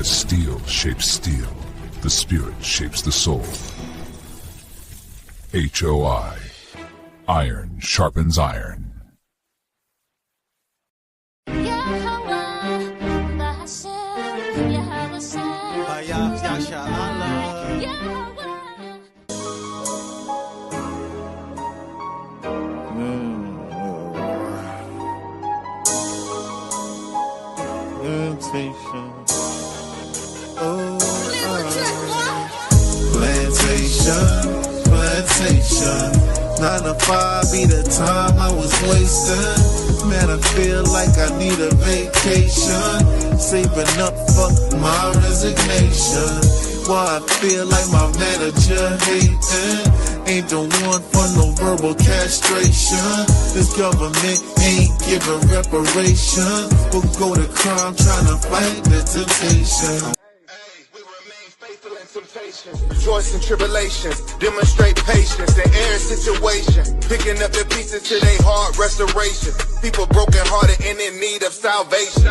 As steel shapes steel, the spirit shapes the soul. HOI. Iron sharpens iron. Plantation. 9 to 5 be the time I was wasting. Man, I feel like I need a vacation. Saving up for my resignation. Why I feel like my manager hating. Ain't the one for no verbal castration. This government ain't giving reparation. We'll go to crime trying to fight the temptation. Rejoice in tribulations, demonstrate patience in every situation, picking up the pieces to their heart restoration. People broken hearted and in need of salvation.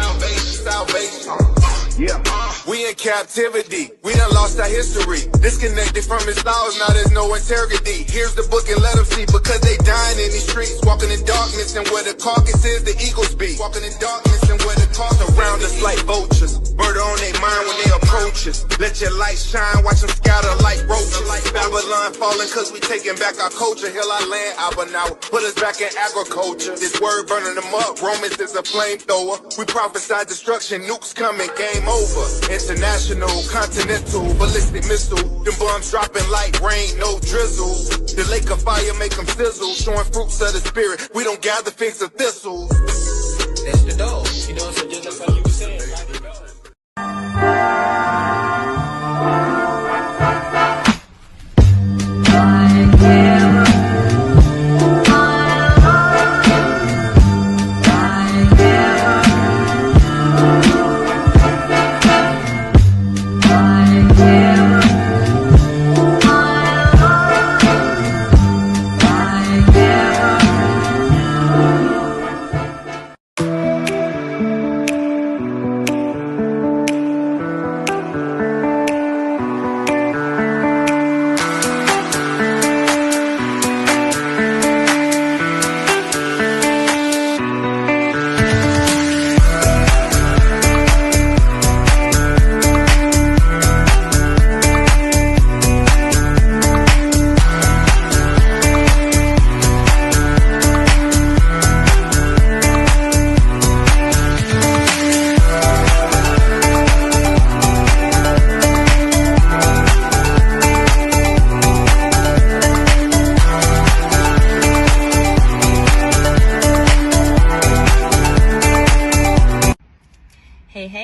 We in captivity, we done lost our history, disconnected from his laws, now there's no integrity. Here's the book and let them see, because they dying in these streets, walking in darkness, and where the carcass is, the eagles be. Walking in darkness and where the carcass around us like vultures, murder on their mind when they approach us. Let your light shine, watch them scatter like roaches. Babylon falling cause we taking back our culture. Heal our land, Abba now, put us back in agriculture. This word burning them up, Romans is a flamethrower. We prophesy destruction, nukes coming, game over. International, continental, ballistic missile. Them bombs dropping like rain, no drizzle. The lake of fire make them sizzle, showing fruits of the spirit. We don't gather figs of thistles. That's the dog, you know, so just like you were saying, right?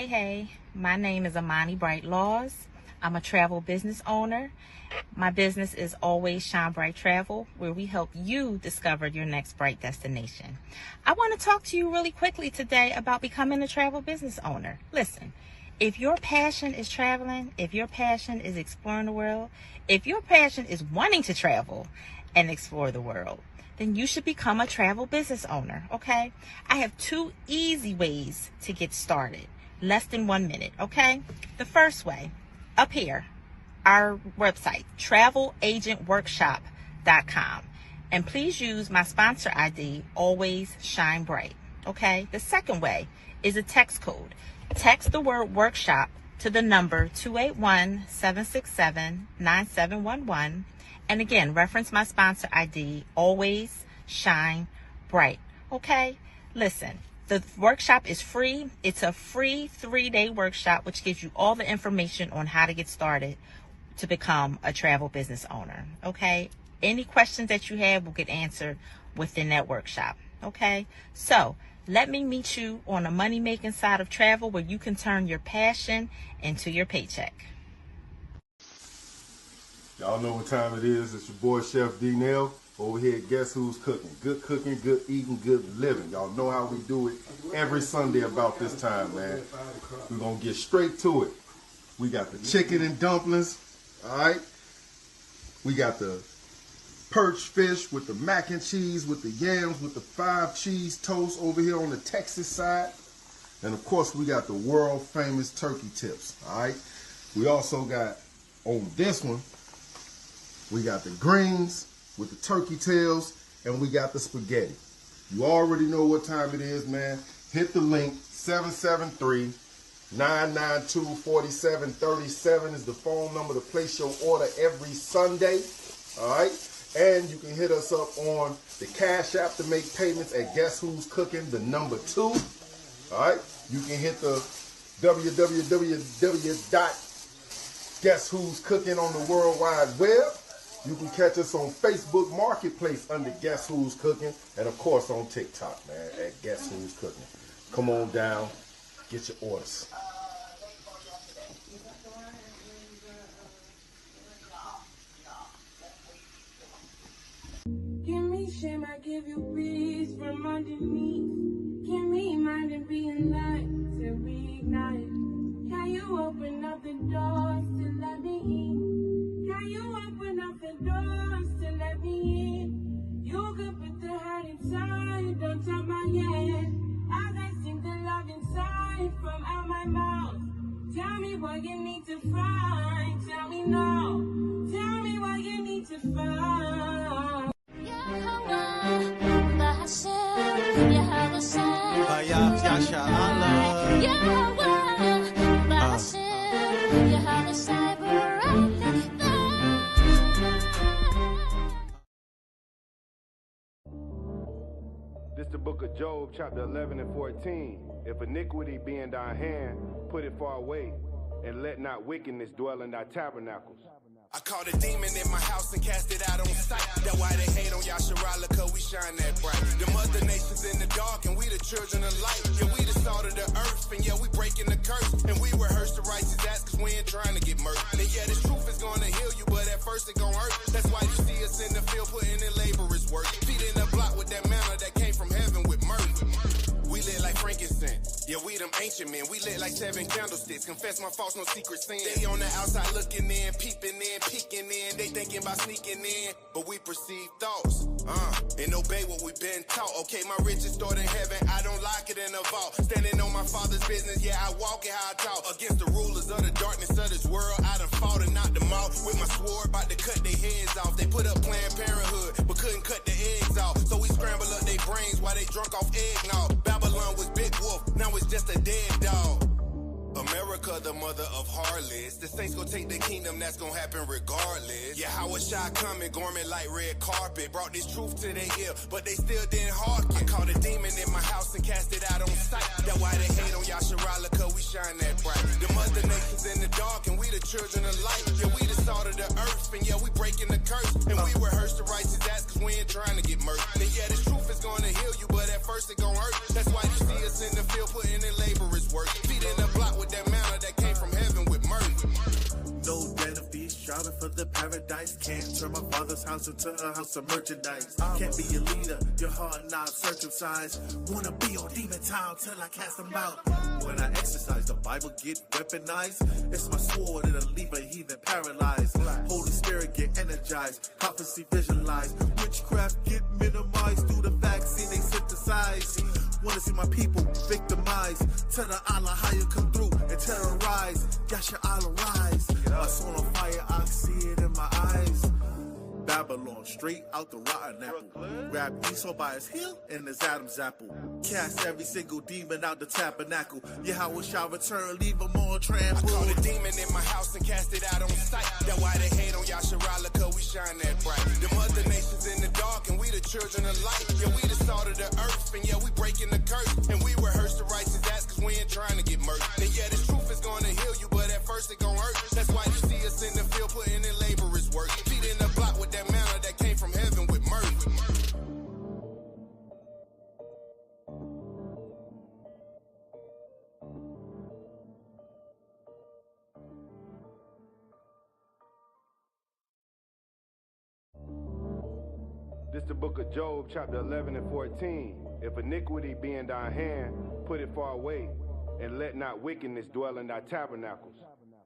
Hey, my name is Amani Bright Laws. I'm a travel business owner. My business is Always Shine Bright Travel, where we help you discover your next bright destination. I want to talk to you really quickly today about becoming a travel business owner. Listen, if your passion is traveling, if your passion is exploring the world, if your passion is wanting to travel and explore the world, then you should become a travel business owner, okay? I have 2 easy ways to get started. Less than 1 minute, okay? The first way, up here, our website, travelagentworkshop.com. And please use my sponsor ID, Always Shine Bright, okay? The second way is a text code. Text the word workshop to the number 281-767-9711. And again, reference my sponsor ID, Always Shine Bright, okay? Listen. The workshop is free. It's a free 3-day workshop, which gives you all the information on how to get started to become a travel business owner. Okay. Any questions that you have will get answered within that workshop. Okay. So let me meet you on the money making side of travel, where you can turn your passion into your paycheck. Y'all know what time it is. It's your boy Chef D-Nail. Over here, guess who's cooking? Good cooking, good eating, good living. Y'all know how we do it every Sunday about this time, man. We're going to get straight to it. We got the chicken and dumplings, all right? We got the perch fish with the mac and cheese, with the yams, with the 5 cheese toast over here on the Texas side. And of course, we got the world famous turkey tips, all right? We also got, on this one, we got the greens with the turkey tails, and we got the spaghetti. You already know what time it is, man. Hit the link, 773-992-4737 is the phone number to place your order every Sunday, all right? And you can hit us up on the Cash App to make payments at Guess Who's Cooking, the number 2. All right. You can hit the www.guesswho'scooking on the World Wide Web. You can catch us on Facebook Marketplace under Guess Who's Cooking. And of course on TikTok, man, at Guess Who's Cooking. Come on down. Get your orders. Give me shame, I give you peace from underneath. Give me mind and be in light to reignite. Can you open up the doors to let me in? Can you open up the doors to let me in? You could put the heart inside, don't tell my head. As I sing the love inside from out my mouth. Tell me what you need to find. Tell me now. Tell me what you need to find. This the book of Job, chapter 11 and 14. If iniquity be in thy hand, put it far away, and let not wickedness dwell in thy tabernacles. I caught a demon in my house and cast it out on sight. That's why they hate on Chaasadyah, cause we shine that bright. The mother nations in the dark and we the children of light. Yeah, we the salt of the earth and yeah, we breaking the curse. And we rehearse the righteous acts cause we ain't trying to get murdered. And yeah, this truth is gonna heal you, but at first it gon' hurt. That's why you see us in the field putting in laborers work. Feet in the block with that manna that came from heaven with mercy. We lit like frankincense. Yeah, we them ancient men. We lit like 7 candlesticks. Confess my faults, no secret sin. They on the outside looking in, peeping in, peeking in. They thinking about sneaking in, but we perceive thoughts. And obey what we've been taught. Okay, my riches stored in heaven. I don't lock it in a vault. Standing on my father's business. Yeah, I walk it how I talk. Against the rulers of the darkness of this world, I done fought and knocked them out. With my sword, about to cut their heads off. They put up Planned Parenthood, but couldn't cut the eggs off. So we scramble up their brains while they drunk off eggnog. Babylon was Big Wolf, now it's just a dead dog. America, the mother of harlots. The saints gon' take the kingdom, that's gon' happen regardless. Yeah, how was Shy coming, garment like red carpet. Brought this truth to their ear, but they still didn't hearken. I caught a demon in my house and cast it out on sight. That's why they hate on Chaasadyah, cause we shine that bright. The mother nations in the dark and we the children of light. Yeah, we the salt of the earth and yeah, we breaking the curse. And we rehearse the righteous acts cause we ain't trying to get murdered. And yeah, this truth is gonna heal you, but at first it gon' hurt. That's why you see us in the field putting in laborers work. Feet in the block with that manna that came from heaven with mercy. No benefits, striving for the paradise. Can't turn my father's house into a house of merchandise. Can't be a leader, your heart not circumcised. Wanna be on demon town till I cast them out. When I exercise, the Bible get weaponized. It's my sword, it'll leave a heathen paralyzed. Holy Spirit get energized, prophecy visualized. Witchcraft get minimized through the vaccine they synthesize. Wanna see my people victimized. Tell the Allah how you come through and terrorize. Yasha Allah rise. My soul on fire, I see it in my eyes. Babylon, straight out the rotten apple. Grab Esau by his heel and his Adam's apple. Cast every single demon out the tabernacle. Yeah, how we shall return, leave them all trampled. I caught a demon in my house and cast it out on sight. That's why they hate on Chaasadyah, cause we shine that bright. The mother nations in the dark and we the children of light. Yeah, we the salt of the earth and yeah, we breaking the curse. And we rehearse the righteous acts cause we ain't trying to get murdered. And yeah, this truth is gonna heal you, but at first it gon' hurt. That's why you see us in the field putting in laborers work. Feet in the block with that manna that came from heaven with mercy. This the book of Job, chapter 11 and 14. If iniquity be in thy hand, put it far away, and let not wickedness dwell in thy tabernacles.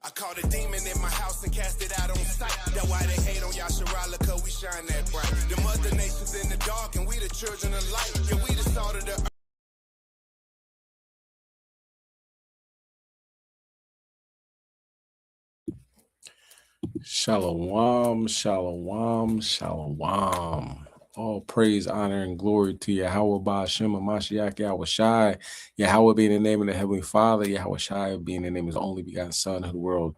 I caught a demon in my house and cast it out on sight. That's why they hate on Chaasadyah, cause we shine that bright. The mother nations in the dark and we the children of light. Yeah, we the salt of the earth. Shalom, shalom, shalom. All praise, honor, and glory to Yahweh Ba'ashem Mashiach Yahweh Shai. Yahweh being the name of the Heavenly Father, Yahweh Shai being the name of his only begotten Son, who the world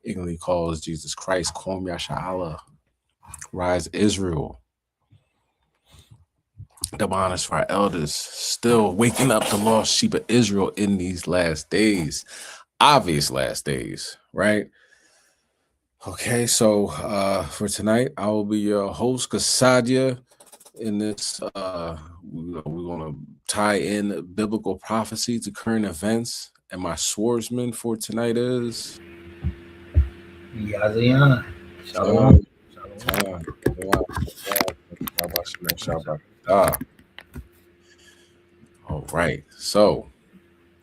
ignorantly calls Jesus Christ. Kwam Yasha'Allah. Rise Israel. The honors for our elders, still waking up the lost sheep of Israel in these last days. Obvious last days, right? Okay, so for tonight, I will be your host, Chaasadyah. In this, we're going to tie in biblical prophecy to current events. And my swordsman for tonight is Yazayan. Shalom. All right, so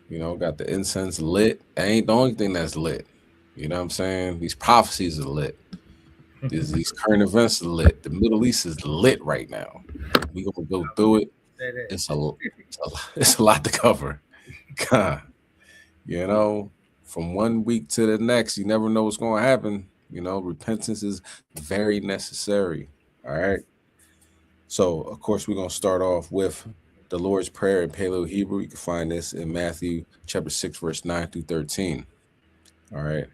got the incense lit. That ain't the only thing that's lit. You know what I'm saying? These prophecies are lit. These current events are lit. The Middle East is lit right now. We gonna go through it. It's a lot to cover. God, from one week to the next, you never know what's gonna happen. Repentance is very necessary. All right. So of course we're gonna start off with the Lord's Prayer in Paleo Hebrew. You can find this in Matthew chapter 6, verse 9 through 13. All right.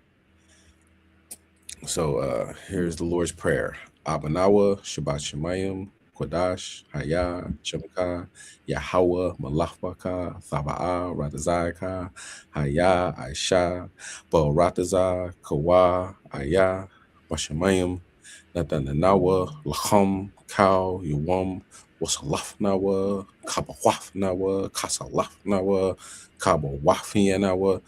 So here's the Lord's Prayer. Abanawa, Shabbat Shemayim, Kodash, Haya, Shemaka, Yahweh, Malachbaka, Thaba'a, Ratazayaka, Haya, Aisha, Rataza, Kawa, Aya, Bashemayim, Natananawa, Lacham, Cow, Yuwam, Wasalafnawa, Kabawafnawa, Kasalafnawa, Kabawafianawa,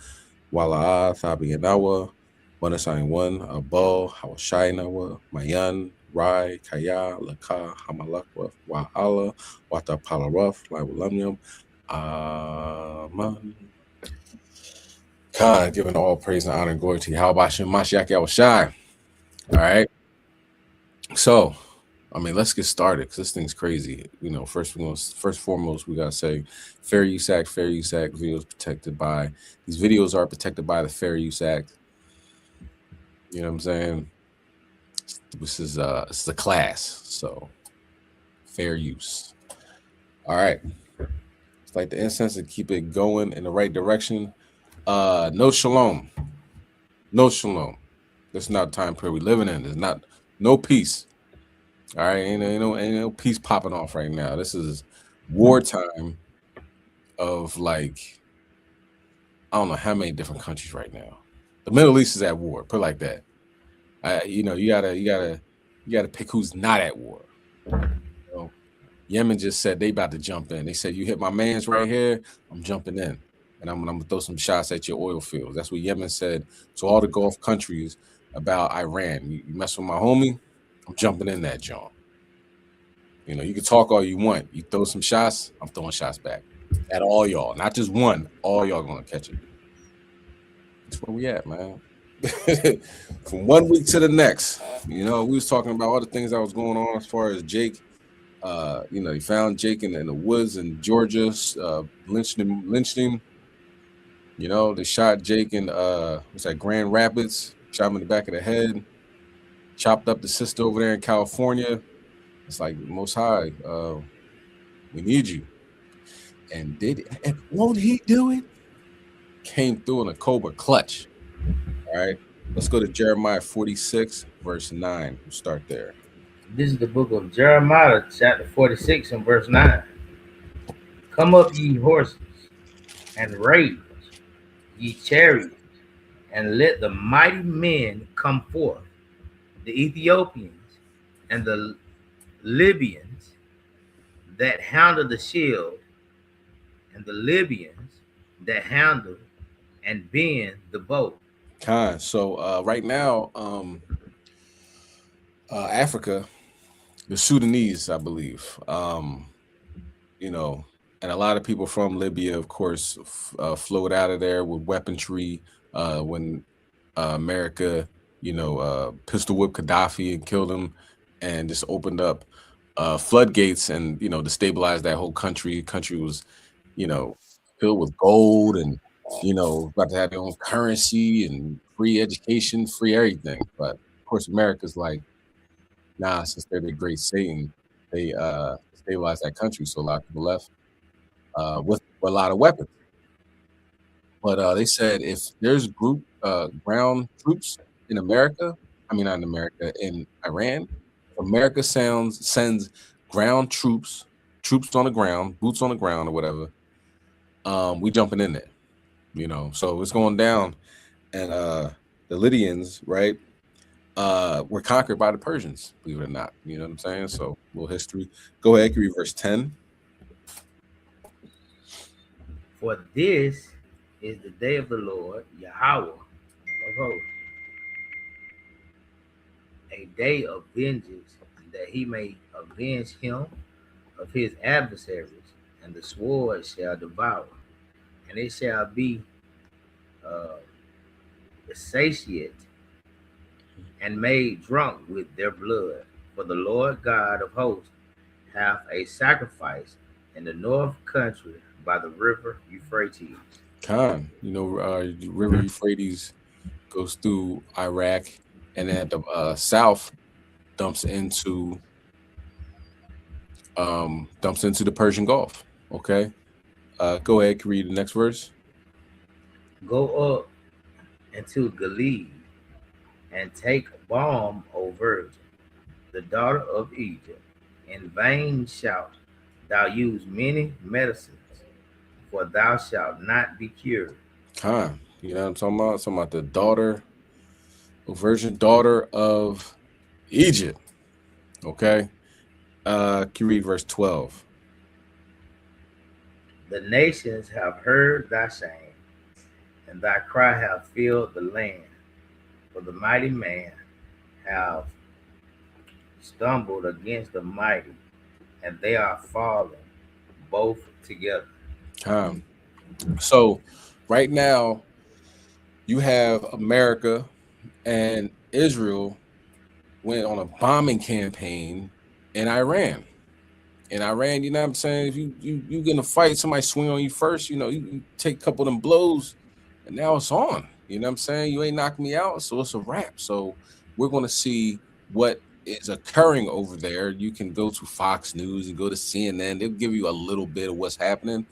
Wala'a, Thabianawa, 191, Abul, Hawashainawa, Mayan, Rai, Kaya, Laka, Hamalakwa, Wa'ala, Wata Palaraf, Laiwalamyam, Aman. God, giving all praise and honor and glory to you. How about Mashiach Yahushai? All right. So, let's get started because this thing's crazy. First and foremost, we gotta say, Fair Use Act. Videos protected by these videos are protected by the Fair Use Act. You know what I'm saying? This is a class, so fair use. All right. It's like the incense and keep it going in the right direction. No shalom. No shalom. This is not the time period we living in. There's no peace. All right, ain't no peace popping off right now. This is wartime of I don't know how many different countries right now. The Middle East is at war. Put it like that. You gotta pick who's not at war. Yemen just said they about to jump in. They said, you hit my man's right here, I'm jumping in. And I'm gonna throw some shots at your oil fields. That's what Yemen said to all the Gulf countries about Iran. You mess with my homie, I'm jumping in that joint. You can talk all you want. You throw some shots, I'm throwing shots back. At all y'all. Not just one, all y'all gonna catch it. That's where we at, man. From one week to the next, we was talking about all the things that was going on as far as Jake. He found Jake in the woods in Georgia, lynched him. They shot Jake in Grand Rapids, shot him in the back of the head, chopped up the sister over there in California. It's like, Most High, we need you. And won't he do it? Came through in a Cobra clutch. All right, let's go to Jeremiah 46, verse 9. We'll start there. This is the book of Jeremiah, chapter 46 and verse 9. Come up, ye horses, and rage, ye chariots, and let the mighty men come forth, the Ethiopians and the Libyans that handle the shield, and the Libyans that handle and bend the bow. So right now, Africa, the Sudanese, I believe, and a lot of people from Libya, of course, flowed out of there with weaponry when America, pistol whipped Gaddafi and killed him, and just opened up floodgates and to stabilize that whole country. Country was, filled with gold and about to have their own currency and free education, free everything. But course, America's like, nah, since they're the great Satan, they stabilized that country, so a lot of people left with a lot of weapons. But they said if there's ground troops in America, I mean not in America, in Iran, if America sends ground troops on the ground, boots on the ground or whatever, we jumping in there, you know. So it's going down, and the Lydians, right, were conquered by the Persians, believe it or not. You know what I'm saying? So a little history. Go ahead, can you read verse 10. For this is the day of the Lord, Yahweh of hosts, a day of vengeance, that he may avenge him of his adversaries, and the sword shall devour, and it shall be satiate and made drunk with their blood. For the Lord God of hosts hath a sacrifice in the north country by the river Euphrates. Khan, you know, the river Euphrates goes through Iraq, and then at the south dumps into the Persian Gulf. Okay, go ahead, can you read the next verse. Go up into Gilead, and take balm, O virgin, the daughter of Egypt. In vain shalt thou use many medicines, for thou shalt not be cured. Khan, you know what I'm talking about? I'm talking about the daughter, virgin daughter of Egypt. Okay, can you read verse 12? The nations have heard thy shame, and thy cry hath filled the land. For the mighty man have stumbled against the mighty, and they are fallen both together. So right now you have America and Israel went on a bombing campaign in Iran. In Iran, you know what I'm saying? If you get in a fight, somebody swing on you first, you know, you take a couple of them blows, and now it's on. You know what I'm saying? You ain't knocking me out, so it's a wrap. So we're going to see what is occurring over there. You can go to Fox News and go to CNN. They'll give you a little bit of what's happening.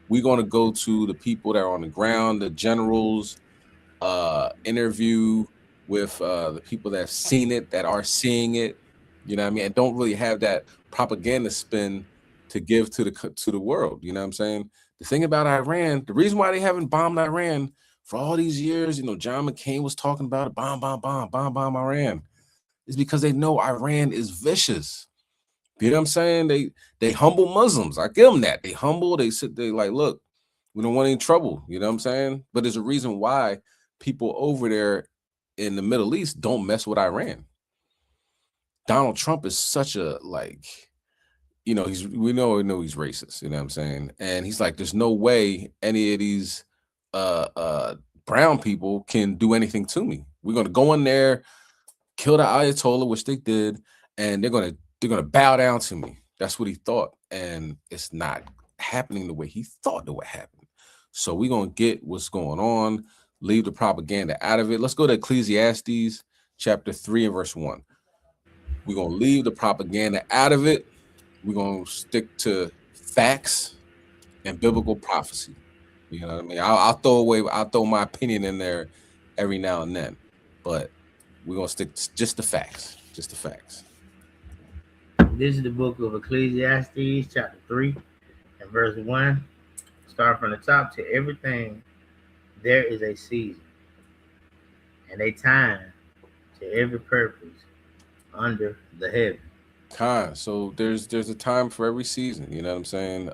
We're going to go to the people that are on the ground, the generals, interview with the people that have seen it, that are seeing it. You know what I mean? And don't really have that propaganda spin to give to the world. You know what I'm saying? The thing about Iran, the reason why they haven't bombed Iran for all these years, you know, John McCain was talking about it, bomb Iran, is because they know Iran is vicious. You know what I'm saying? They humble Muslims. I give them that. They humble. They sit. They like, look, we don't want any trouble. You know what I'm saying? But there's a reason why people over there in the Middle East don't mess with Iran. Donald Trump is such a, like, you know, we know he's racist, you know what I'm saying? And he's like, there's no way any of these brown people can do anything to me. We're gonna go in there, kill the Ayatollah, which they did, and they're gonna bow down to me. That's what he thought, and it's not happening the way he thought it would happen. So we're gonna get what's going on, leave the propaganda out of it. Let's go to Ecclesiastes chapter 3 and verse 1. We're gonna leave the propaganda out of it. We're gonna stick to facts and biblical prophecy. You know what I mean? I'll throw my opinion in there every now and then, but we're gonna stick to just the facts. Just the facts. This is the book of Ecclesiastes, chapter 3 and verse 1. Start from the top. To everything there is a season and a time to every purpose under the heaven. So there's a time for every season, you know what I'm saying?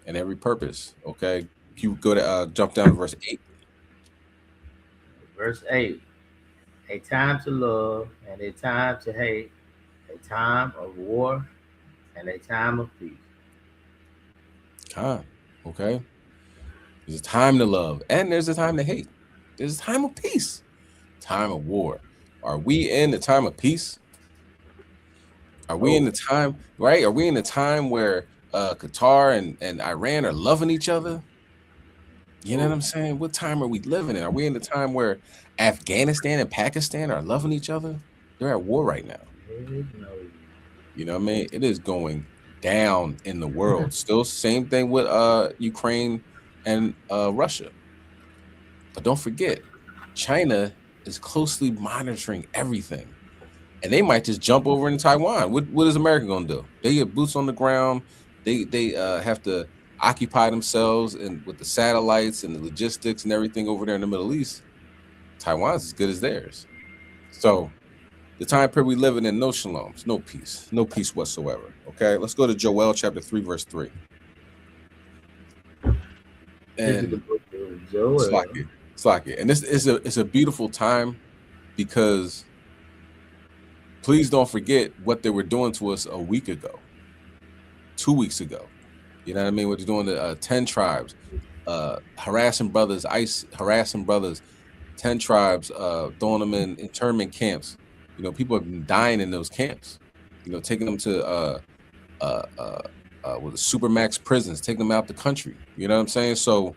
And every purpose. Okay. You go to jump down to verse 8. Verse 8. A time to love and a time to hate, a time of war and a time of peace. Okay. There's a time to love and there's a time to hate. There's a time of peace, time of war. Are we in the time of peace? Are we in the time, right? Are we in the time where Qatar and Iran are loving each other? You know what I'm saying? What time are we living in? Are we in the time where Afghanistan and Pakistan are loving each other? They're at war right now. No. You know what I mean? It is going down in the world. Still same thing with Ukraine and Russia. But don't forget, China is closely monitoring everything. And they might just jump over in Taiwan. What is America gonna do? They get boots on the ground. They have to occupy themselves and with the satellites and the logistics and everything over there in the Middle East. Taiwan's as good as theirs. So the time period we living in, no shaloms, no peace whatsoever. Okay, let's go to Joel chapter 3, verse 3. This is the And book of Joel. Slack it. And this is a beautiful time because please don't forget what they were doing to us a week ago, 2 weeks ago. You know what I mean? What they're doing to 10 tribes, harassing brothers, ICE harassing brothers, 10 tribes, throwing them in internment camps. You know, people have been dying in those camps. You know, taking them to with the supermax prisons, taking them out the country. You know what I'm saying? So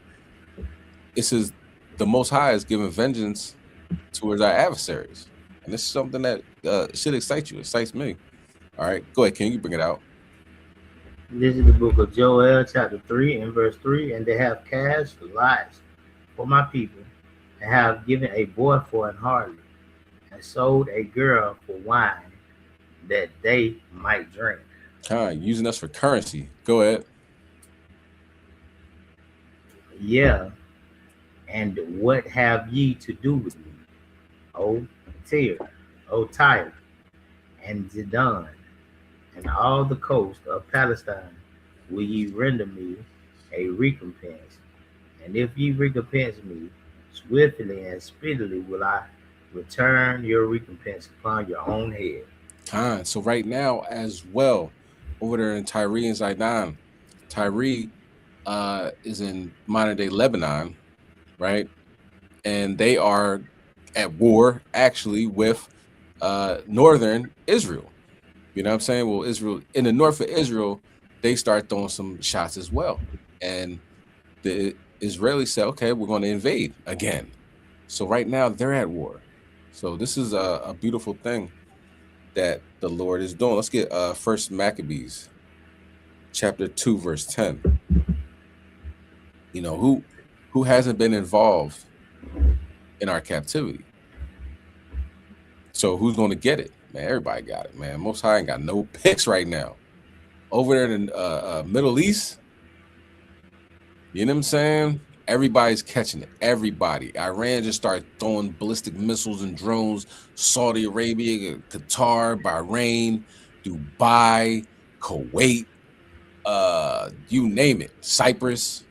it says the Most High is giving vengeance towards our adversaries, and this is something that should excite you. It excites me. All right, go ahead, King. You bring it out. This is the book of Joel, chapter 3, and verse 3. And they have cast lots for my people, and have given a boy for an harlot, and sold a girl for wine, that they might drink. Using us for currency. Go ahead. Yeah, and what have ye to do with me, O Tyre, and Zidon, and all the coast of Palestine? Will ye render me a recompense? And if ye recompense me, swiftly and speedily will I return your recompense upon your own head. So right now as well, over there in Tyre and Zidon, Tyre is in modern day Lebanon, right? And they are at war actually with northern Israel. You know what I'm saying? Well, Israel, in the north of Israel, they start throwing some shots as well. And the Israelis say, okay, we're going to invade again. So right now they're at war. So this is a beautiful thing that the Lord is doing. Let's get First Maccabees chapter 2, verse 10. You know, who hasn't been involved in our captivity? So who's going to get it? Man, everybody got it, man. Most High ain't got no picks right now. Over there in the Middle East, you know what I'm saying? Everybody's catching it. Everybody. Iran just started throwing ballistic missiles and drones. Saudi Arabia, Qatar, Bahrain, Dubai, Kuwait, you name it. Cyprus,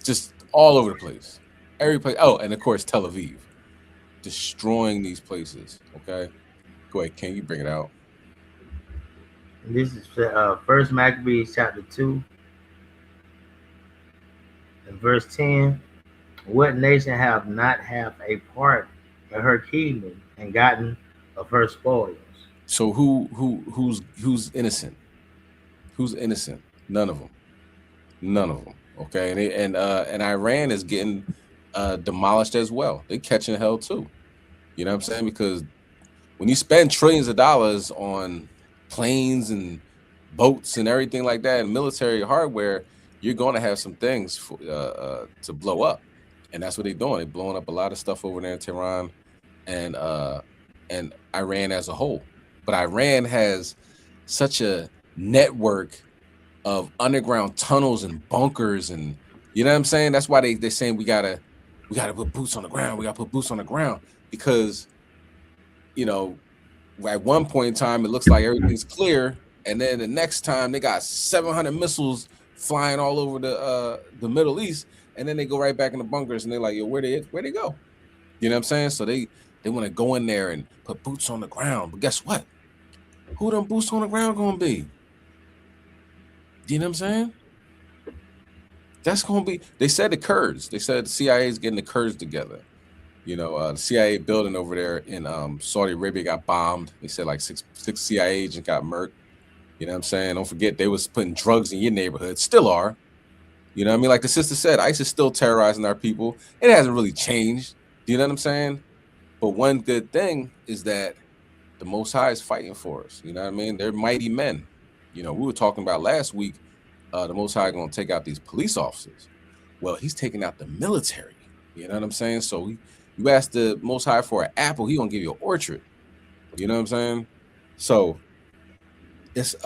just all over the place. Every place. Oh, and of course Tel Aviv, destroying these places. Okay, go ahead, King. You bring it out. This is First Maccabees chapter 2 and verse 10. What nation have not have a part in her kingdom and gotten of her spoils? So who's innocent? Who's innocent? None of them. None of them. Okay, and Iran is getting demolished as well. They catching hell too. You know what I'm saying? Because when you spend trillions of dollars on planes and boats and everything like that and military hardware, you're going to have some things for, to blow up, and that's what they're doing. They're blowing up a lot of stuff over there in Tehran and Iran as a whole. But Iran has such a network of underground tunnels and bunkers, and you know what I'm saying. That's why they're saying we gotta put boots on the ground. We gotta put boots on the ground because, you know, at one point in time it looks like everything's clear, and then the next time they got 700 missiles flying all over the Middle East, and then they go right back in the bunkers and they're like, yo, where they go? You know what I'm saying? So they want to go in there and put boots on the ground. But guess what? Who them boots on the ground gonna be? You know what I'm saying? That's gonna be. They said the Kurds. They said the CIA is getting the Kurds together. You know, the CIA building over there in Saudi Arabia got bombed. They said like six CIA agents got murked. You know what I'm saying? Don't forget they was putting drugs in your neighborhood. Still are. You know what I mean? Like the sister said, ICE is still terrorizing our people. It hasn't really changed. Do you know what I'm saying? But one good thing is that the Most High is fighting for us. You know what I mean? They're mighty men. You know, we were talking about last week, the Most High going to take out these police officers. Well, he's taking out the military. You know what I'm saying? So you ask the Most High for an apple, he going to give you an orchard. You know what I'm saying? So it's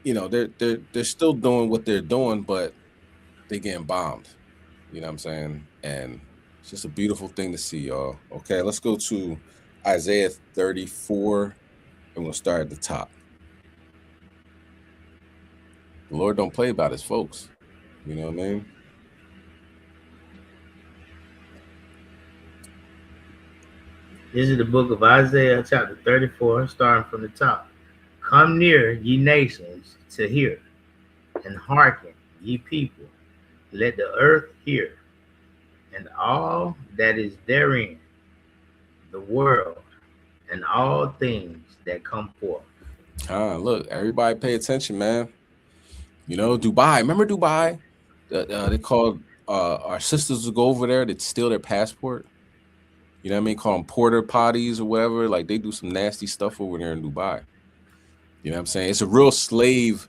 you know, they're still doing what they're doing, but they getting bombed. You know what I'm saying? And it's just a beautiful thing to see, y'all. Okay, let's go to Isaiah 34, and we'll start at the top. The Lord don't play about his folks. You know what I mean? This is the book of Isaiah, chapter 34, starting from the top. Come near, ye nations, to hear, and hearken, ye people. Let the earth hear, and all that is therein, the world, and all things that come forth. Look, everybody pay attention, man. You know, Dubai. Remember Dubai? They called our sisters to go over there to steal their passport. You know what I mean? Call them porter potties or whatever. Like they do some nasty stuff over there in Dubai. You know what I'm saying? It's a real slave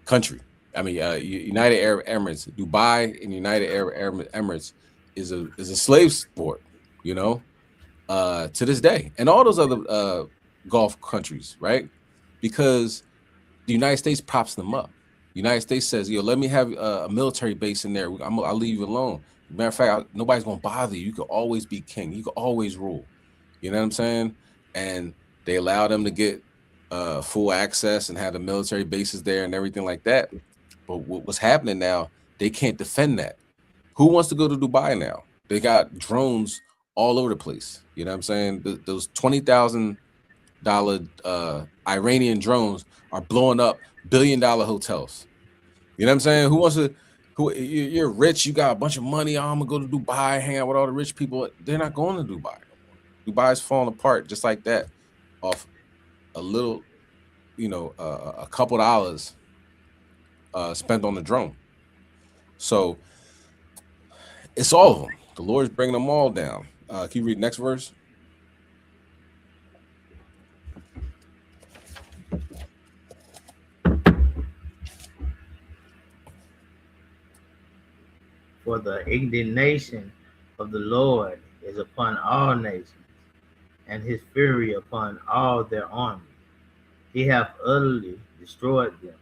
country. I mean, United Arab Emirates, Dubai and United Arab Emirates is a slave sport. You know, to this day, and all those other Gulf countries, right? Because the United States props them up. The United States says, "Yo, let me have a military base in there. I'll leave you alone. Matter of fact, nobody's gonna bother you. You can always be king. You can always rule." You know what I'm saying? And they allow them to get full access and have the military bases there and everything like that. But what's happening now? They can't defend that. Who wants to go to Dubai now? They got drones all over the place. You know what I'm saying? Those $20,000 Iranian drones are blowing up billion-dollar hotels. You know what I'm saying? Who wants to? You're rich, you got a bunch of money. Oh, I'm gonna go to Dubai, hang out with all the rich people. They're not going to Dubai no more. Dubai's falling apart just like that, off a little, you know, a couple dollars spent on the drone. So it's all of them. The Lord's bringing them all down. Can you read next verse? For the indignation of the Lord is upon all nations, and his fury upon all their armies. He hath utterly destroyed them.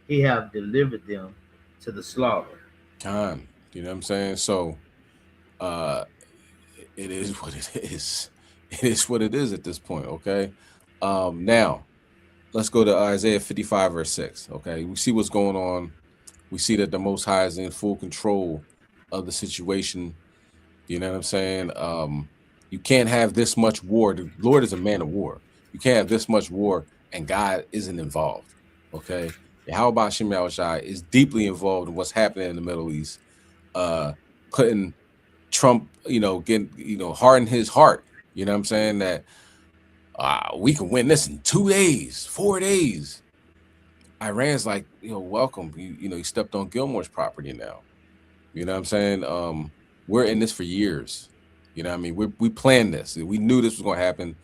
He hath delivered them to the slaughter. Time. You know what I'm saying? So it is what it is. It is what it is at this point, okay? Now, let's go to Isaiah 55, verse 6, okay? We see what's going on. We see that the Most High is in full control of the situation. You know what I'm saying? You can't have this much war. The Lord is a man of war. You can't have this much war and God isn't involved, okay? How about Shem Yahushai is deeply involved in what's happening in the Middle East, putting Trump, you know, harden his heart. You know what I'm saying? That we can win this in 2 days, 4 days. Iran's like, you know, welcome. You know, you stepped on Gilmore's property now. You know what I'm saying? We're in this for years. You know what I mean? We planned this. We knew this was going to happen.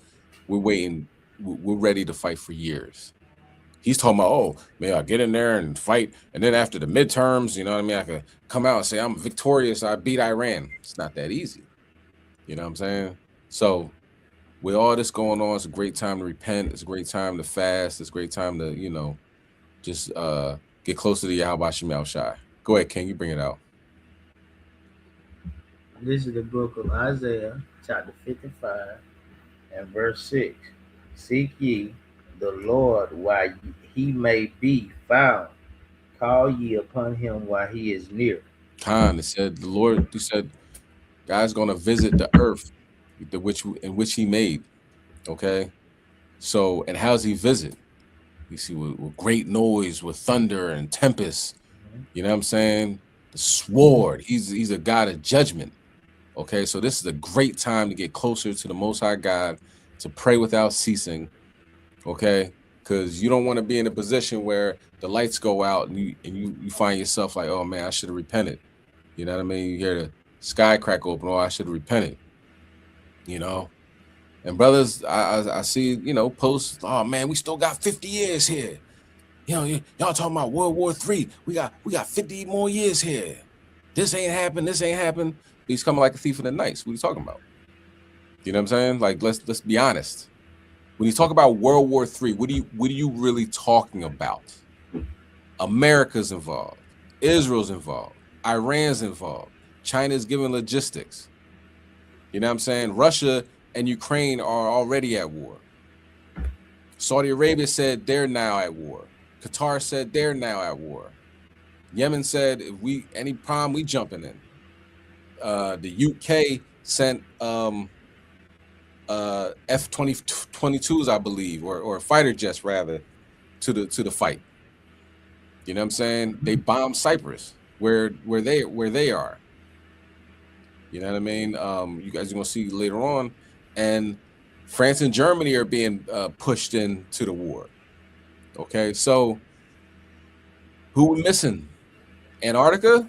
We're waiting. We're ready to fight for years. He's talking about, oh, man, I get in there and fight. And then after the midterms, you know what I mean? I could come out and say, I'm victorious. I beat Iran. It's not that easy. You know what I'm saying? So with all this going on, it's a great time to repent. It's a great time to fast. It's a great time to, you know, just get closer to Yahweh Shem Yahushai. Go ahead, King. You bring it out. This is the book of Isaiah, chapter 55, and verse 6. Seek ye the Lord while he may be found. Call ye upon him while he is near. It said the Lord, he said, God's going to visit the earth in which he made. Okay. So, and how's he visit? You see, with great noise, with thunder and tempest. You know what I'm saying? The sword. He's a God of judgment. Okay. So this is a great time to get closer to the Most High God, to pray without ceasing. Okay. because you don't want to be in a position where the lights go out and you find yourself like, oh man, I should have repented. You know what I mean? You hear the sky crack open, oh, I should have repented. You know, and brothers, I see, you know, posts, oh man, we still got 50 years here. You know, y'all talking about World War III. We got 50 more years here. This ain't happened. This ain't happened. He's coming like a thief in the night. What are you talking about? You know what I'm saying? Like, let's be honest. When you talk about World War III, what are you really talking about? America's involved. Israel's involved. Iran's involved. China's giving logistics. You know what I'm saying? Russia and Ukraine are already at war. Saudi Arabia said they're now at war. Qatar said they're now at war. Yemen said if any problem, we jumping in. The UK sent F-22s, I believe, or fighter jets rather, to the fight. You know what I'm saying? They bombed Cyprus where they are. You know what I mean? You guys are gonna see later on, and France and Germany are being pushed into the war. Okay, so who we missing? Antarctica?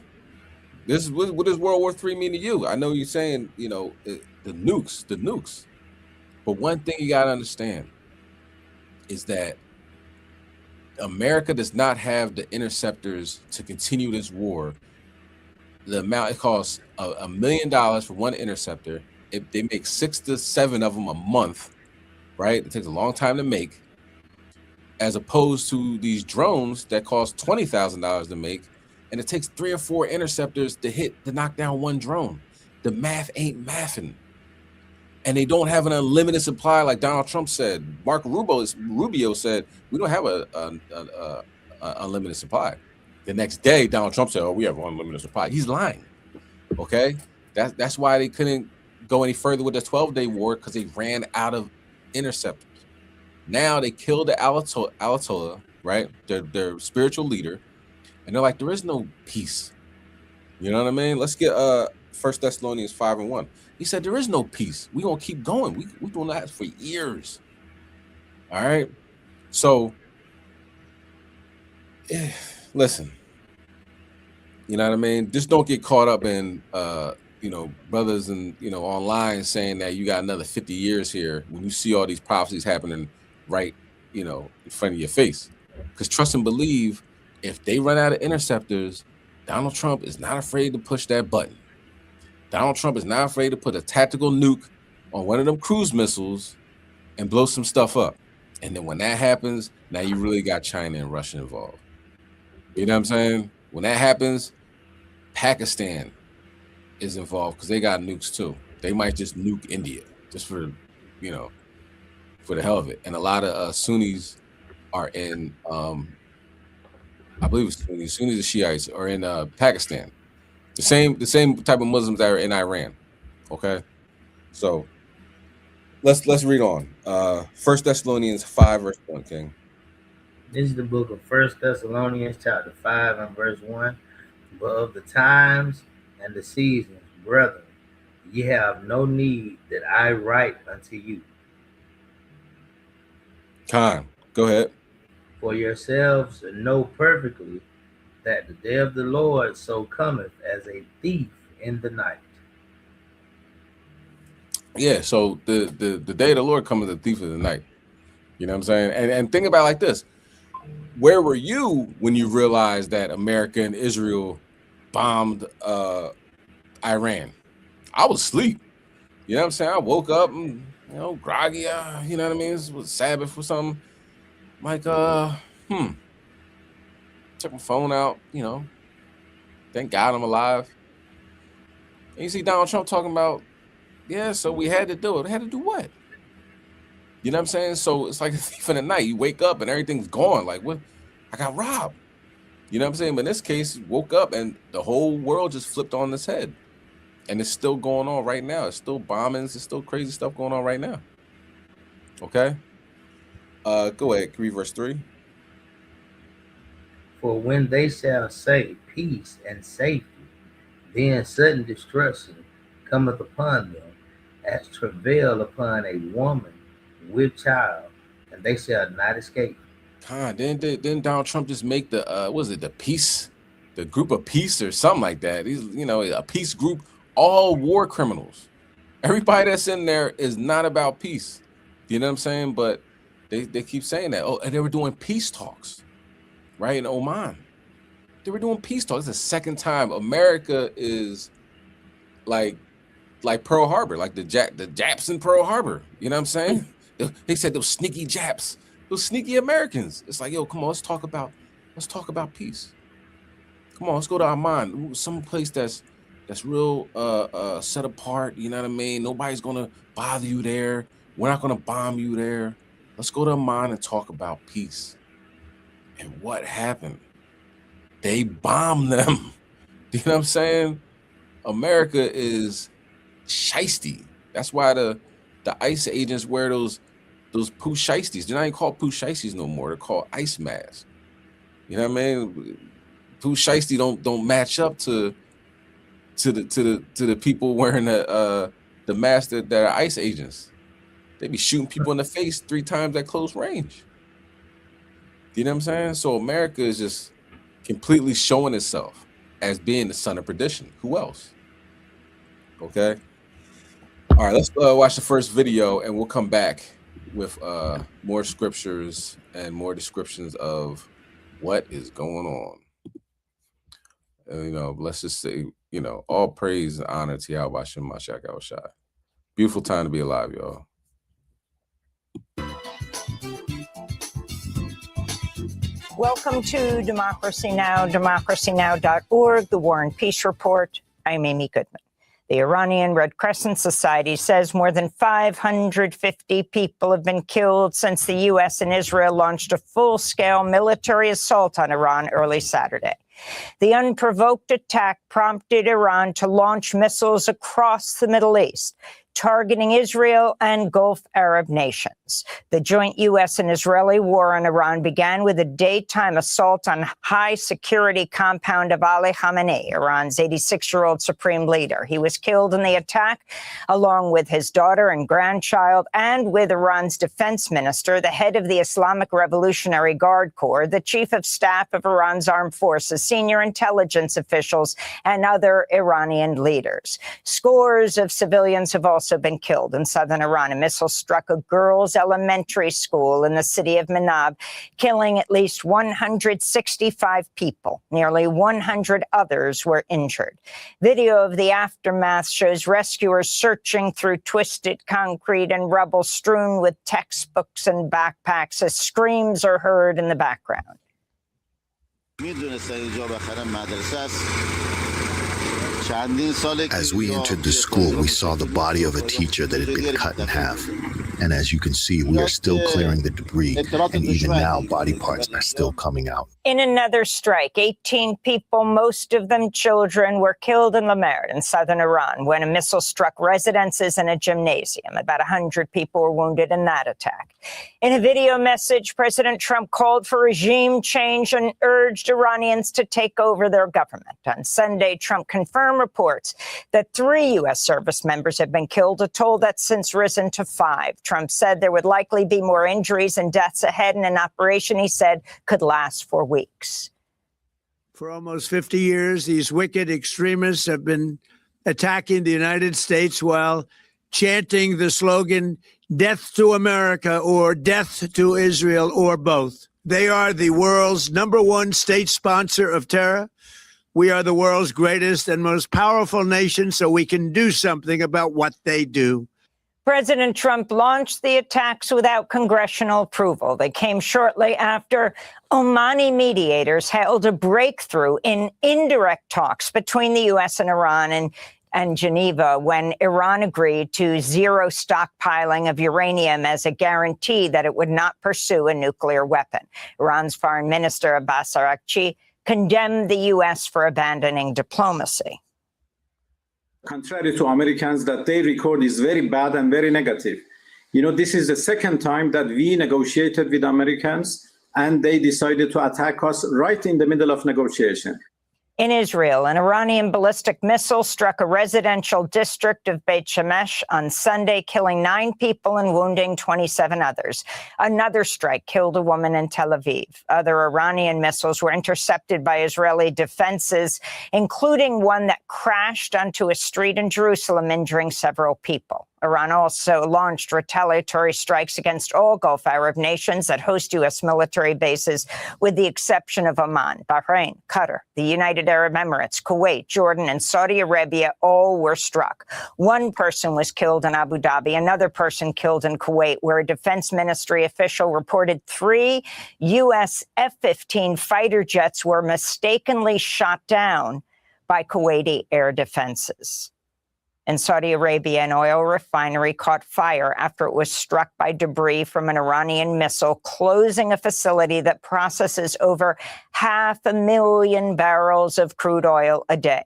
What does World War III mean to you? I know you're saying, you know, the nukes. But one thing you gotta understand is that America does not have the interceptors to continue this war. The amount it costs $1 million for one interceptor. If they make 6 to 7 of them a month, right? It takes a long time to make, as opposed to these drones that cost $20,000 to make, and it takes 3 or 4 interceptors to knock down one drone. The math ain't mathing. And they don't have an unlimited supply, like Donald Trump said. Marco Rubio said, we don't have a unlimited supply. The next day, Donald Trump said, oh, we have unlimited supply. He's lying, okay? That's why they couldn't go any further with the 12-day war, because they ran out of interceptors. Now they killed the Ayatollah, right? Their spiritual leader, and they're like, there is no peace. You know what I mean? Let's get 1 Thessalonians 5:1. He said, there is no peace. We're going to keep going. We're doing that for years. All right? So, listen. You know what I mean? Just don't get caught up in, you know, brothers and, you know, online saying that you got another 50 years here when you see all these prophecies happening right, you know, in front of your face. Because trust and believe, if they run out of interceptors, Donald Trump is not afraid to push that button. Donald Trump is not afraid to put a tactical nuke on one of them cruise missiles and blow some stuff up. And then when that happens, now you really got China and Russia involved. You know what I'm saying? When that happens, Pakistan is involved because they got nukes too. They might just nuke India just for, you know, for the hell of it. And a lot of Sunnis are in, I believe it's Sunnis and Shiites are in Pakistan. The same type of Muslims that are in Iran. Okay, so let's read on. 1 Thessalonians 5 verse 1, King. This is the book of 1 Thessalonians chapter 5 and verse 1. But of the times and the seasons, brethren, ye have no need that I write unto you. Khan, go ahead. For yourselves know perfectly that the day of the Lord so cometh as a thief in the night. Yeah, so the day of the Lord comes as a thief in the night. You know what I'm saying? And think about it like this. Where were you when you realized that America and Israel bombed Iran? I was asleep. You know what I'm saying? I woke up and, you know, groggy, you know what I mean? This was Sabbath or something. I'm like, took my phone out, you know. Thank God I'm alive. And you see Donald Trump talking about, yeah, so we had to do it. Had to do what? You know what I'm saying? So it's like a thief in the night. You wake up and everything's gone. Like, what? I got robbed. You know what I'm saying? But in this case, woke up and the whole world just flipped on its head. And it's still going on right now. It's still bombings. It's still crazy stuff going on right now. Okay? Go ahead. Read verse 3. For when they shall say peace and safety, then sudden destruction cometh upon them, as travail upon a woman with child, and they shall not escape. Didn't Donald Trump just make the was it the group of peace or something like that? He's, you know, a peace group, all war criminals. Everybody that's in there is not about peace. You know what I'm saying? But they keep saying that. Oh, and they were doing peace talks, right, in Oman. They were doing peace talks. It's the second time America is like Pearl Harbor, like the Japs in Pearl Harbor. You know what I'm saying? They said those sneaky Japs, those sneaky Americans. It's like, yo, come on, let's talk about peace. Come on, let's go to Amman, some place that's real set apart. You know what I mean? Nobody's gonna bother you there. We're not gonna bomb you there. Let's go to Amman and talk about peace. And what happened? They bombed them. You know what I'm saying? America is shiesty. That's why the ICE agents wear those poo shiesties. They're not even called poo shiesties no more. They're called ice masks. You know what I mean? Poo shiesty don't match up to the people wearing the masks that are ICE agents. They be shooting people in the face 3 times at close range. You know what I'm saying? So America is just completely showing itself as being the son of perdition. Who else? Okay. All right, let's watch the first video and we'll come back with more scriptures and more descriptions of what is going on. And, you know, let's just say, you know, all praise and honor to Yahweh Shem Mashiach Yahushua. Beautiful time to be alive, y'all. Welcome to Democracy Now!, democracynow.org, the War and Peace Report. I'm Amy Goodman. The Iranian Red Crescent Society says more than 550 people have been killed since the U.S. and Israel launched a full-scale military assault on Iran early Saturday. The unprovoked attack prompted Iran to launch missiles across the Middle East, targeting Israel and Gulf Arab nations. The joint U.S. and Israeli war on Iran began with a daytime assault on high-security compound of Ali Khamenei, Iran's 86-year-old supreme leader. He was killed in the attack, along with his daughter and grandchild, and with Iran's defense minister, the head of the Islamic Revolutionary Guard Corps, the chief of staff of Iran's armed forces, senior intelligence officials, and other Iranian leaders. Scores of civilians have also been killed in southern Iran. A missile struck a girls' elementary school in the city of Manab, killing at least 165 people. Nearly 100 others were injured. Video of the aftermath shows rescuers searching through twisted concrete and rubble strewn with textbooks and backpacks as screams are heard in the background. As we entered the school, we saw the body of a teacher that had been cut in half. And as you can see, we are still clearing the debris, and even now, body parts are still coming out. In another strike, 18 people, most of them children, were killed in Lamerd in southern Iran when a missile struck residences and a gymnasium. About 100 people were wounded in that attack. In a video message, President Trump called for regime change and urged Iranians to take over their government. On Sunday, Trump confirmed reports that 3 U.S. service members have been killed, a toll that's since risen to 5. Trump said there would likely be more injuries and deaths ahead in an operation he said could last for weeks. For almost 50 years, these wicked extremists have been attacking the United States while chanting the slogan, "Death to America" or "Death to Israel," or both. They are the world's #1 state sponsor of terror. We are the world's greatest and most powerful nation, so we can do something about what they do. President Trump launched the attacks without congressional approval. They came shortly after Omani mediators held a breakthrough in indirect talks between the U.S. and Iran and Geneva when Iran agreed to zero stockpiling of uranium as a guarantee that it would not pursue a nuclear weapon. Iran's Foreign Minister Abbas Araghchi condemned the U.S. for abandoning diplomacy. Contrary to Americans, that their record is very bad and very negative. You know, this is the second time that we negotiated with Americans and they decided to attack us right in the middle of negotiation. In Israel, an Iranian ballistic missile struck a residential district of Beit Shemesh on Sunday, killing 9 people and wounding 27 others. Another strike killed a woman in Tel Aviv. Other Iranian missiles were intercepted by Israeli defenses, including one that crashed onto a street in Jerusalem, injuring several people. Iran also launched retaliatory strikes against all Gulf Arab nations that host U.S. military bases, with the exception of Oman, Bahrain, Qatar, the United Arab Emirates, Kuwait, Jordan, and Saudi Arabia. All were struck. One person was killed in Abu Dhabi, another person killed in Kuwait, where a defense ministry official reported 3 U.S. F-15 fighter jets were mistakenly shot down by Kuwaiti air defenses. In Saudi Arabia, an oil refinery caught fire after it was struck by debris from an Iranian missile, closing a facility that processes over 500,000 barrels of crude oil a day.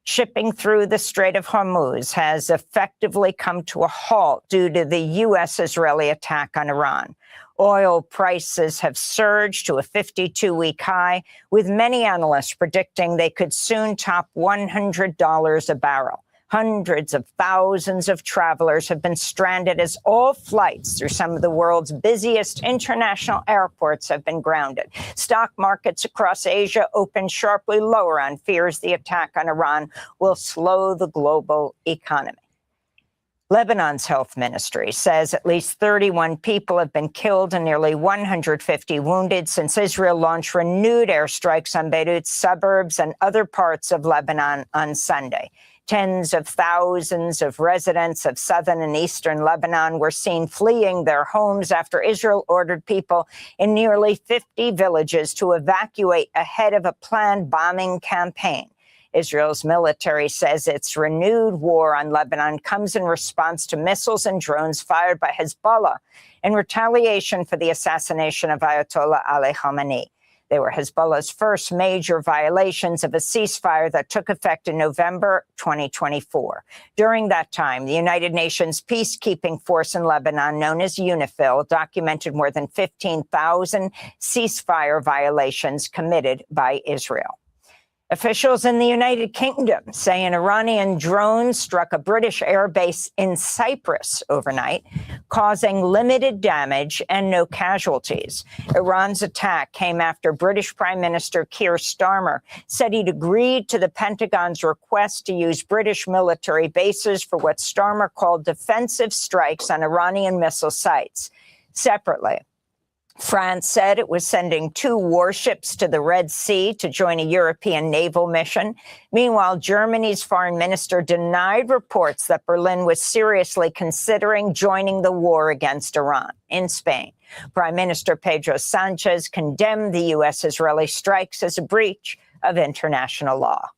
Shipping through the Strait of Hormuz has effectively come to a halt due to the U.S.-Israeli attack on Iran. Oil prices have surged to a 52-week high, with many analysts predicting they could soon top $100 a barrel. Hundreds of thousands of travelers have been stranded as all flights through some of the world's busiest international airports have been grounded. Stock markets across Asia opened sharply lower on fears the attack on Iran will slow the global economy. Lebanon's health ministry says at least 31 people have been killed and nearly 150 wounded since Israel launched renewed airstrikes on Beirut's suburbs and other parts of Lebanon on Sunday. Tens of thousands of residents of southern and eastern Lebanon were seen fleeing their homes after Israel ordered people in nearly 50 villages to evacuate ahead of a planned bombing campaign. Israel's military says its renewed war on Lebanon comes in response to missiles and drones fired by Hezbollah in retaliation for the assassination of Ayatollah Ali Khamenei. They were Hezbollah's first major violations of a ceasefire that took effect in November 2024. During that time, the United Nations peacekeeping force in Lebanon, known as UNIFIL, documented more than 15,000 ceasefire violations committed by Israel. Officials in the United Kingdom say an Iranian drone struck a British airbase in Cyprus overnight, causing limited damage and no casualties. Iran's attack came after British Prime Minister Keir Starmer said he'd agreed to the Pentagon's request to use British military bases for what Starmer called defensive strikes on Iranian missile sites. Separately, France said it was sending 2 warships to the Red Sea to join a European naval mission. Meanwhile, Germany's foreign minister denied reports that Berlin was seriously considering joining the war against Iran. In Spain, Prime Minister Pedro Sanchez condemned the U.S.-Israeli strikes as a breach of international law.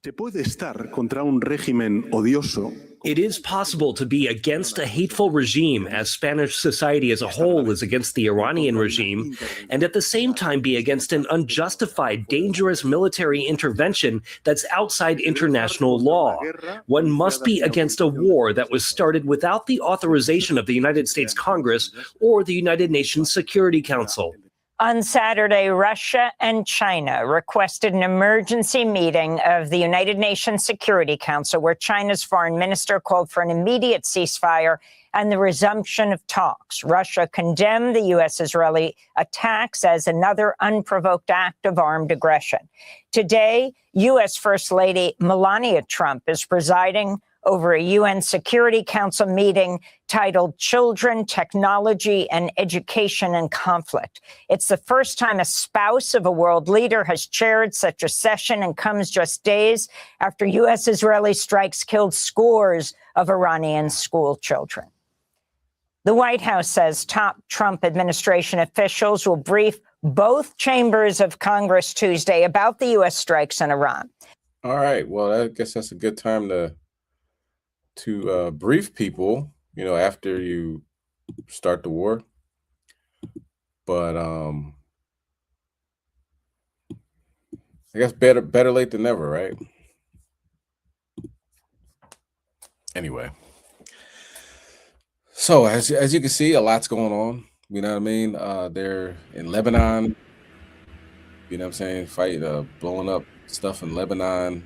Se puede estar contra un régimen odioso. It is possible to be against a hateful regime, as Spanish society as a whole is against the Iranian regime, and at the same time be against an unjustified, dangerous military intervention that's outside international law. One must be against a war that was started without the authorization of the United States Congress or the United Nations Security Council. On Saturday, Russia and China requested an emergency meeting of the United Nations Security Council, where China's foreign minister called for an immediate ceasefire and the resumption of talks. Russia condemned the U.S.-Israeli attacks as another unprovoked act of armed aggression. Today, U.S. First Lady Melania Trump is presiding over a UN Security Council meeting titled Children, Technology, and Education in Conflict. It's the first time a spouse of a world leader has chaired such a session, and comes just days after U.S.-Israeli strikes killed scores of Iranian school children. The White House says top Trump administration officials will brief both chambers of Congress Tuesday about the U.S. strikes on Iran. All right. Well, I guess that's a good time to brief people, after you start the war. But I guess better late than never, right? Anyway, so as you can see, a lot's going on. You know what I mean? They're in Lebanon. You know what I'm saying? Fight, blowing up stuff in Lebanon.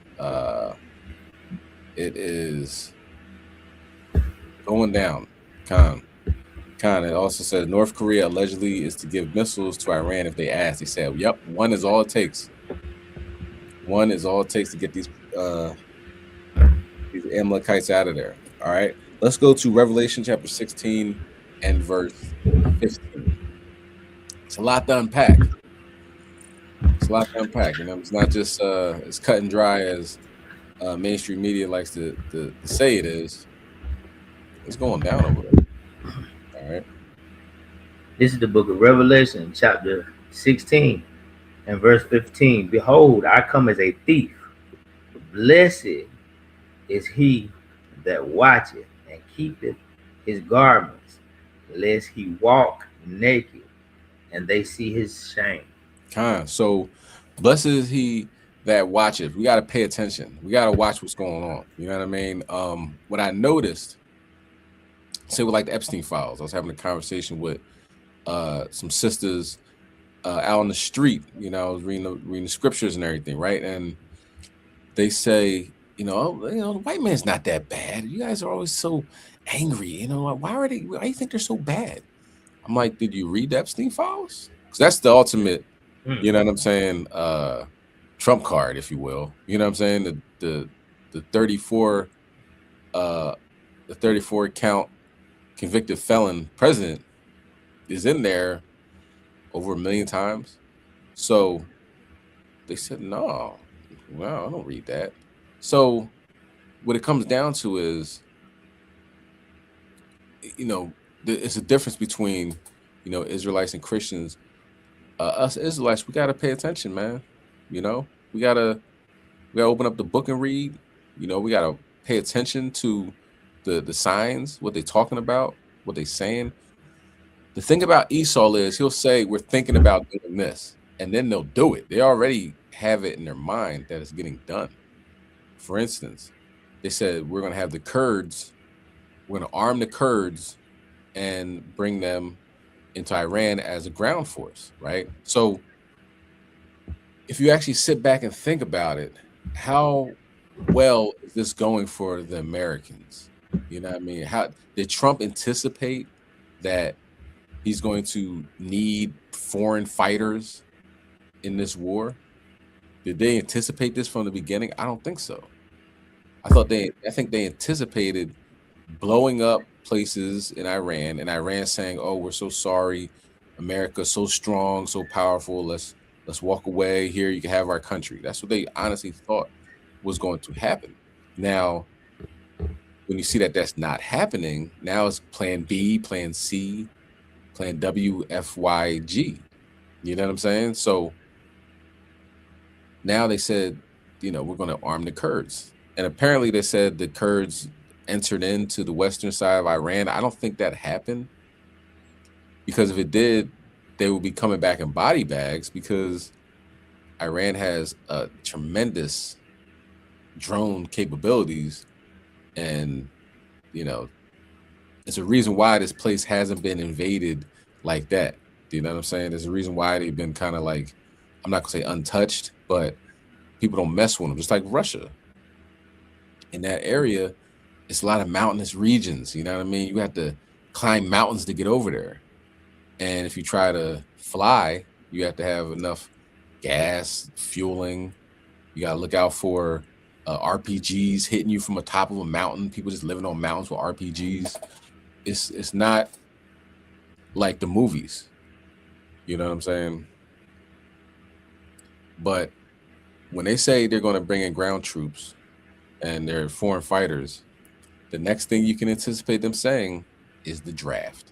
It is going down. It also says North Korea allegedly is to give missiles to Iran if they ask. They said, yep, one is all it takes. One is all it takes to get these Amalekites out of there. All right. Let's go to Revelation chapter 16 and verse 15. It's a lot to unpack. It's a lot to unpack. You know, it's not just as cut and dry as mainstream media likes to say it is. It's going down over there. All right. This is the book of Revelation, chapter 16 and verse 15. Behold, I come as a thief. Blessed is he that watcheth and keepeth his garments, lest he walk naked and they see his shame. So blessed is he that watcheth. We got to pay attention. We got to watch what's going on. You know what I mean? What I noticed, say with like the Epstein files, I was having a conversation with some sisters out on the street. You know, I was reading the scriptures and everything, right? And they say, the white man's not that bad. You guys are always so angry. You know, why do you think they're so bad? I'm like, did you read the Epstein files? Because that's the ultimate, you know what I'm saying, trump card, if you will. You know what I'm saying? The 34 count convicted felon president is in there over 1 million times. So they said, no, well, I don't read that. So what it comes down to is, it's a difference between, Israelites and Christians. Us Israelites, we got to pay attention, man. We gotta open up the book and read. We got to pay attention to the signs, what they're talking about, what they're saying. The thing about Esau is he'll say, we're thinking about doing this, and then they'll do it. They already have it in their mind that it's getting done. For instance, they said, we're going to have the Kurds, we're going to arm the Kurds and bring them into Iran as a ground force, right? So if you actually sit back and think about it, how well is this going for the Americans? You know what I mean? How did Trump anticipate that he's going to need foreign fighters in this war? Did they anticipate this from the beginning? I don't think so. I think they anticipated blowing up places in Iran, and Iran saying, "Oh, we're so sorry, America's so strong, so powerful. Let's walk away. Here, you can have our country." That's what they honestly thought was going to happen. Now, when you see that that's not happening, now it's plan B, plan C, plan W.W.C. You know what I'm saying? So now they said, we're going to arm the Kurds. And apparently they said the Kurds entered into the western side of Iran. I don't think that happened, because if it did, they would be coming back in body bags, because Iran has tremendous drone capabilities. And, it's a reason why this place hasn't been invaded like that. Do you know what I'm saying? There's a reason why they've been kind of like, I'm not going to say untouched, but people don't mess with them, just like Russia. In that area, it's a lot of mountainous regions. You know what I mean? You have to climb mountains to get over there. And if you try to fly, you have to have enough gas, fueling. You got to look out for RPGs hitting you from the top of a mountain. People just living on mountains with RPGs. It's not like the movies. You know what I'm saying? But when they say they're going to bring in ground troops and they're foreign fighters, the next thing you can anticipate them saying is the draft.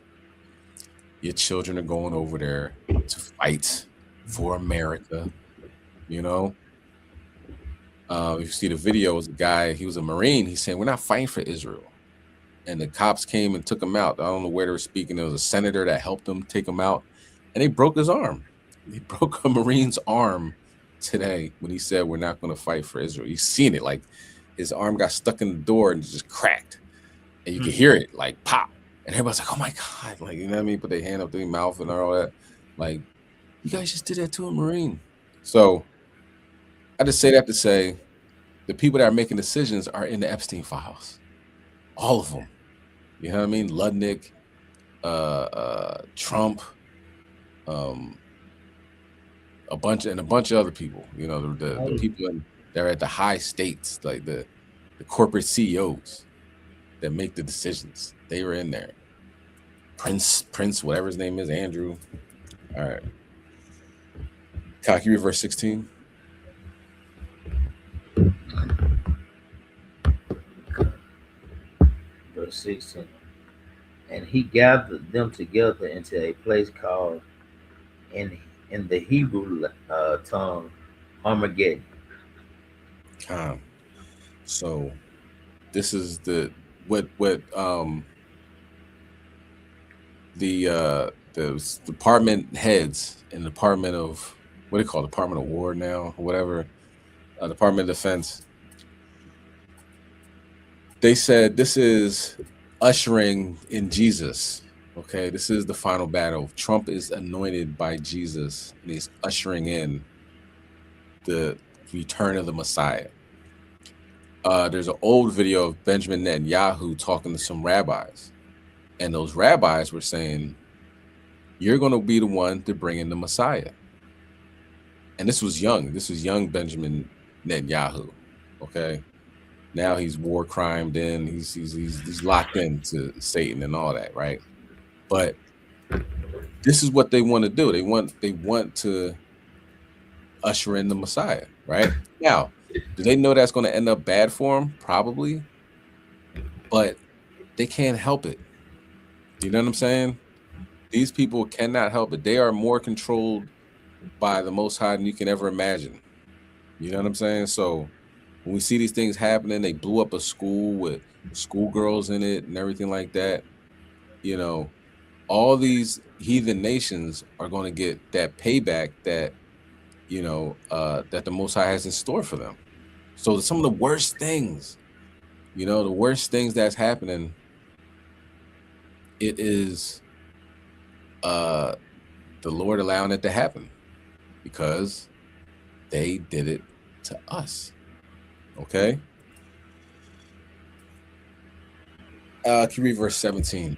Your children are going over there to fight for America. You see the video, it was a guy, he was a Marine. He's saying, we're not fighting for Israel. And the cops came and took him out. I don't know where they were speaking. There was a senator that helped them take him out, and they broke his arm. They broke a Marine's arm today when he said, we're not going to fight for Israel. You've seen it, like his arm got stuck in the door and just cracked, and you could hear it like pop, and everybody's like, oh my God, like, you know what I mean? Put their hand up to their mouth and all that. Like, you guys just did that to a Marine. So I just say that to say the people that are making decisions are in the Epstein files. All of them. You know what I mean? Ludnick, Trump, a bunch of other people. You know, the people that are at the high states, like the corporate CEOs that make the decisions. They were in there. Prince, whatever his name is, Andrew. All right. Can you read verse 16? Verse 16. And he gathered them together into a place called in the Hebrew tongue Armageddon. So this is the department heads in the Department of what do they call it? Department of War now, or whatever, Department of Defense. They said this is ushering in Jesus. Okay, this is the final battle. Trump is anointed by Jesus, and he's ushering in the return of the Messiah. There's an old video of Benjamin Netanyahu talking to some rabbis, and those rabbis were saying, "You're going to be the one to bring in the Messiah." And this was young. This was young Benjamin Netanyahu. Okay, now he's war crimed in. He's locked into Satan and all that, right? But this is what they want to do. They want to usher in the Messiah, right? Now, do they know that's going to end up bad for them? Probably, but they can't help it. You know what I'm saying? These people cannot help it. They are more controlled by the Most High than you can ever imagine. You know what I'm saying? So when we see these things happening, they blew up a school with schoolgirls in it and everything like that. You know, all these heathen nations are going to get that payback that, you know, that the Most High has in store for them. So some of the worst things, you know, the worst things that's happening, it is the Lord allowing it to happen because they did it to us. Okay? Can you read verse 17?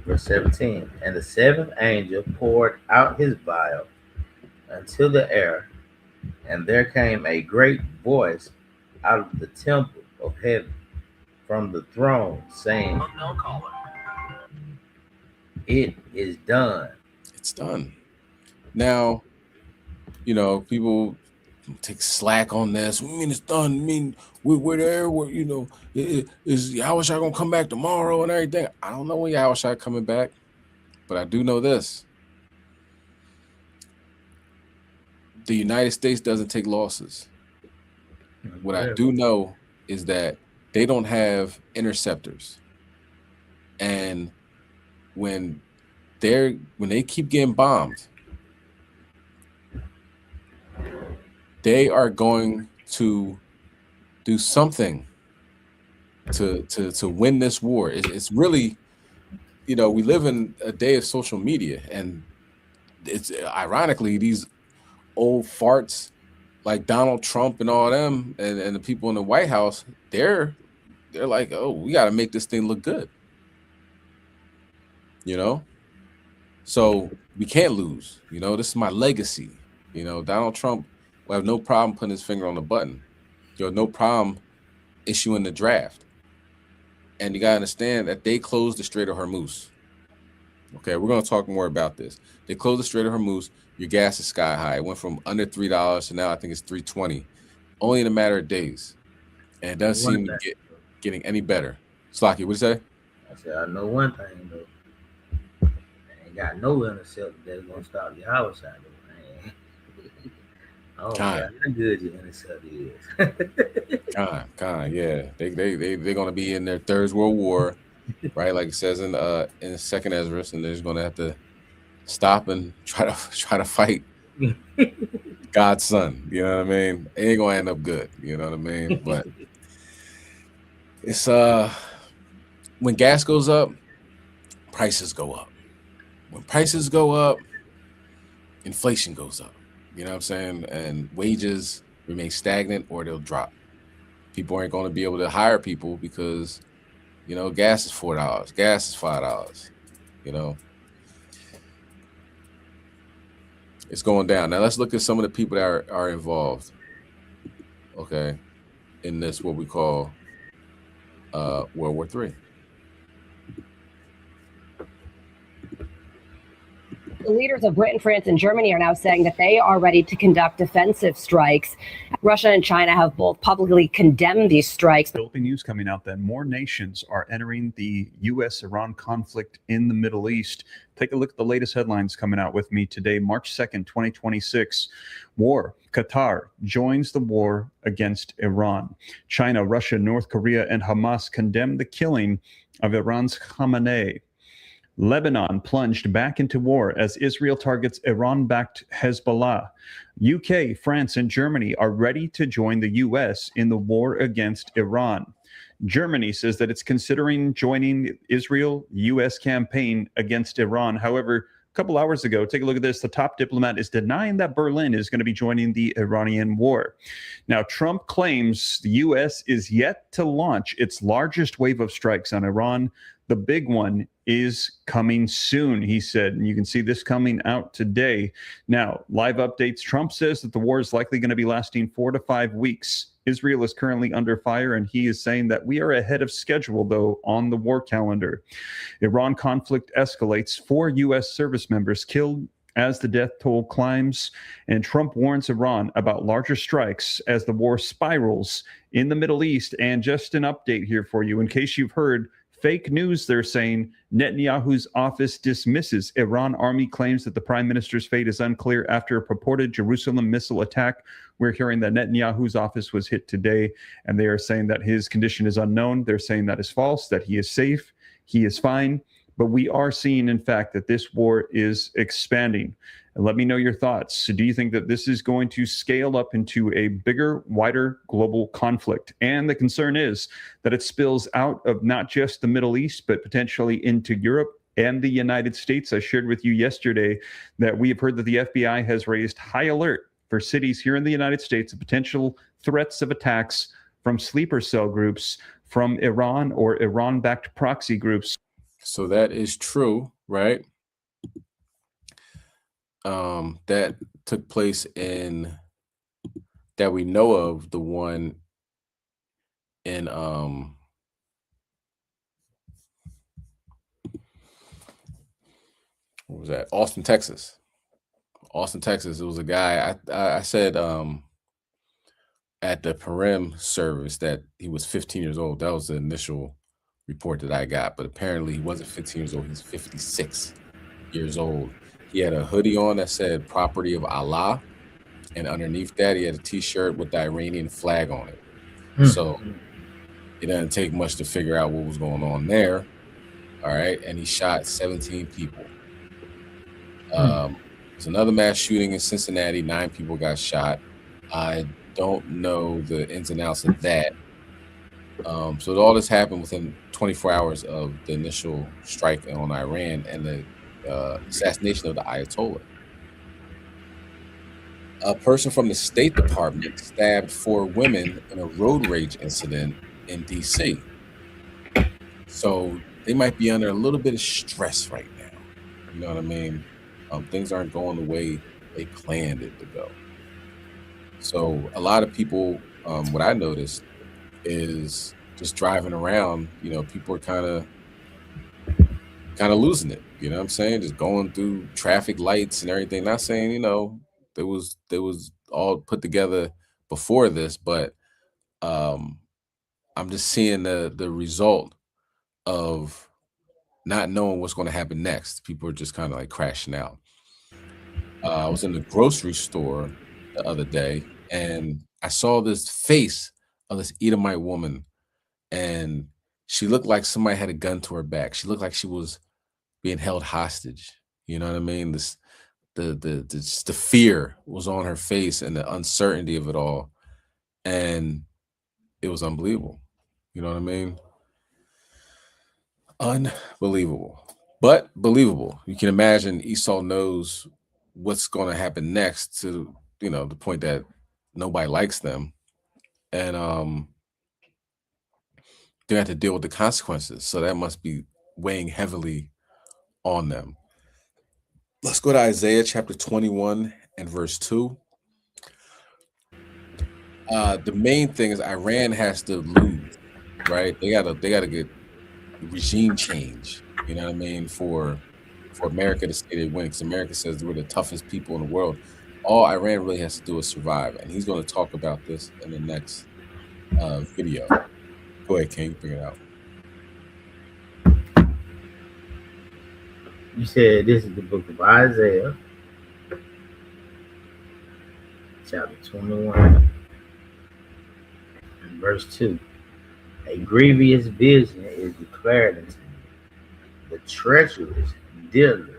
Verse 17. And the seventh angel poured out his vial into the air, and there came a great voice out of the temple of heaven from the throne, saying, "It is done." It's done. Now, you know, people take slack on this. We mean it's done. I mean, we're there. You know, is Yahushua gonna come back tomorrow and everything? I don't know when Yahushua coming back, but I do know this: the United States doesn't take losses. What I do know is that they don't have interceptors, and when they keep getting bombed, they are going to do something to win this war. It's really, you know, we live in a day of social media, and it's ironically these old farts like Donald Trump and all them and the people in the White House, they're like, oh, we got to make this thing look good, you know. So we can't lose. You know, this is my legacy. You know, Donald Trump will have no problem putting his finger on the button. You'll have no problem issuing the draft. And you got to understand that they closed the Strait of Hormuz. Okay, we're going to talk more about this. They closed the Strait of Hormuz. Your gas is sky high. It went from under $3 to now I think it's $3.20, only in a matter of days. And it doesn't seem to getting any better. Slocky, what'd you say? I said, I know one thing, though. I ain't got no interceptor that's going to stop the house out of it. Oh, God, how good your interceptor is. God, yeah. They're going to be in their Third World War, right? Like it says in Second Ezra, and they're just going to have to stop and try to fight God's son. You know what I mean? It ain't gonna end up good. You know what I mean? But it's when gas goes up, prices go up. When prices go up, inflation goes up. You know what I'm saying? And wages remain stagnant or they'll drop. People aren't going to be able to hire people because, you know, gas is $4, gas is $5. You know, it's going down. Now let's look at some of the people that are involved. Okay, in this what we call World War III. The leaders of Britain, France, and Germany are now saying that they are ready to conduct defensive strikes. Russia and China have both publicly condemned these strikes. There'll be news coming out that more nations are entering the U.S.-Iran conflict in the Middle East. Take a look at the latest headlines coming out with me today, March 2nd, 2026. War. Qatar joins the war against Iran. China, Russia, North Korea, and Hamas condemn the killing of Iran's Khamenei. Lebanon plunged back into war as Israel targets Iran-backed Hezbollah. UK, France, and Germany are ready to join the U.S. in the war against Iran. Germany says that it's considering joining Israel-U.S. campaign against Iran. However, a couple hours ago, take a look at this. The top diplomat is denying that Berlin is going to be joining the Iranian war. Now, Trump claims the U.S. is yet to launch its largest wave of strikes on Iran. The big one is coming soon, he said, and you can see this coming out today. Now, live updates. Trump says that the war is likely going to be lasting 4 to 5 weeks. Israel is currently under fire, and he is saying that we are ahead of schedule, though, on the war calendar. Iran conflict escalates. 4 U.S. service members killed as the death toll climbs, and Trump warns Iran about larger strikes as the war spirals in the Middle East. And just an update here for you, in case you've heard fake news, they're saying Netanyahu's office dismisses Iran army claims that the prime minister's fate is unclear after a purported Jerusalem missile attack. We're hearing that Netanyahu's office was hit today, and they are saying that his condition is unknown. They're saying that is false, that he is safe, he is fine. But we are seeing, in fact, that this war is expanding. And let me know your thoughts. So do you think that this is going to scale up into a bigger, wider global conflict? And the concern is that it spills out of not just the Middle East, but potentially into Europe and the United States. I shared with you yesterday that we have heard that the FBI has raised high alert for cities here in the United States of potential threats of attacks from sleeper cell groups from Iran or Iran-backed proxy groups. So that is true, right? That took place in, that we know of, the one in what was that? Austin, Texas. Austin, Texas. It was a guy, I said at the Purim service that he was 15 years old. That was the initial report that I got, but apparently he wasn't 15 years old. He's 56 years old. He had a hoodie on that said "Property of Allah," and underneath that he had a t-shirt with the Iranian flag on it. So it doesn't take much to figure out what was going on there. All right, and he shot 17 people. There's another mass shooting in Cincinnati. 9 people got shot. I don't know the ins and outs of that. So all this happened within 24 hours of the initial strike on Iran and the assassination of the Ayatollah. A person from the State Department stabbed 4 women in a road rage incident in D.C. So they might be under a little bit of stress right now. You know what I mean? Things aren't going the way they planned it to go. So a lot of people, what I noticed is just driving around, you know, people are kind of losing it. You know what I'm saying? Just going through traffic lights and everything. Not saying, you know, there was all put together before this, but I'm just seeing the result of not knowing what's going to happen next. People are just kind of like crashing out. I was in the grocery store the other day and I saw this face of this Edomite woman, and she looked like somebody had a gun to her back. She looked like she was being held hostage. You know what I mean? The fear was on her face and the uncertainty of it all. And it was unbelievable. You know what I mean? Unbelievable, but believable. You can imagine Esau knows what's going to happen next to you know, the point that nobody likes them, and they have to deal with the consequences. So that must be weighing heavily on them. Let's go to Isaiah chapter 21 and verse 2. The main thing is Iran has to lose, right? They gotta get regime change. You know what I mean? For America to say they win, because America says we're the toughest people in the world. All Iran really has to do is survive, and he's going to talk about this in the next video. Go ahead, King, bring it out. You said this is the book of Isaiah, chapter 21, and verse 2. A grievous vision is declared unto me. The treacherous dealeth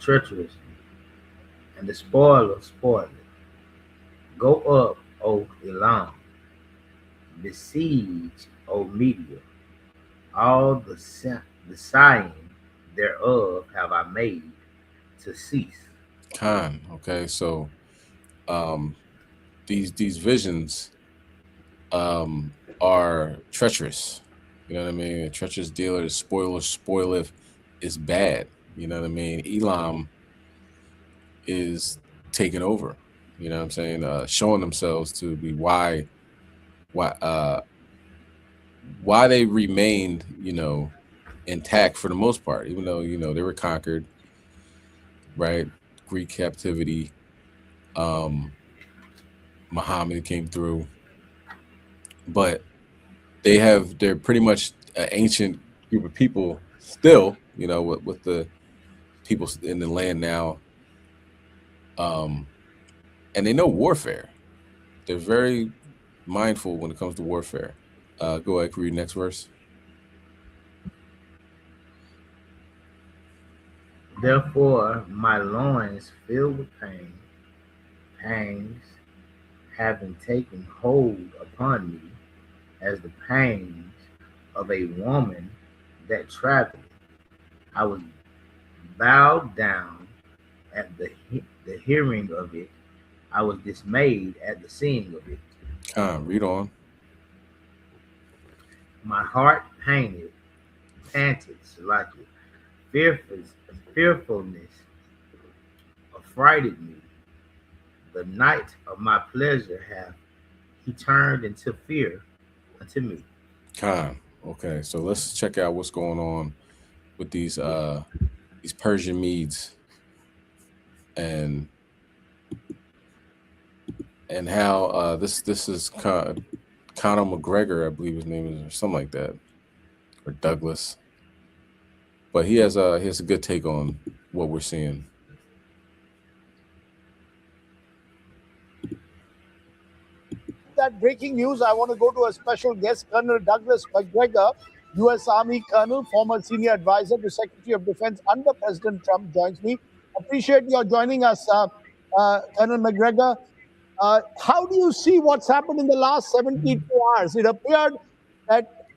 treacherously, and the spoiler spoileth. Go up, O Elam, besiege, O Media. All the sighing thereof have I made to cease. Khan, okay, so these visions are treacherous. You know what I mean? A treacherous dealer, the spoiler spoileth is bad. You know what I mean? Elam is taking over. You know what I'm saying? Showing themselves to be why they remained, you know, intact for the most part, even though, you know, they were conquered, right? Greek captivity, Muhammad came through, but they're pretty much an ancient group of people still, you know, with the people in the land now, and they know warfare. They're very mindful when it comes to warfare. Go ahead, read next verse. Therefore my loins filled with pangs having taken hold upon me, as the pangs of a woman that traveled. I was bowed down at the hearing of it. I was dismayed at the seeing of it. Read on. My heart panted like fearfulness affrighted me. The night of my pleasure hath he turned into fear unto me. Okay, so let's check out what's going on with these Persian Medes and how this is Conor McGregor, I believe his name is, or something like that, or Douglas. But he has a good take on what we're seeing. That breaking news, I want to go to a special guest, Colonel Douglas McGregor, U.S. Army Colonel, former senior advisor to Secretary of Defense under President Trump, joins me. Appreciate your joining us, Colonel McGregor. How do you see what's happened in the last 72 hours? It appeared that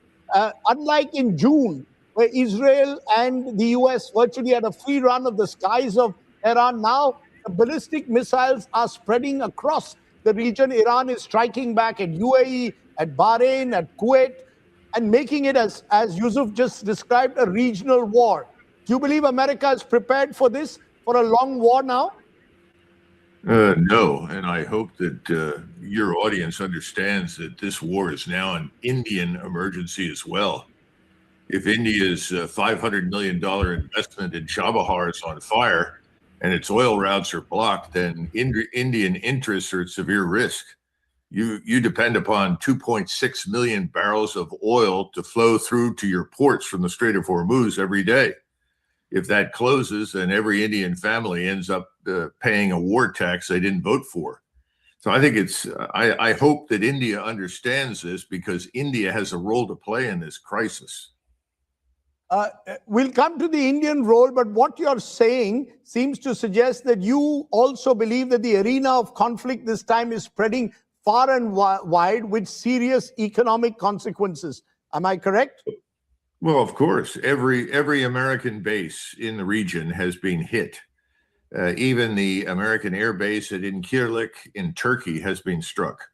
unlike in June, where Israel and the U.S. virtually had a free run of the skies of Iran, now the ballistic missiles are spreading across the region. Iran is striking back at UAE, at Bahrain, at Kuwait, and making it, as Yusuf just described, a regional war. Do you believe America is prepared for this, for a long war now? No, and I hope that your audience understands that this war is now an Indian emergency as well. If India's $500 million investment in Chabahar is on fire and its oil routes are blocked, then Indian interests are at severe risk. You depend upon 2.6 million barrels of oil to flow through to your ports from the Strait of Hormuz every day. If that closes, then every Indian family ends up paying a war tax they didn't vote for. So I think I hope that India understands this, because India has a role to play in this crisis. We'll come to the Indian role, but what you're saying seems to suggest that you also believe that the arena of conflict this time is spreading far and wide with serious economic consequences. Am I correct? Well, of course, every American base in the region has been hit. Even the American air base at Incirlik in Turkey has been struck.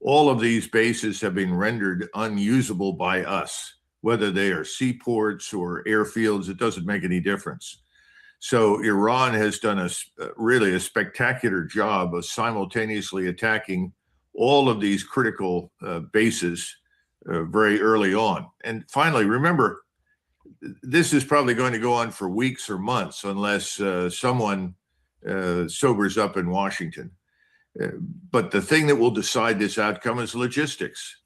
All of these bases have been rendered unusable by us, whether they are seaports or airfields, it doesn't make any difference. So Iran has done really a spectacular job of simultaneously attacking all of these critical bases very early on. And finally, remember, this is probably going to go on for weeks or months unless someone sobers up in Washington. But the thing that will decide this outcome is logistics.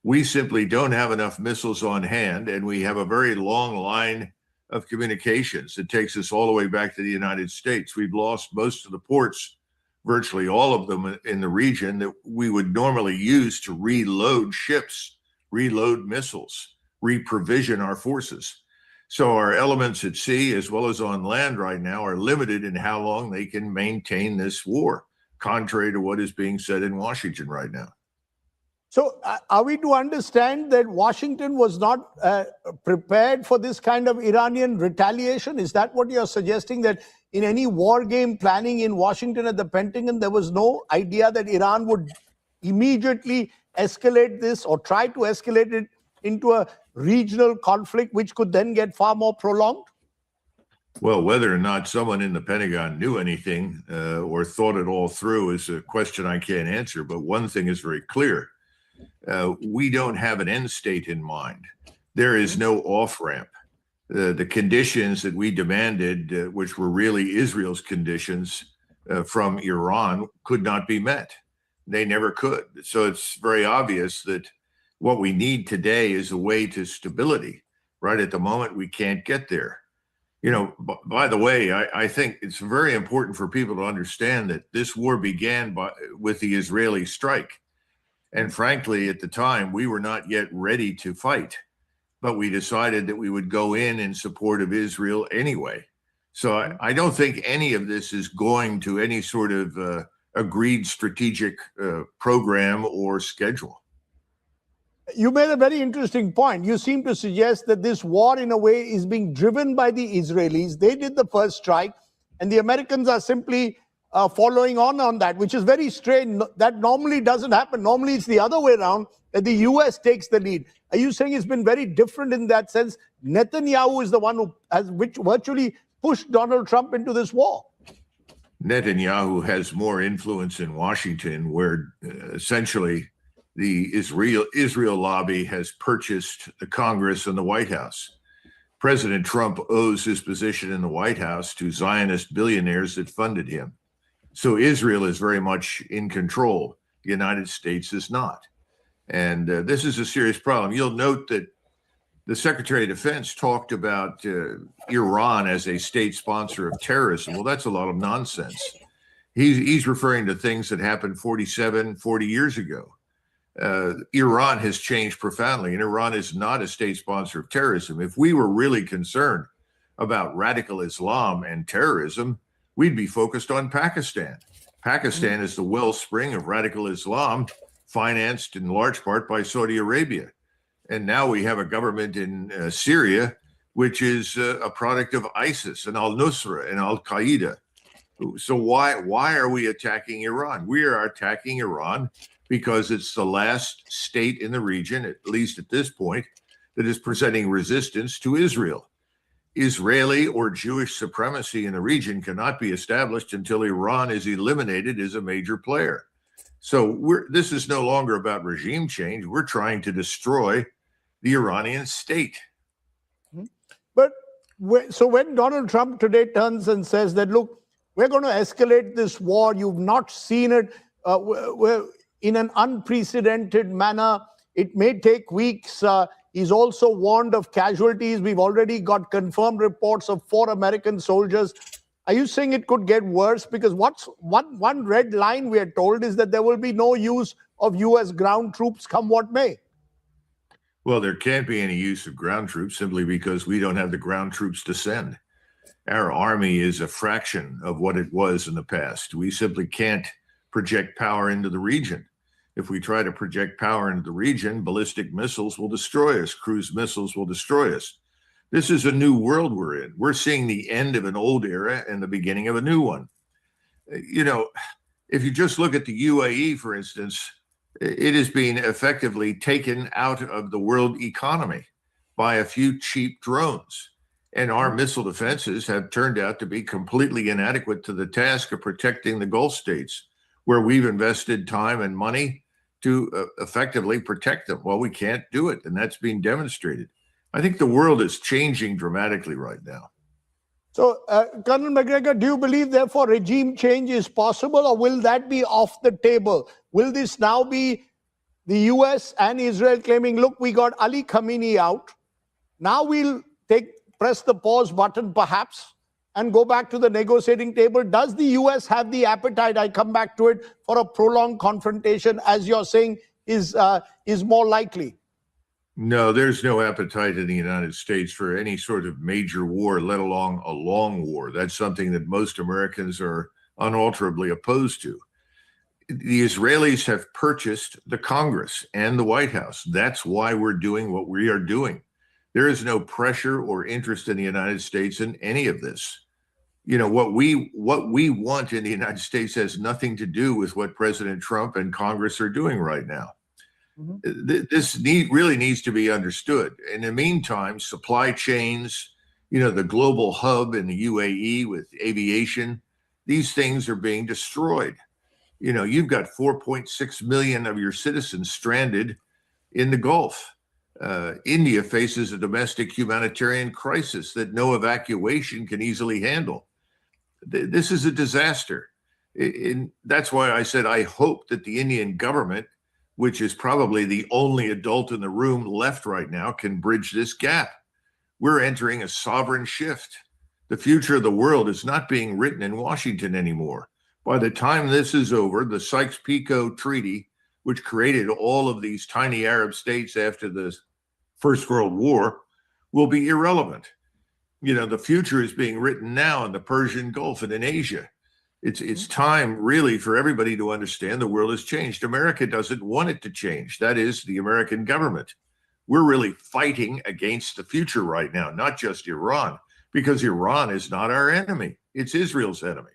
We simply don't have enough missiles on hand, and we have a very long line of communications that takes us all the way back to the United States. We've lost most of the ports, virtually all of them in the region, that we would normally use to reload ships, reload missiles, reprovision our forces. So our elements at sea, as well as on land right now, are limited in how long they can maintain this war, contrary to what is being said in Washington right now. So are we to understand that Washington was not prepared for this kind of Iranian retaliation? Is that what you're suggesting, that in any war game planning in Washington at the Pentagon, there was no idea that Iran would immediately escalate this or try to escalate it into a regional conflict, which could then get far more prolonged? Well, whether or not someone in the Pentagon knew anything or thought it all through is a question I can't answer. But one thing is very clear. We don't have an end state in mind. There is no off-ramp. The conditions that we demanded, which were really Israel's conditions from Iran, could not be met. They never could. So it's very obvious that what we need today is a way to stability. Right at the moment, we can't get there. You know, by the way, I think it's very important for people to understand that this war began with the Israeli strike. And frankly, at the time, we were not yet ready to fight, but we decided that we would go in support of Israel anyway. So I don't think any of this is going to any sort of agreed strategic program or schedule. You made a very interesting point. You seem to suggest that this war, in a way, is being driven by the Israelis. They did the first strike, and the Americans are simply following on that, which is very strange. That normally doesn't happen. Normally, it's the other way around, that the U.S. takes the lead. Are you saying it's been very different in that sense? Netanyahu is the one who has virtually pushed Donald Trump into this war. Netanyahu has more influence in Washington, where essentially the Israel lobby has purchased the Congress and the White House. President Trump owes his position in the White House to Zionist billionaires that funded him. So Israel is very much in control. The United States is not. And this is a serious problem. You'll note that the Secretary of Defense talked about Iran as a state sponsor of terrorism. Well, that's a lot of nonsense. He's referring to things that happened 40 years ago. Iran has changed profoundly, and Iran is not a state sponsor of terrorism. If we were really concerned about radical Islam and terrorism, we'd be focused on Pakistan. Pakistan is the wellspring of radical Islam, financed in large part by Saudi Arabia. And now we have a government in Syria, which is a product of ISIS and al-Nusra and al-Qaeda. So why are we attacking Iran? We are attacking Iran because it's the last state in the region, at least at this point, that is presenting resistance to Israel. Israeli or Jewish supremacy in the region cannot be established until Iran is eliminated as a major player. So this is no longer about regime change. We're trying to destroy the Iranian state. But so when Donald Trump today turns and says that, look, we're going to escalate this war, you've not seen it in an unprecedented manner, it may take weeks. He's also warned of casualties. We've already got confirmed reports of 4 American soldiers. Are you saying it could get worse? Because one red line we are told is that there will be no use of U.S. ground troops come what may. Well, there can't be any use of ground troops simply because we don't have the ground troops to send. Our army is a fraction of what it was in the past. We simply can't project power into the region. If we try to project power into the region, ballistic missiles will destroy us. Cruise missiles will destroy us. This is a new world we're in. We're seeing the end of an old era and the beginning of a new one. You know, if you just look at the UAE, for instance, it is being effectively taken out of the world economy by a few cheap drones. And our missile defenses have turned out to be completely inadequate to the task of protecting the Gulf states, where we've invested time and money to effectively protect them. Well, we can't do it, and that's being demonstrated. I think the world is changing dramatically right now. So, Colonel McGregor, do you believe, therefore, regime change is possible, or will that be off the table? Will this now be the US and Israel claiming, look, we got Ali Khamenei out. Now we'll press the pause button, perhaps, and go back to the negotiating table? Does the US have the appetite, I come back to it, for a prolonged confrontation, as you're saying, is more likely? No, there's no appetite in the United States for any sort of major war, let alone a long war. That's something that most Americans are unalterably opposed to. The Israelis have purchased the Congress and the White House. That's why we're doing what we are doing. There is no pressure or interest in the United States in any of this. You know, what we want in the United States has nothing to do with what President Trump and Congress are doing right now. This really needs to be understood. In the meantime, supply chains, you know, the global hub in the UAE with aviation, these things are being destroyed. You know, you've got 4.6 million of your citizens stranded in the Gulf. India faces a domestic humanitarian crisis that no evacuation can easily handle. This is a disaster. That's why I said I hope that the Indian government, which is probably the only adult in the room left right now, can bridge this gap. We're entering a sovereign shift. The future of the world is not being written in Washington anymore. By the time this is over, the Sykes-Picot Treaty, which created all of these tiny Arab states after the First World War, will be irrelevant. You know, the future is being written now in the Persian Gulf and in Asia. It's time really for everybody to understand the world has changed. America doesn't want it to change. That is the American government. We're really fighting against the future right now, not just Iran, because Iran is not our enemy. It's Israel's enemy.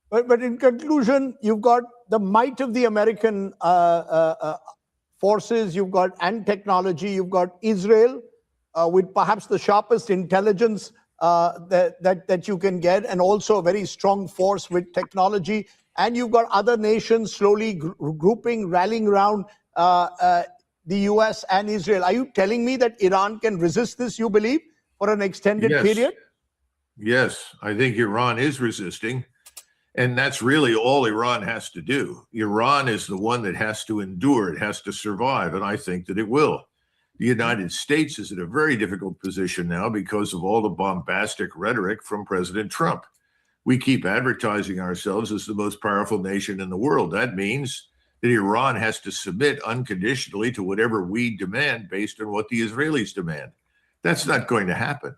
But in conclusion, you've got the might of the American forces, you've got and technology, you've got Israel with perhaps the sharpest intelligence that you can get, and also a very strong force with technology. And you've got other nations slowly grouping, rallying around the US and Israel. Are you telling me that Iran can resist this, you believe, for an extended period? Yes, I think Iran is resisting. And that's really all Iran has to do. Iran is the one that has to endure. It has to survive. And I think that it will. The United States is in a very difficult position now because of all the bombastic rhetoric from President Trump. We keep advertising ourselves as the most powerful nation in the world. That means that Iran has to submit unconditionally to whatever we demand based on what the Israelis demand. That's not going to happen.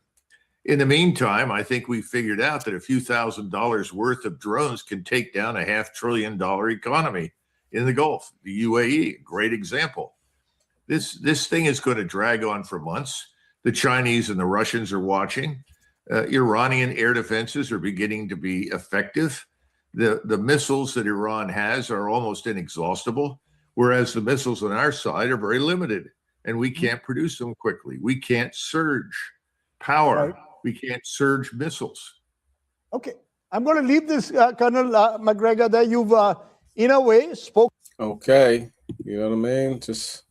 In the meantime, I think we figured out that a few $1,000s worth of drones can take down a $500 billion economy in the Gulf. The UAE, great example. This thing is going to drag on for months. The Chinese and the Russians are watching. Iranian air defenses are beginning to be effective. The missiles that Iran has are almost inexhaustible, whereas the missiles on our side are very limited, and we can't produce them quickly. We can't surge power. Right. We can't surge missiles. Okay. I'm going to leave this, Colonel McGregor, there. You've, in a way, spoken. Okay. You know what I mean? Just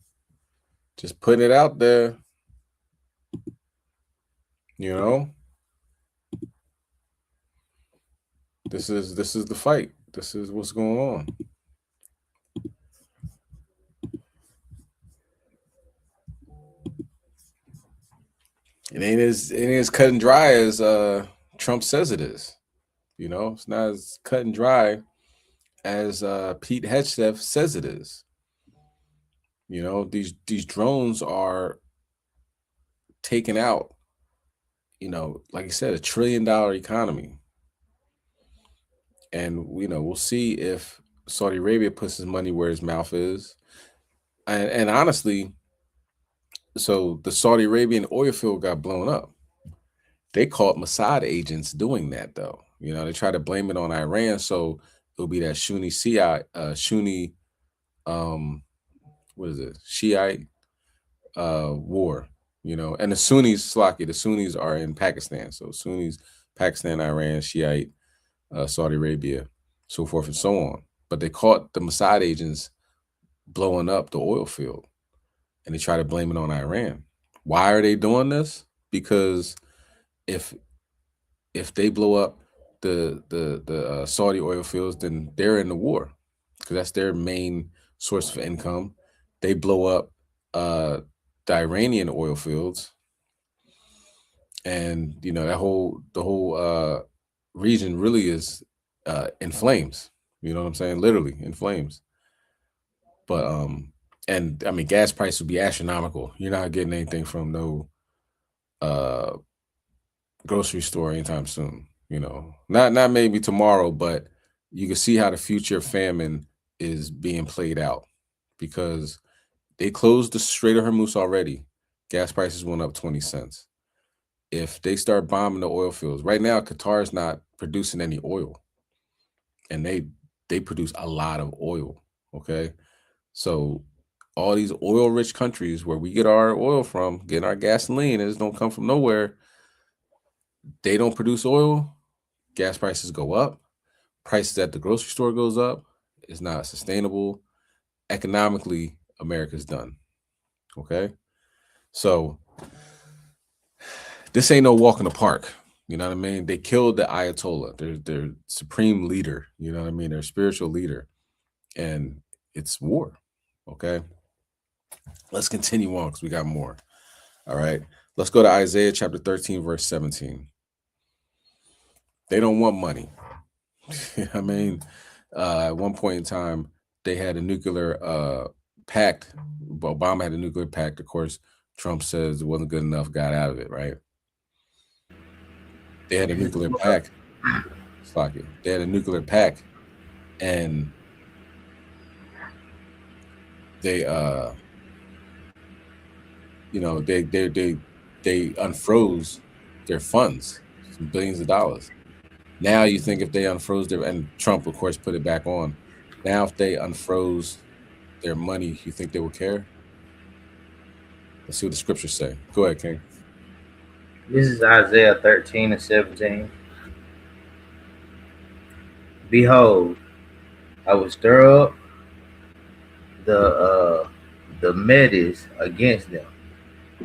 putting it out there. You know? This is the fight. This is what's going on. It ain't as cut and dry as Trump says it is. You know, it's not as cut and dry as Pete Hegseth says it is. You know, these drones are taking out, you know, like I said, $1 trillion economy. And, you know, we'll see if Saudi Arabia puts his money where his mouth is. And honestly, so the Saudi Arabian oil field got blown up. They caught Mossad agents doing that, though. You know, they try to blame it on Iran, so it'll be that Sunni, what is it, Shiite war. You know, and the Sunnis, the Sunnis are in Pakistan, so Sunnis, Pakistan, Iran, Shiite, Saudi Arabia, so forth and so on. But they caught the Mossad agents blowing up the oil field, and they try to blame it on Iran. Why are they doing this? Because if they blow up the Saudi oil fields, then they're in the war, because that's their main source of income. They blow up the Iranian oil fields, and you know, the whole region really is in flames. You know what I'm saying? Literally in flames. But and I mean, gas price would be astronomical. You're not getting anything from no grocery store anytime soon. You know, not maybe tomorrow, but you can see how the future of famine is being played out, because they closed the Strait of Hormuz already. Gas prices went up 20 cents. If they start bombing the oil fields right now, Qatar is not producing any oil, and they produce a lot of oil. Okay, so all these oil-rich countries where we get our oil from, getting our gasoline, it just don't come from nowhere. They don't produce oil. Gas prices go up. Prices at the grocery store goes up. It's not sustainable. Economically, America's done. Okay, so this ain't no walk in the park. You know what I mean? They killed the Ayatollah, their supreme leader. You know what I mean? Their spiritual leader, and it's war. Okay, let's continue on because we got more. All right, let's go to Isaiah chapter 13, verse 17. They don't want money. I mean, at one point in time, they had a nuclear pact. Obama had a nuclear pact. Of course, Trump says it wasn't good enough, got out of it, right? They had a nuclear pact. They had a nuclear pact, and they, you know, they unfroze their funds, some billions of dollars. Now you think if they unfroze their, and Trump, of course, put it back on. Now, if they unfroze their money, you think they will care? Let's see what the scriptures say. Go ahead, King. This is Isaiah 13 and 17. Behold, I will stir up the Medes against them,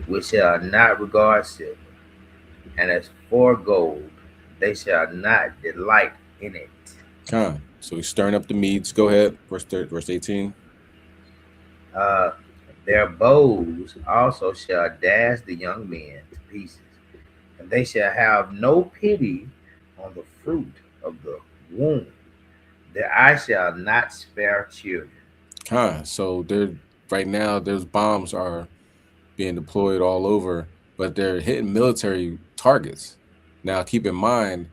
which shall not regard silver, and as for gold, they shall not delight in it. So he's stirring up the Medes. Go ahead, verse 18. Their bows also shall dash the young men to pieces, and they shall have no pity on the fruit of the womb. Their eye shall not spare children. So right now, those bombs are being deployed all over, but they're hitting military targets. Now, keep in mind,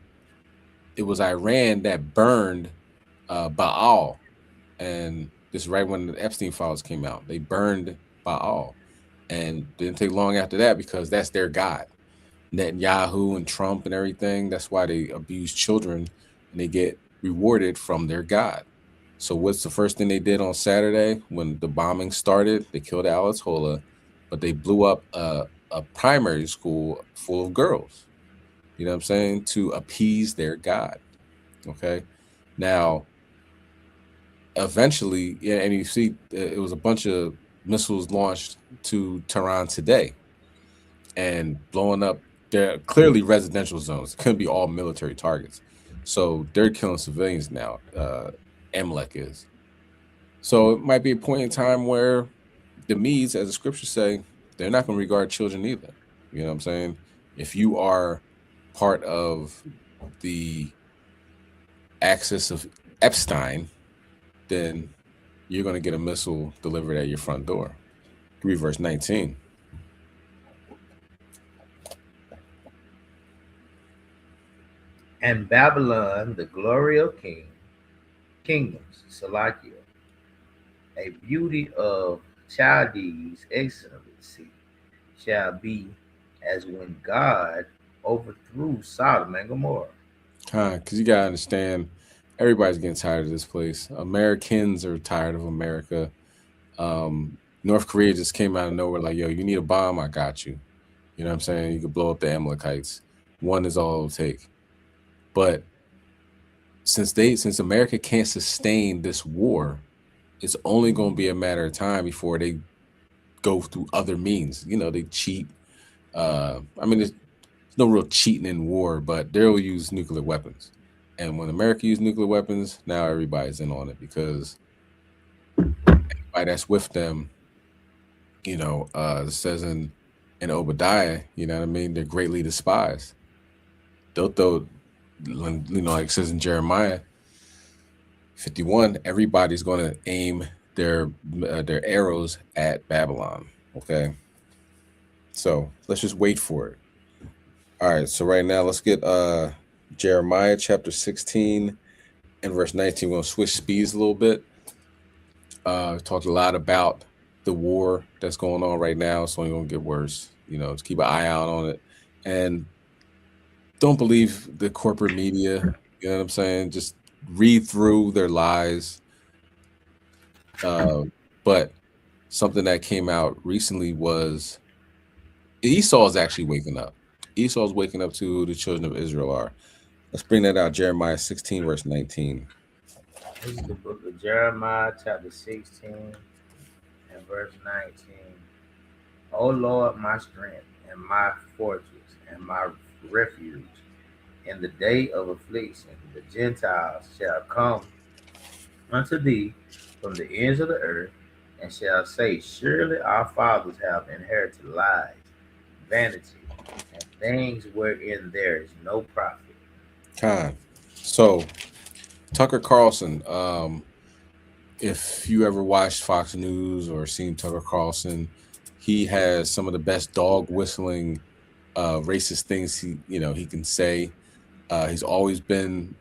it was Iran that burned Baal, and this is right when the Epstein files came out. They burned Baal, and didn't take long after that, because that's their god. Netanyahu and Trump and everything, that's why they abuse children, and they get rewarded from their god. So what's the first thing they did on Saturday when the bombing started? They killed Ayatollah, but they blew up a primary school full of girls. You know what I'm saying? To appease their god. Okay. Now, eventually, yeah, and you see, it was a bunch of missiles launched to Tehran today and blowing up. They're clearly residential zones. It couldn't be all military targets. So they're killing civilians now. Amalek is. So it might be a point in time where the Medes, as the scriptures say, they're not going to regard children either. You know what I'm saying? If you are part of the axis of Epstein, then you're going to get a missile delivered at your front door. Read verse 19. And Babylon, the glory of kingdoms, Salakia, a beauty of Chaldees' excellency, shall be as when God overthrew Sodom and Gomorrah. Because you gotta understand, everybody's getting tired of this place. Americans are tired of America. North Korea just came out of nowhere like, yo, you need a bomb? I got you. You know what I'm saying? You could blow up the Amalekites. One is all it'll take. But since America can't sustain this war, it's only going to be a matter of time before they go through other means. You know, they cheat. I mean, there's no real cheating in war, but they'll use nuclear weapons. And when America uses nuclear weapons, now everybody's in on it because anybody that's with them, you know, it says in Obadiah, you know what I mean? They're greatly despised. They'll throw, you know, like it says in Jeremiah 51, everybody's going to aim their arrows at Babylon. Okay. So let's just wait for it. All right. So right now, let's get Jeremiah chapter 16 and verse 19. We're going to switch speeds a little bit. Talked a lot about the war that's going on right now. It's only going to get worse. You know, just keep an eye out on it. And don't believe the corporate media. You know what I'm saying? Just read through their lies. But something that came out recently was Esau is actually waking up. Esau is waking up to who the children of Israel are. Let's bring that out. Jeremiah 16, verse 19. This is the book of Jeremiah, chapter 16, and verse 19. O Lord, my strength and my fortress and my refuge, in the day of affliction, the Gentiles shall come unto thee from the ends of the earth, and shall say, surely our fathers have inherited lies, vanity, and things wherein there is no profit. So Tucker Carlson, if you ever watched Fox News or seen Tucker Carlson, he has some of the best dog whistling racist things he can say. He's always been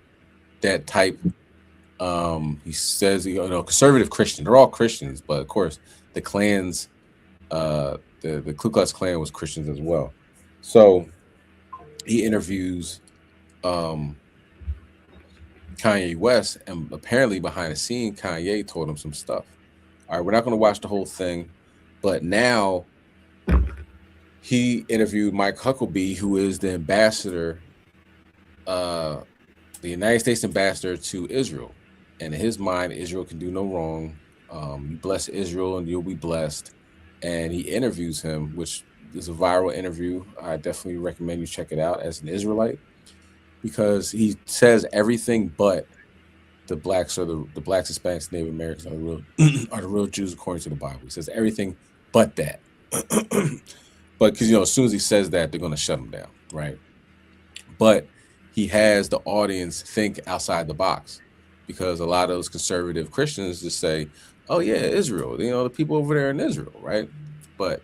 that type. He says, conservative Christian. They're all Christians, but of course the clans, the Ku Klux Klan was Christians as well. So he interviews Kanye West, and apparently behind the scene, Kanye told him some stuff. All right, we're not going to watch the whole thing, but now he interviewed Mike Huckabee, who is the ambassador, the United States ambassador to Israel. And in his mind, Israel can do no wrong. You bless Israel and you'll be blessed. And he interviews him, which is a viral interview. I definitely recommend you check it out as an Israelite, because he says everything but the blacks or the blacks, Hispanics, Native Americans are the real Jews according to the Bible. He says everything but that. But because, as soon as he says that, they're going to shut him down, right? But he has the audience think outside the box, because a lot of those conservative Christians just say, oh yeah, Israel, the people over there in Israel, right? But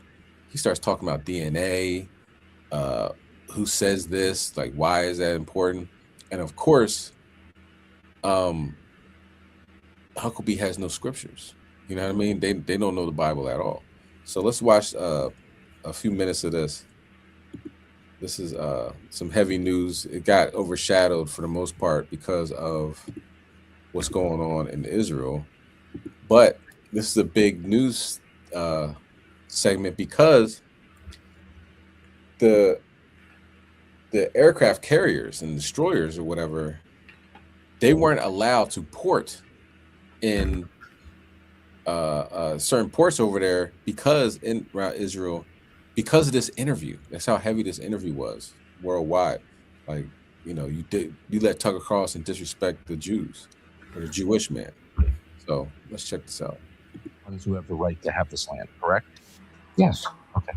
he starts talking about DNA, who says this, like, why is that important? And of course, Huckabee has no scriptures. You know what I mean? They don't know the Bible at all. So let's watch a few minutes of this. This is some heavy news. It got overshadowed for the most part because of what's going on in Israel. But this is a big news segment because the aircraft carriers and destroyers or whatever, they weren't allowed to port in certain ports over there around Israel, because of this interview. That's how heavy this interview was worldwide. Like, you let Tucker Carlson disrespect the Jews or the Jewish man. So let's check this out. Who have the right to have this land, correct? Yes. Okay.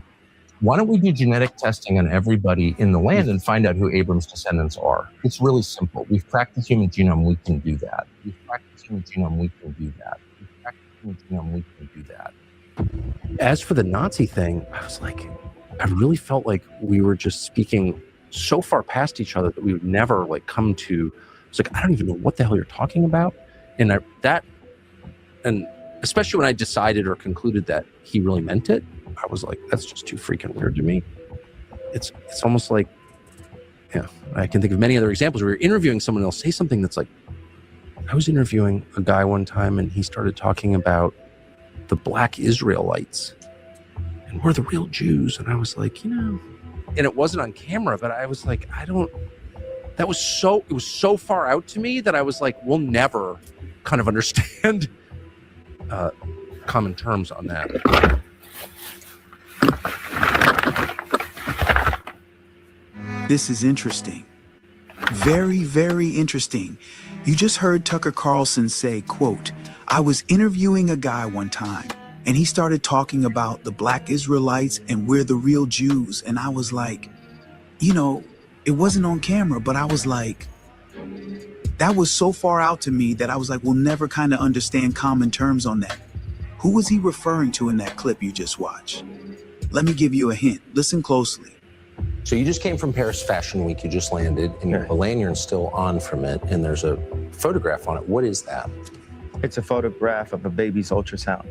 Why don't we do genetic testing on everybody in the land and find out who Abram's descendants are? It's really simple. We've cracked the human genome. We can do that. As for the Nazi thing, I really felt like we were just speaking so far past each other that we would never come to. It's like, I don't even know what the hell you're talking about. And especially when I decided or concluded that he really meant it, I was like, that's just too freaking weird to me. It's almost like Yeah, I can think of many other examples where you're interviewing someone else, say something that's like, I was interviewing a guy one time and he started talking about the black Israelites and we're the real Jews. And I was like, and it wasn't on camera, but I was like, it was so far out to me that I was like, we'll never kind of understand common terms on that. This is interesting. Very, very interesting. You just heard Tucker Carlson say, quote, I was interviewing a guy one time and he started talking about the black Israelites and we're the real Jews. And I was like, it wasn't on camera, but I was like, that was so far out to me that I was like, we'll never kind of understand common terms on that. Who was he referring to in that clip you just watched? Let me give you a hint. Listen closely. So you just came from Paris Fashion Week. You just landed, and the lanyard's still on from it, and there's a photograph on it. What is that? It's a photograph of a baby's ultrasound.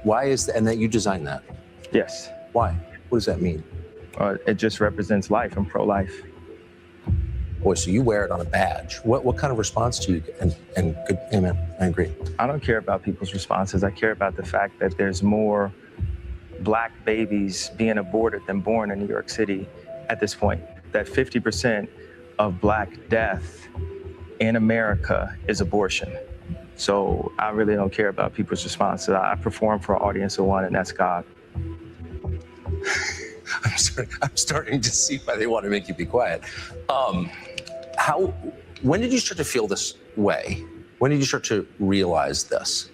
Why is that? And that you designed that? Yes. Why? What does that mean? It just represents life. I'm pro-life. Boy, so you wear it on a badge. What kind of response do you get? And good, amen. I agree. I don't care about people's responses. I care about the fact that there's more black babies being aborted than born in New York City at this point. That 50% of black death in America is abortion. So I really don't care about people's responses. I perform for an audience of one, and that's God. I'm starting to see why they want to make you be quiet. When did you start to feel this way? When did you start to realize this?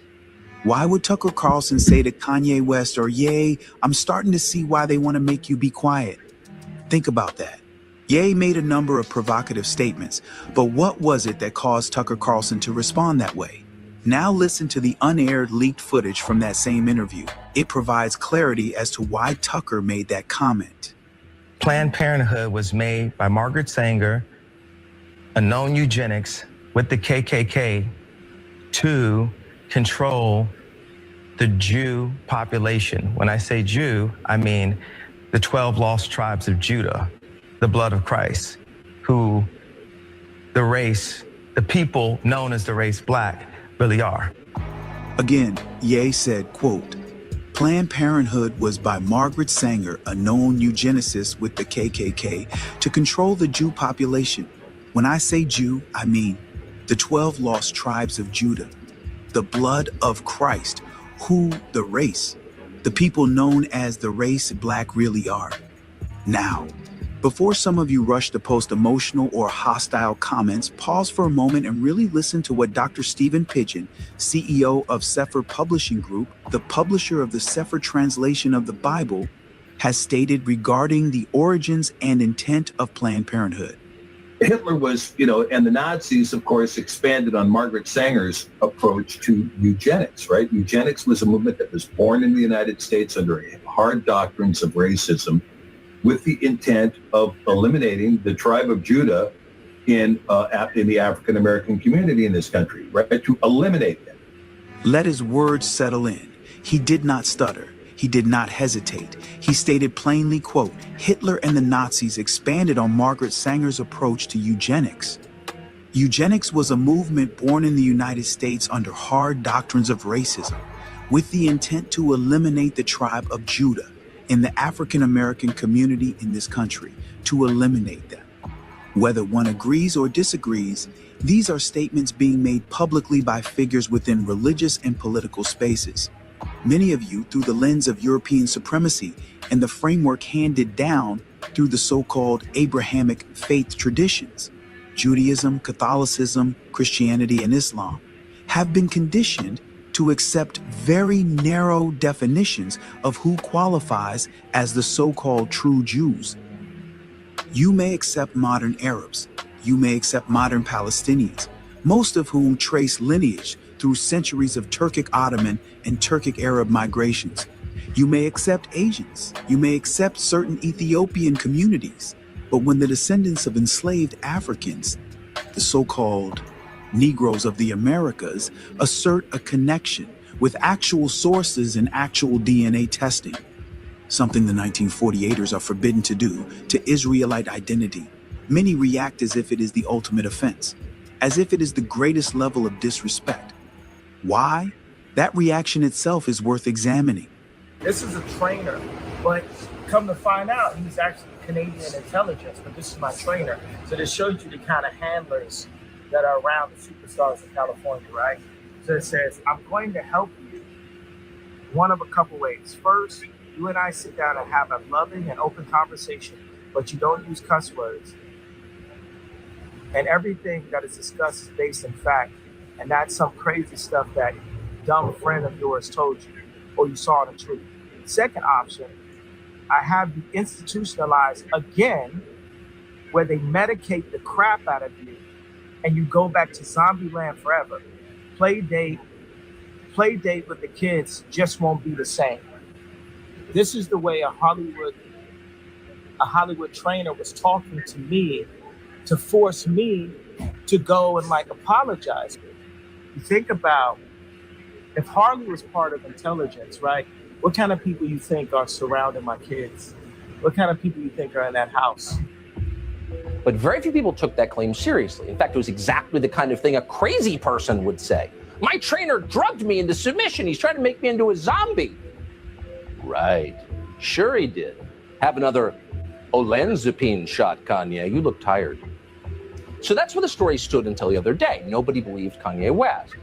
Why would Tucker Carlson say to Kanye West or Ye, I'm starting to see why they want to make you be quiet? Think about that. Ye made a number of provocative statements, but what was it that caused Tucker Carlson to respond that way? Now listen to the unaired leaked footage from that same interview. It provides clarity as to why Tucker made that comment. Planned Parenthood was made by Margaret Sanger, a known eugenics with the KKK, to control the Jew population. When I say Jew, I mean the 12 lost tribes of Judah, the blood of Christ, who the people known as the race black really are. Again, Ye said, quote, Planned Parenthood was by Margaret Sanger, a known eugenicist with the KKK, to control the Jew population. When I say Jew, I mean the 12 lost tribes of Judah, the blood of Christ, who the race, the people known as the race black really are. Now, before some of you rush to post emotional or hostile comments, pause for a moment and really listen to what Dr. Stephen Pidgeon, CEO of Sefer Publishing Group, the publisher of the Sefer translation of the Bible, has stated regarding the origins and intent of Planned Parenthood. Hitler was, and the Nazis, of course, expanded on Margaret Sanger's approach to eugenics, right? Eugenics was a movement that was born in the United States under hard doctrines of racism with the intent of eliminating the tribe of Judah in the African-American community in this country, right? To eliminate them. Let his words settle in. He did not stutter. He did not hesitate. He stated plainly, quote, Hitler and the Nazis expanded on Margaret Sanger's approach to eugenics. Eugenics was a movement born in the United States under hard doctrines of racism, with the intent to eliminate the tribe of Judah in the African-American community in this country, to eliminate them. Whether one agrees or disagrees, these are statements being made publicly by figures within religious and political spaces. Many of you through the lens of European supremacy and the framework handed down through the so-called Abrahamic faith traditions, Judaism, Catholicism, Christianity, and Islam, have been conditioned to accept very narrow definitions of who qualifies as the so-called true Jews. You may accept modern Arabs. You may accept modern Palestinians, most of whom trace lineage through centuries of Turkic Ottoman and Turkic Arab migrations. You may accept Asians. You may accept certain Ethiopian communities. But when the descendants of enslaved Africans, the so-called Negroes of the Americas, assert a connection with actual sources and actual DNA testing, something the 1948ers are forbidden to do to Israelite identity, Many react as if it is the ultimate offense, as if it is the greatest level of disrespect. Why? That reaction itself is worth examining. This is a trainer, but come to find out, he's actually Canadian intelligence, but this is my trainer. So this shows you the kind of handlers that are around the superstars in California, right? So it says, I'm going to help you one of a couple ways. First, you and I sit down and have a loving and open conversation, but you don't use cuss words. And everything that is discussed is based in fact, and that's some crazy stuff that dumb friend of yours told you, or you saw in the truth. Second option, I have you institutionalized again, where they medicate the crap out of you, and you go back to zombie land forever. Play date with the kids just won't be the same. This is the way a Hollywood trainer was talking to me to force me to go and like apologize. You think about if Harley was part of intelligence, right? What kind of people you think are surrounding my kids? What kind of people you think are in that house? But very few people took that claim seriously. In fact, it was exactly the kind of thing a crazy person would say. My trainer drugged me into submission. He's trying to make me into a zombie. Right. Sure he did. Have another olanzapine shot, Kanye. You look tired. So that's where the story stood until the other day. Nobody believed Kanye West.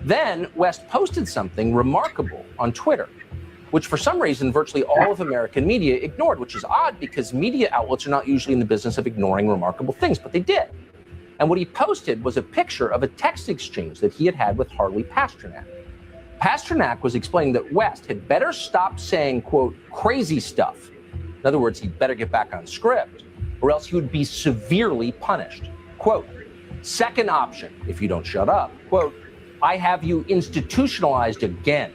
Then West posted something remarkable on Twitter, which for some reason virtually all of American media ignored, which is odd because media outlets are not usually in the business of ignoring remarkable things, but they did. And what he posted was a picture of a text exchange that he had had with Harley Pasternak. Pasternak was explaining that West had better stop saying, quote, crazy stuff. In other words, he'd better get back on script, or else he would be severely punished. Quote, second option, if you don't shut up, quote, I have you institutionalized again,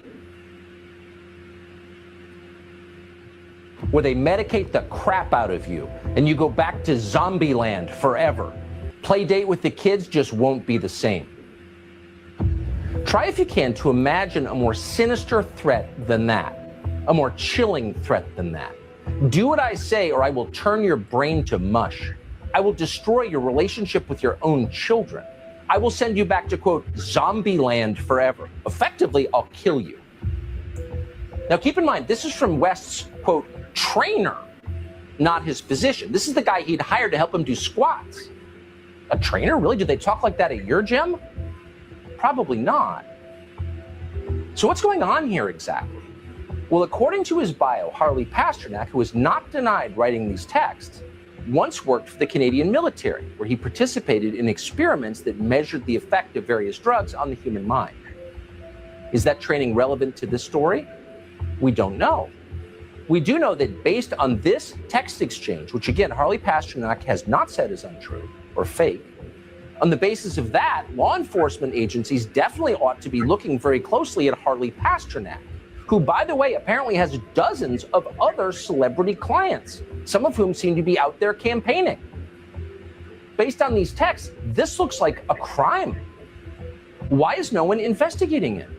where they medicate the crap out of you and you go back to zombie land forever. Play date with the kids just won't be the same. Try if you can to imagine a more sinister threat than that, a more chilling threat than that. Do what I say or I will turn your brain to mush. I will destroy your relationship with your own children. I will send you back to, quote, zombie land forever. Effectively, I'll kill you. Now, keep in mind, this is from West's, quote, trainer, not his physician. This is the guy he'd hired to help him do squats. A trainer? Really? Do they talk like that at your gym? Probably not. So what's going on here exactly? Well, according to his bio, Harley Pasternak, who is not denied writing these texts, once worked for the Canadian military, where he participated in experiments that measured the effect of various drugs on the human mind. Is that training relevant to this story? We don't know. We do know that based on this text exchange, which again, Harley Pasternak has not said is untrue or fake, on the basis of that, law enforcement agencies definitely ought to be looking very closely at Harley Pasternak, who, by the way, apparently has dozens of other celebrity clients, some of whom seem to be out there campaigning. Based on these texts, this looks like a crime. Why is no one investigating it?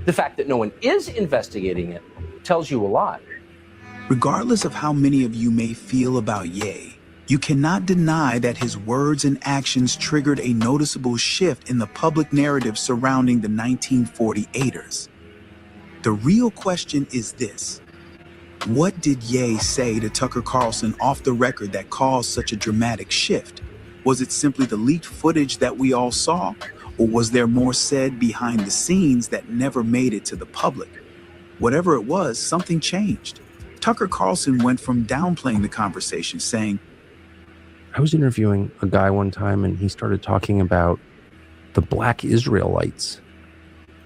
The fact that no one is investigating it tells you a lot. Regardless of how many of you may feel about Ye, you cannot deny that his words and actions triggered a noticeable shift in the public narrative surrounding the 1948ers. The real question is this: what did Ye say to Tucker Carlson off the record that caused such a dramatic shift? Was it simply the leaked footage that we all saw, or was there more said behind the scenes that never made it to the public? Whatever it was, something changed. Tucker Carlson went from downplaying the conversation, saying, I was interviewing a guy one time and he started talking about the black Israelites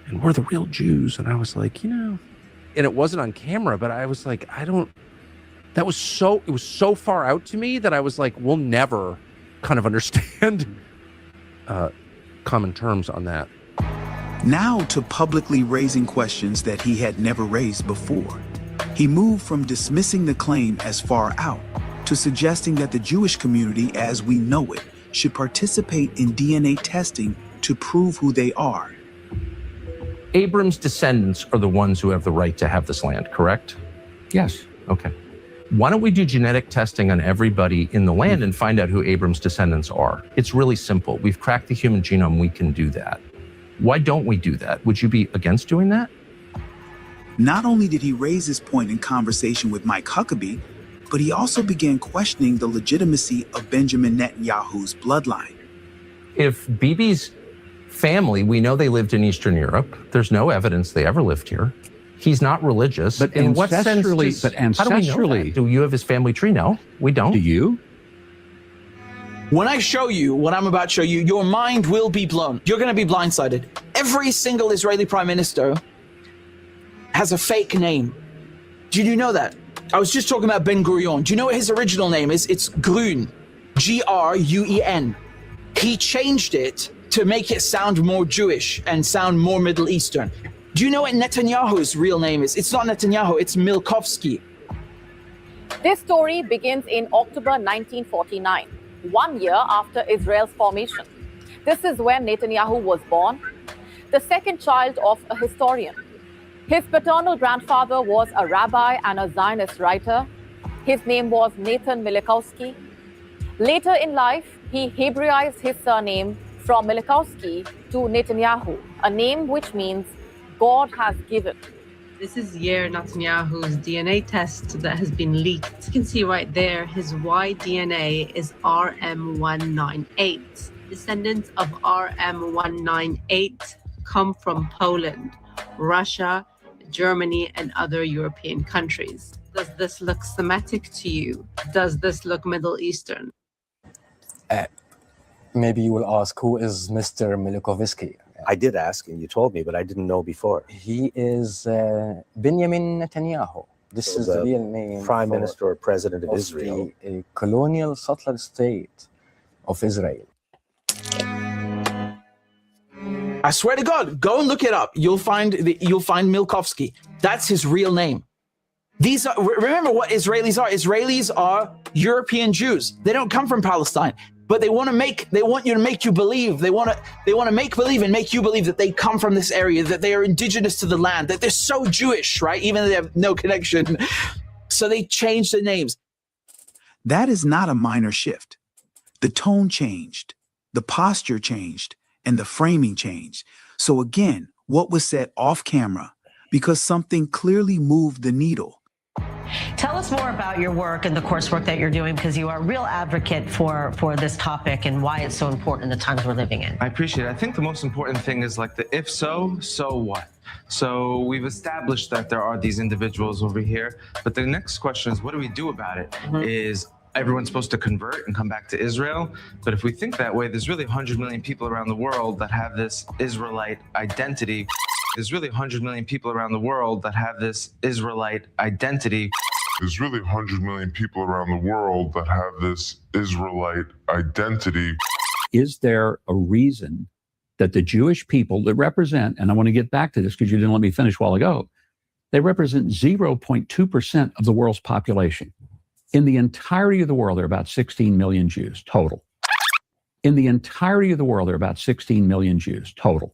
and we're the real Jews. And I was like, and it wasn't on camera, but I was like, it was so far out to me that I was like, we'll never kind of understand common terms on that. Now to publicly raising questions that he had never raised before. He moved from dismissing the claim as far out to suggesting that the Jewish community, as we know it, should participate in DNA testing to prove who they are. Abram's descendants are the ones who have the right to have this land, correct? Yes. Okay. Why don't we do genetic testing on everybody in the land and find out who Abram's descendants are? It's really simple. We've cracked the human genome. We can do that. Why don't we do that? Would you be against doing that? Not only did he raise this point in conversation with Mike Huckabee, but he also began questioning the legitimacy of Benjamin Netanyahu's bloodline. If Bibi's family, we know they lived in Eastern Europe. There's no evidence they ever lived here. He's not religious. But in what sense? How do we know that? Do you have his family tree? No, we don't. Do you? When I show you what I'm about to show you, your mind will be blown. You're going to be blindsided. Every single Israeli prime minister has a fake name. Did you know that? I was just talking about Ben Gurion. Do you know what his original name is? It's Gruen, Gruen. He changed it to make it sound more Jewish and sound more Middle Eastern. Do you know what Netanyahu's real name is? It's not Netanyahu, it's Milkovsky. This story begins in October 1949, 1 year after Israel's formation. This is when Netanyahu was born, the second child of a historian. His paternal grandfather was a rabbi and a Zionist writer. His name was Nathan Milikowski. Later in life, he Hebraized his surname from Milikowski to Netanyahu, a name which means God has given. This is Yair Netanyahu's DNA test that has been leaked. You can see right there, his Y DNA is RM198. Descendants of RM198 come from Poland, Russia, Germany, and other European countries. Does this look Semitic to you? Does this look Middle Eastern? Maybe you will ask, who is Mr. Milikovisky? I did ask, and you told me, but I didn't know before. He is Benjamin Netanyahu. This is the real name. Prime Minister or President of Israel. The colonial settler state of Israel. I swear to God, go and look it up. You'll find Milkovsky. That's his real name. These are, remember what Israelis are. Israelis are European Jews. They don't come from Palestine. But they want you to make you believe. They want to make believe and make you believe that they come from this area, that they are indigenous to the land, that they're so Jewish, right? Even though they have no connection. So they change the names. That is not a minor shift. The tone changed, the posture changed, and the framing changed. So again, what was said off camera, because something clearly moved the needle. Tell us more about your work and the coursework that you're doing, because you are a real advocate for this topic and why it's so important in the times we're living in. I appreciate it. I think the most important thing is like the if so, so what? So we've established that there are these individuals over here, but the next question is, what do we do about it? Is everyone's supposed to convert and come back to Israel? But if we think that way, there's really 100 million people around the world that have this Israelite identity. There's really 100 million people around the world that have this Israelite identity. There's really 100 million people around the world that have this Israelite identity. Is there a reason that the Jewish people that represent, and I want to get back to this because you didn't let me finish a while ago, they represent 0.2% of the world's population. In the entirety of the world, there are about 16 million Jews total. In the entirety of the world, there are about 16 million Jews total.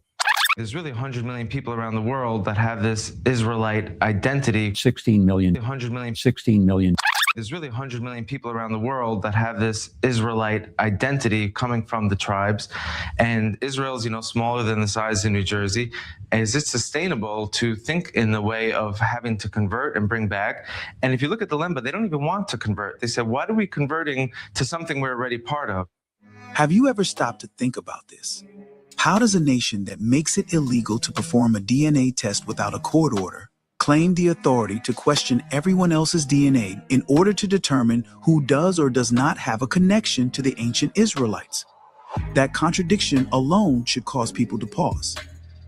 There's really 100 million people around the world that have this Israelite identity. 16 million. 100 million. 16 million. There's really 100 million people around the world that have this Israelite identity coming from the tribes. And Israel's, smaller than the size of New Jersey. Is it sustainable to think in the way of having to convert and bring back? And if you look at the Lemba, they don't even want to convert. They said, why are we converting to something we're already part of? Have you ever stopped to think about this? How does a nation that makes it illegal to perform a DNA test without a court order claim the authority to question everyone else's DNA in order to determine who does or does not have a connection to the ancient Israelites? That contradiction alone should cause people to pause.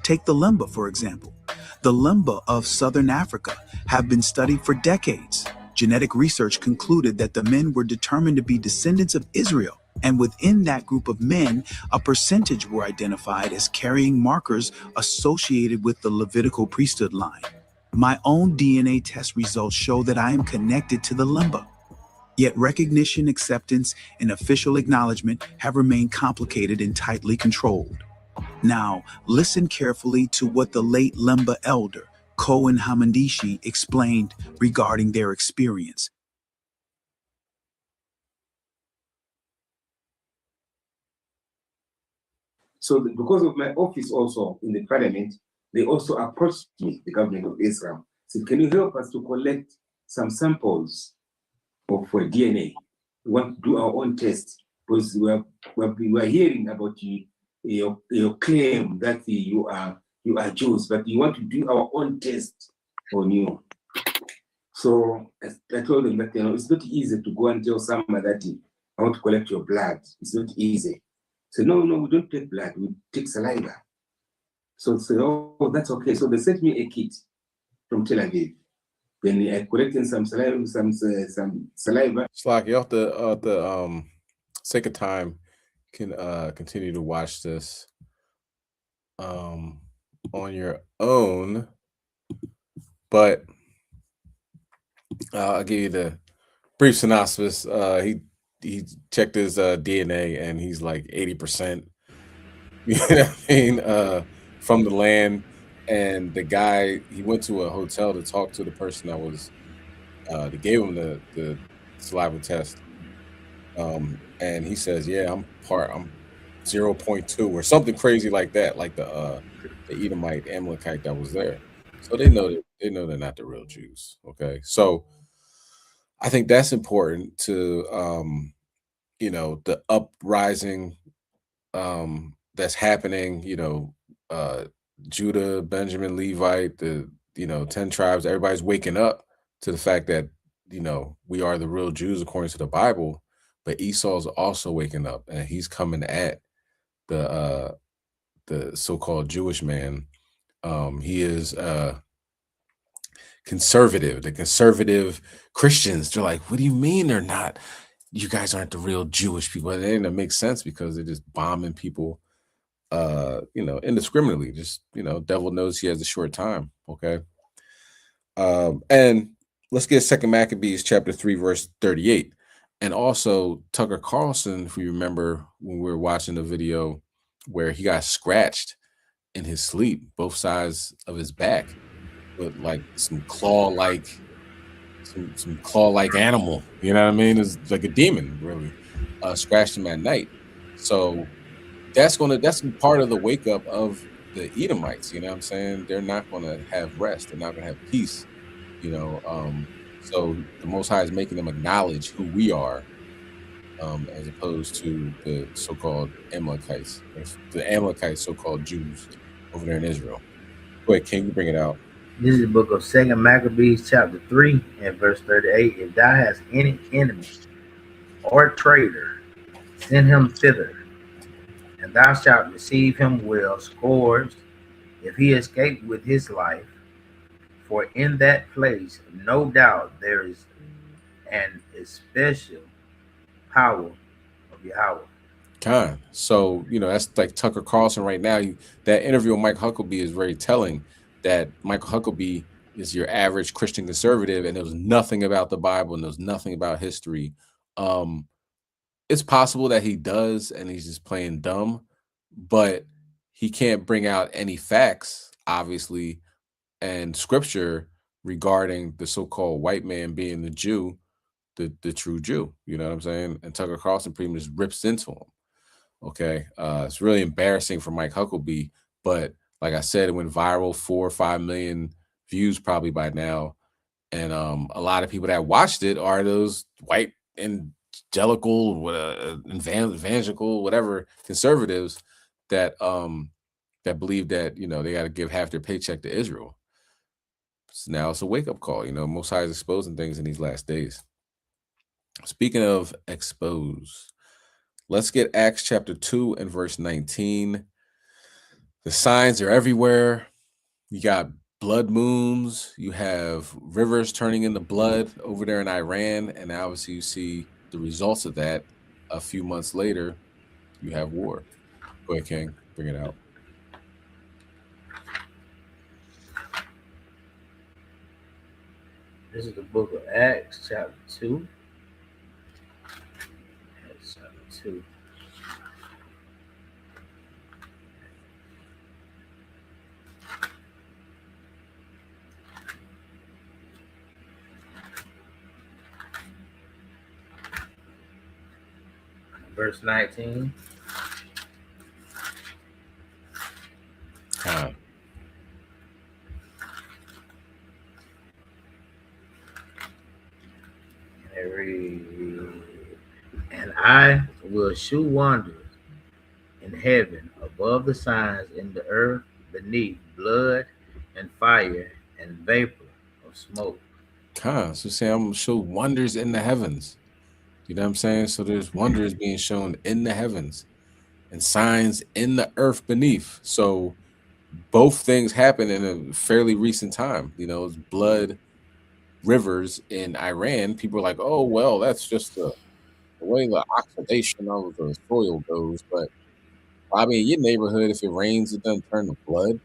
Take the Lemba, for example. The Lemba of Southern Africa have been studied for decades. Genetic research concluded that the men were determined to be descendants of Israel. And within that group of men, a percentage were identified as carrying markers associated with the Levitical priesthood line. My own DNA test results show that I am connected to the Lemba. Yet recognition, acceptance, and official acknowledgement have remained complicated and tightly controlled. Now, listen carefully to what the late Lemba elder, Cohen Hamandishi, explained regarding their experience. So because of my office also in the parliament, they also approached me, the government of Israel, said, can you help us to collect some samples of DNA? We want to do our own test because we are hearing about your claim that you are Jews, but we want to do our own test on you. So I told them that it's not easy to go and tell someone that I want to collect your blood. It's not easy. So no, we don't take blood. We take saliva. So oh, that's okay. So they sent me a kit from Tel Aviv. Then I collected some saliva, some saliva. It's like you have the sake of time can continue to watch this on your own, but I'll give you the brief synopsis. He checked his DNA and he's like 80%. You know what I mean? From the land, and the guy, he went to a hotel to talk to the person that was that gave him the saliva test. And he says, yeah, I'm 0.2 or something crazy like that, like the Edomite Amalekite that was there. So they know they're not the real Jews. Okay. So I think that's important to the uprising that's happening, Judah, Benjamin, Levite, the 10 tribes, everybody's waking up to the fact that we are the real Jews according to the Bible, but Esau's also waking up and he's coming at the so-called Jewish man. He is conservative. The conservative Christians, they're like, what do you mean they're not? You guys aren't the real Jewish people. And it makes sense because they're just bombing people indiscriminately. Just, devil knows he has a short time. Okay. And let's get 2 Maccabees chapter 3, verse 38. And also Tucker Carlson, if you remember when we were watching the video where he got scratched in his sleep, both sides of his back, with like some claw-like animal, you know what I mean? It's like a demon, really, scratched him at night. So that's part of the wake up of the Edomites, you know what I'm saying? They're not gonna have rest, they're not gonna have peace, so the Most High is making them acknowledge who we are, as opposed to the so-called Amalekites, the Amalekites, so-called Jews over there in Israel. Go ahead, King, you bring it out. This is the book of 2 Maccabees chapter 3 and verse 38. If thou hast any enemy or traitor, send him thither, and thou shalt receive him well scourged, if he escape with his life. For in that place, no doubt, there is an especial power of Yahweh. So, that's like Tucker Carlson right now. That interview with Mike Huckabee is very telling that Michael Huckabee is your average Christian conservative and knows nothing about the Bible and knows nothing about history. It's possible that he does and he's just playing dumb, but he can't bring out any facts, obviously, and scripture regarding the so-called white man being the Jew, the true Jew. You know what I'm saying? And Tucker Carlson pretty much rips into him. Okay. It's really embarrassing for Mike Huckabee, but like I said, it went viral, 4 or 5 million views probably by now. And a lot of people that watched it are those white evangelical, whatever conservatives that believe that, they got to give half their paycheck to Israel. So now it's a wake-up call. Most High is exposing things in these last days. Speaking of expose, let's get Acts chapter 2 and verse 19. The signs are everywhere. You got blood moons. You have rivers turning into blood over there in Iran. And obviously you see the results of that a few months later. You have war. Go ahead, King. Bring it out. This is the book of Acts chapter 2. Acts chapter 2. Verse 19. And I will shew wonders in heaven above the signs, in the earth beneath, blood and fire and vapor of smoke. So say I'm gonna show wonders in the heavens. You know what I'm saying? So there's wonders being shown in the heavens and signs in the earth beneath. So both things happen in a fairly recent time. You know, it's blood rivers in Iran. People are like, oh, well, that's just the way the oxidation of the soil goes. But I mean, your neighborhood, if it rains, it doesn't turn to blood.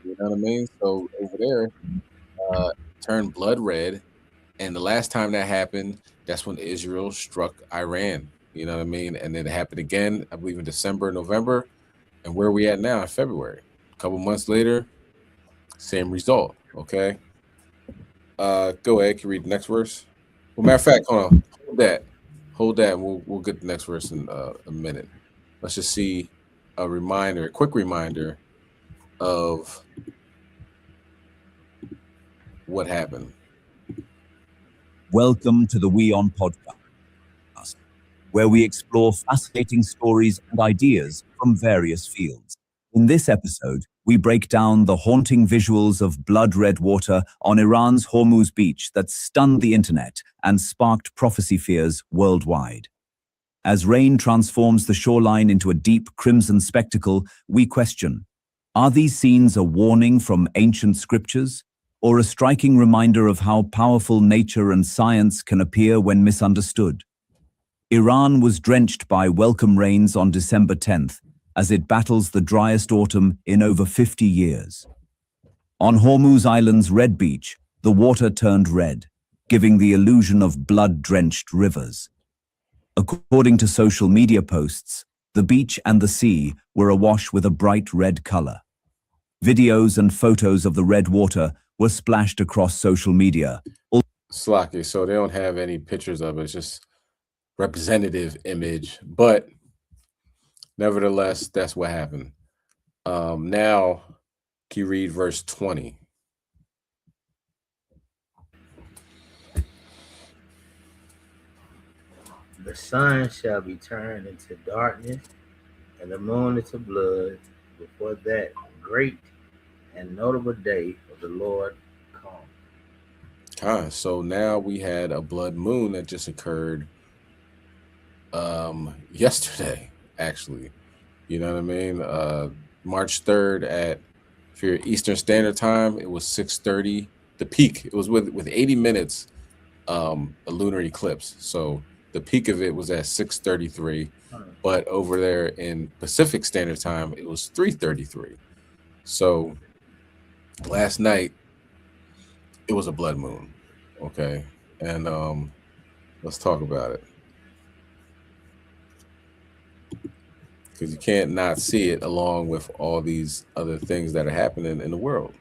You know what I mean? So over there, turned blood red. And the last time that happened, that's when Israel struck Iran. You know what I mean? And then it happened again, I believe in December, November. And where are we at now in February? A couple months later, same result. Okay. Go ahead. Can you read the next verse? Well, matter of fact, hold on. Hold that. And we'll get the next verse in a minute. Let's just see a quick reminder of what happened. Welcome to the We On podcast, where we explore fascinating stories and ideas from various fields. In this episode, we break down the haunting visuals of blood-red water on Iran's Hormuz beach that stunned the internet and sparked prophecy fears worldwide. As rain transforms the shoreline into a deep crimson spectacle, we question, are these scenes a warning from ancient scriptures, or a striking reminder of how powerful nature and science can appear when misunderstood? Iran was drenched by welcome rains on December 10th, as it battles the driest autumn in over 50 years. On Hormuz Island's Red Beach, the water turned red, giving the illusion of blood-drenched rivers. According to social media posts, the beach and the sea were awash with a bright red color. Videos and photos of the red water were splashed across social media. Slocky, so they don't have any pictures of it. It's just representative image, but nevertheless, that's what happened. Now, can you read verse 20? The sun shall be turned into darkness, and the moon into blood, before that great and notable day of the Lord come. So now we had a blood moon that just occurred yesterday, actually. You know what I mean? March 3rd at, if you're Eastern Standard Time, it was 6:30. The peak, it was with 80 minutes a lunar eclipse. So the peak of it was at 6:33, but over there in Pacific Standard Time, it was 3:33. So last night, it was a blood moon. Okay. And let's talk about it. Because you can't not see it along with all these other things that are happening in the world.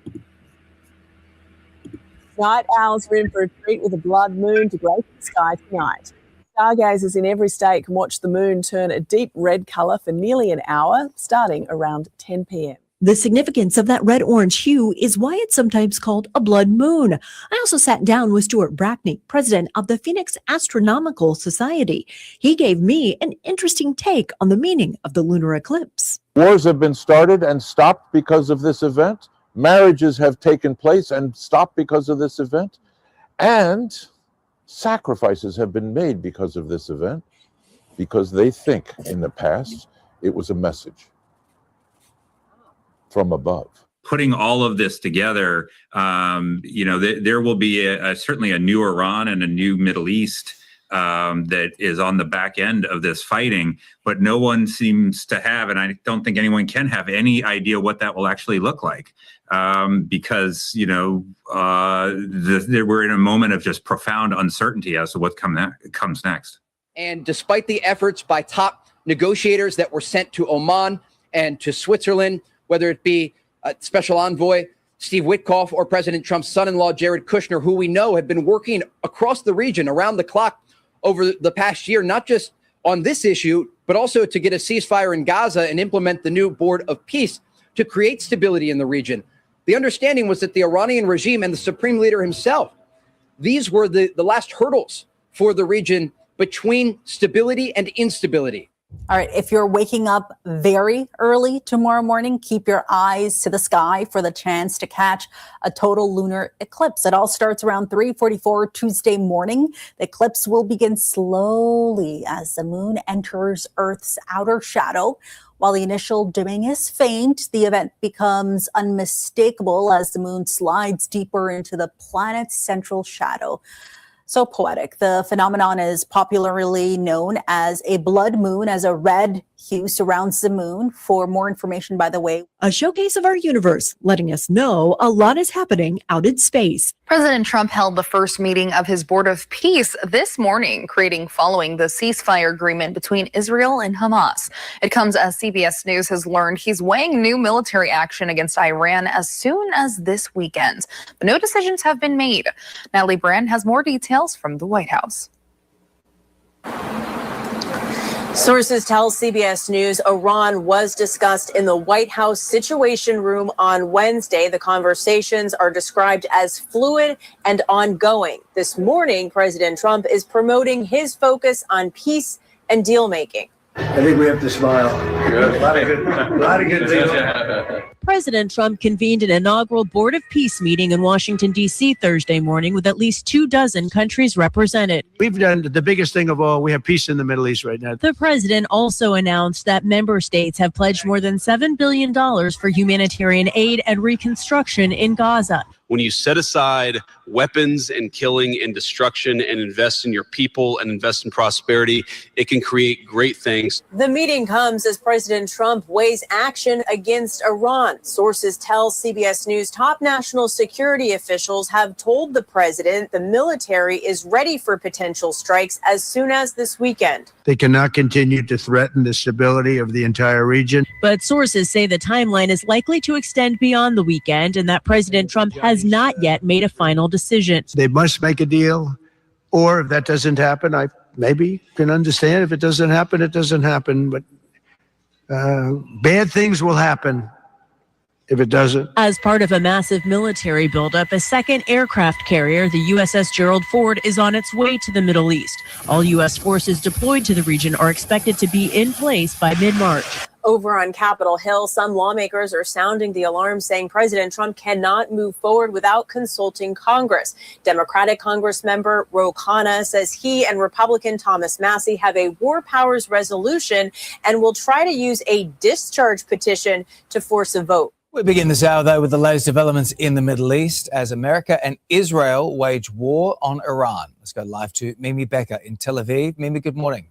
Night owls are in for a treat with a blood moon to grace the sky tonight. Stargazers in every state can watch the moon turn a deep red colour for nearly an hour, starting around 10 p.m. The significance of that red-orange hue is why it's sometimes called a blood moon. I also sat down with Stuart Brackney, president of the Phoenix Astronomical Society. He gave me an interesting take on the meaning of the lunar eclipse. Wars have been started and stopped because of this event. Marriages have taken place and stopped because of this event. And sacrifices have been made because of this event, because they think in the past it was a message from above. Putting all of this together, there will be certainly a new Iran and a new Middle East that is on the back end of this fighting, but no one seems to have, and I don't think anyone can have any idea what that will actually look like, because we're in a moment of just profound uncertainty as to what comes next. And despite the efforts by top negotiators that were sent to Oman and to Switzerland, whether it be Special Envoy Steve Witkoff or President Trump's son-in-law, Jared Kushner, who we know have been working across the region around the clock over the past year, not just on this issue, but also to get a ceasefire in Gaza and implement the new Board of Peace to create stability in the region. The understanding was that the Iranian regime and the supreme leader himself, these were the last hurdles for the region between stability and instability. All right, if you're waking up very early tomorrow morning, keep your eyes to the sky for the chance to catch a total lunar eclipse. It all starts around 3:44 Tuesday morning. The eclipse will begin slowly as the moon enters Earth's outer shadow. While the initial dimming is faint, the event becomes unmistakable as the moon slides deeper into the planet's central shadow. So poetic. The phenomenon is popularly known as a blood moon, as a red hue surrounds the moon. For more information, by the way, A showcase of our universe, letting us know a lot is happening out in space. President Trump held the first meeting of his Board of Peace this morning, following the ceasefire agreement between Israel and Hamas. It comes as CBS News has learned he's weighing new military action against Iran as soon as this weekend. But no decisions have been made. Natalie Brand has more details from the White House. sources tell CBS News Iran was discussed in the White House Situation Room on Wednesday. The conversations are described as fluid and ongoing. This morning, President Trump is promoting his focus on peace and deal making. I think we have to smile. Good. A lot of good things. President Trump convened an inaugural Board of Peace meeting in Washington, D.C. Thursday morning with at least 24 countries represented. We've done the biggest thing of all. We have peace in the Middle East right now. The president also announced that member states have pledged more than $7 billion for humanitarian aid and reconstruction in Gaza. When you set aside weapons and killing and destruction and invest in your people and invest in prosperity, it can create great things. The meeting comes as President Trump weighs action against Iran. Sources tell CBS News top national security officials have told the president the military is ready for potential strikes as soon as this weekend. They cannot continue to threaten the stability of the entire region. But sources say the timeline is likely to extend beyond the weekend and that President Trump has not yet made a final decision. They must make a deal, or if that doesn't happen, I maybe can understand. If it doesn't happen, it doesn't happen. But bad things will happen if it doesn't. As part of a massive military buildup, a second aircraft carrier, the USS Gerald Ford, is on its way to the Middle East. All U.S. forces deployed to the region are expected to be in place by mid-March. Over on Capitol Hill, some lawmakers are sounding the alarm, saying President Trump cannot move forward without consulting Congress. Democratic Congress member Ro Khanna says he and Republican Thomas Massie have a war powers resolution and will try to use a discharge petition to force a vote. We begin this hour, though, with the latest developments in the Middle East as America and Israel wage war on Iran. Let's go live to Mimi Becker in Tel Aviv. Mimi, good morning.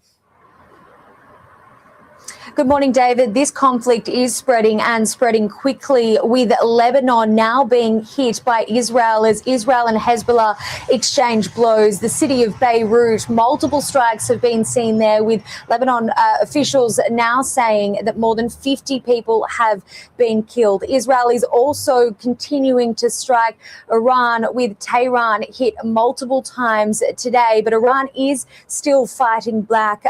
Good morning, David. This conflict is spreading and spreading quickly, with Lebanon now being hit by Israel as Israel and Hezbollah exchange blows. The city of Beirut, multiple strikes have been seen there, with Lebanon officials now saying that more than 50 people have been killed. Israel is also continuing to strike Iran, with Tehran hit multiple times today, but Iran is still fighting back.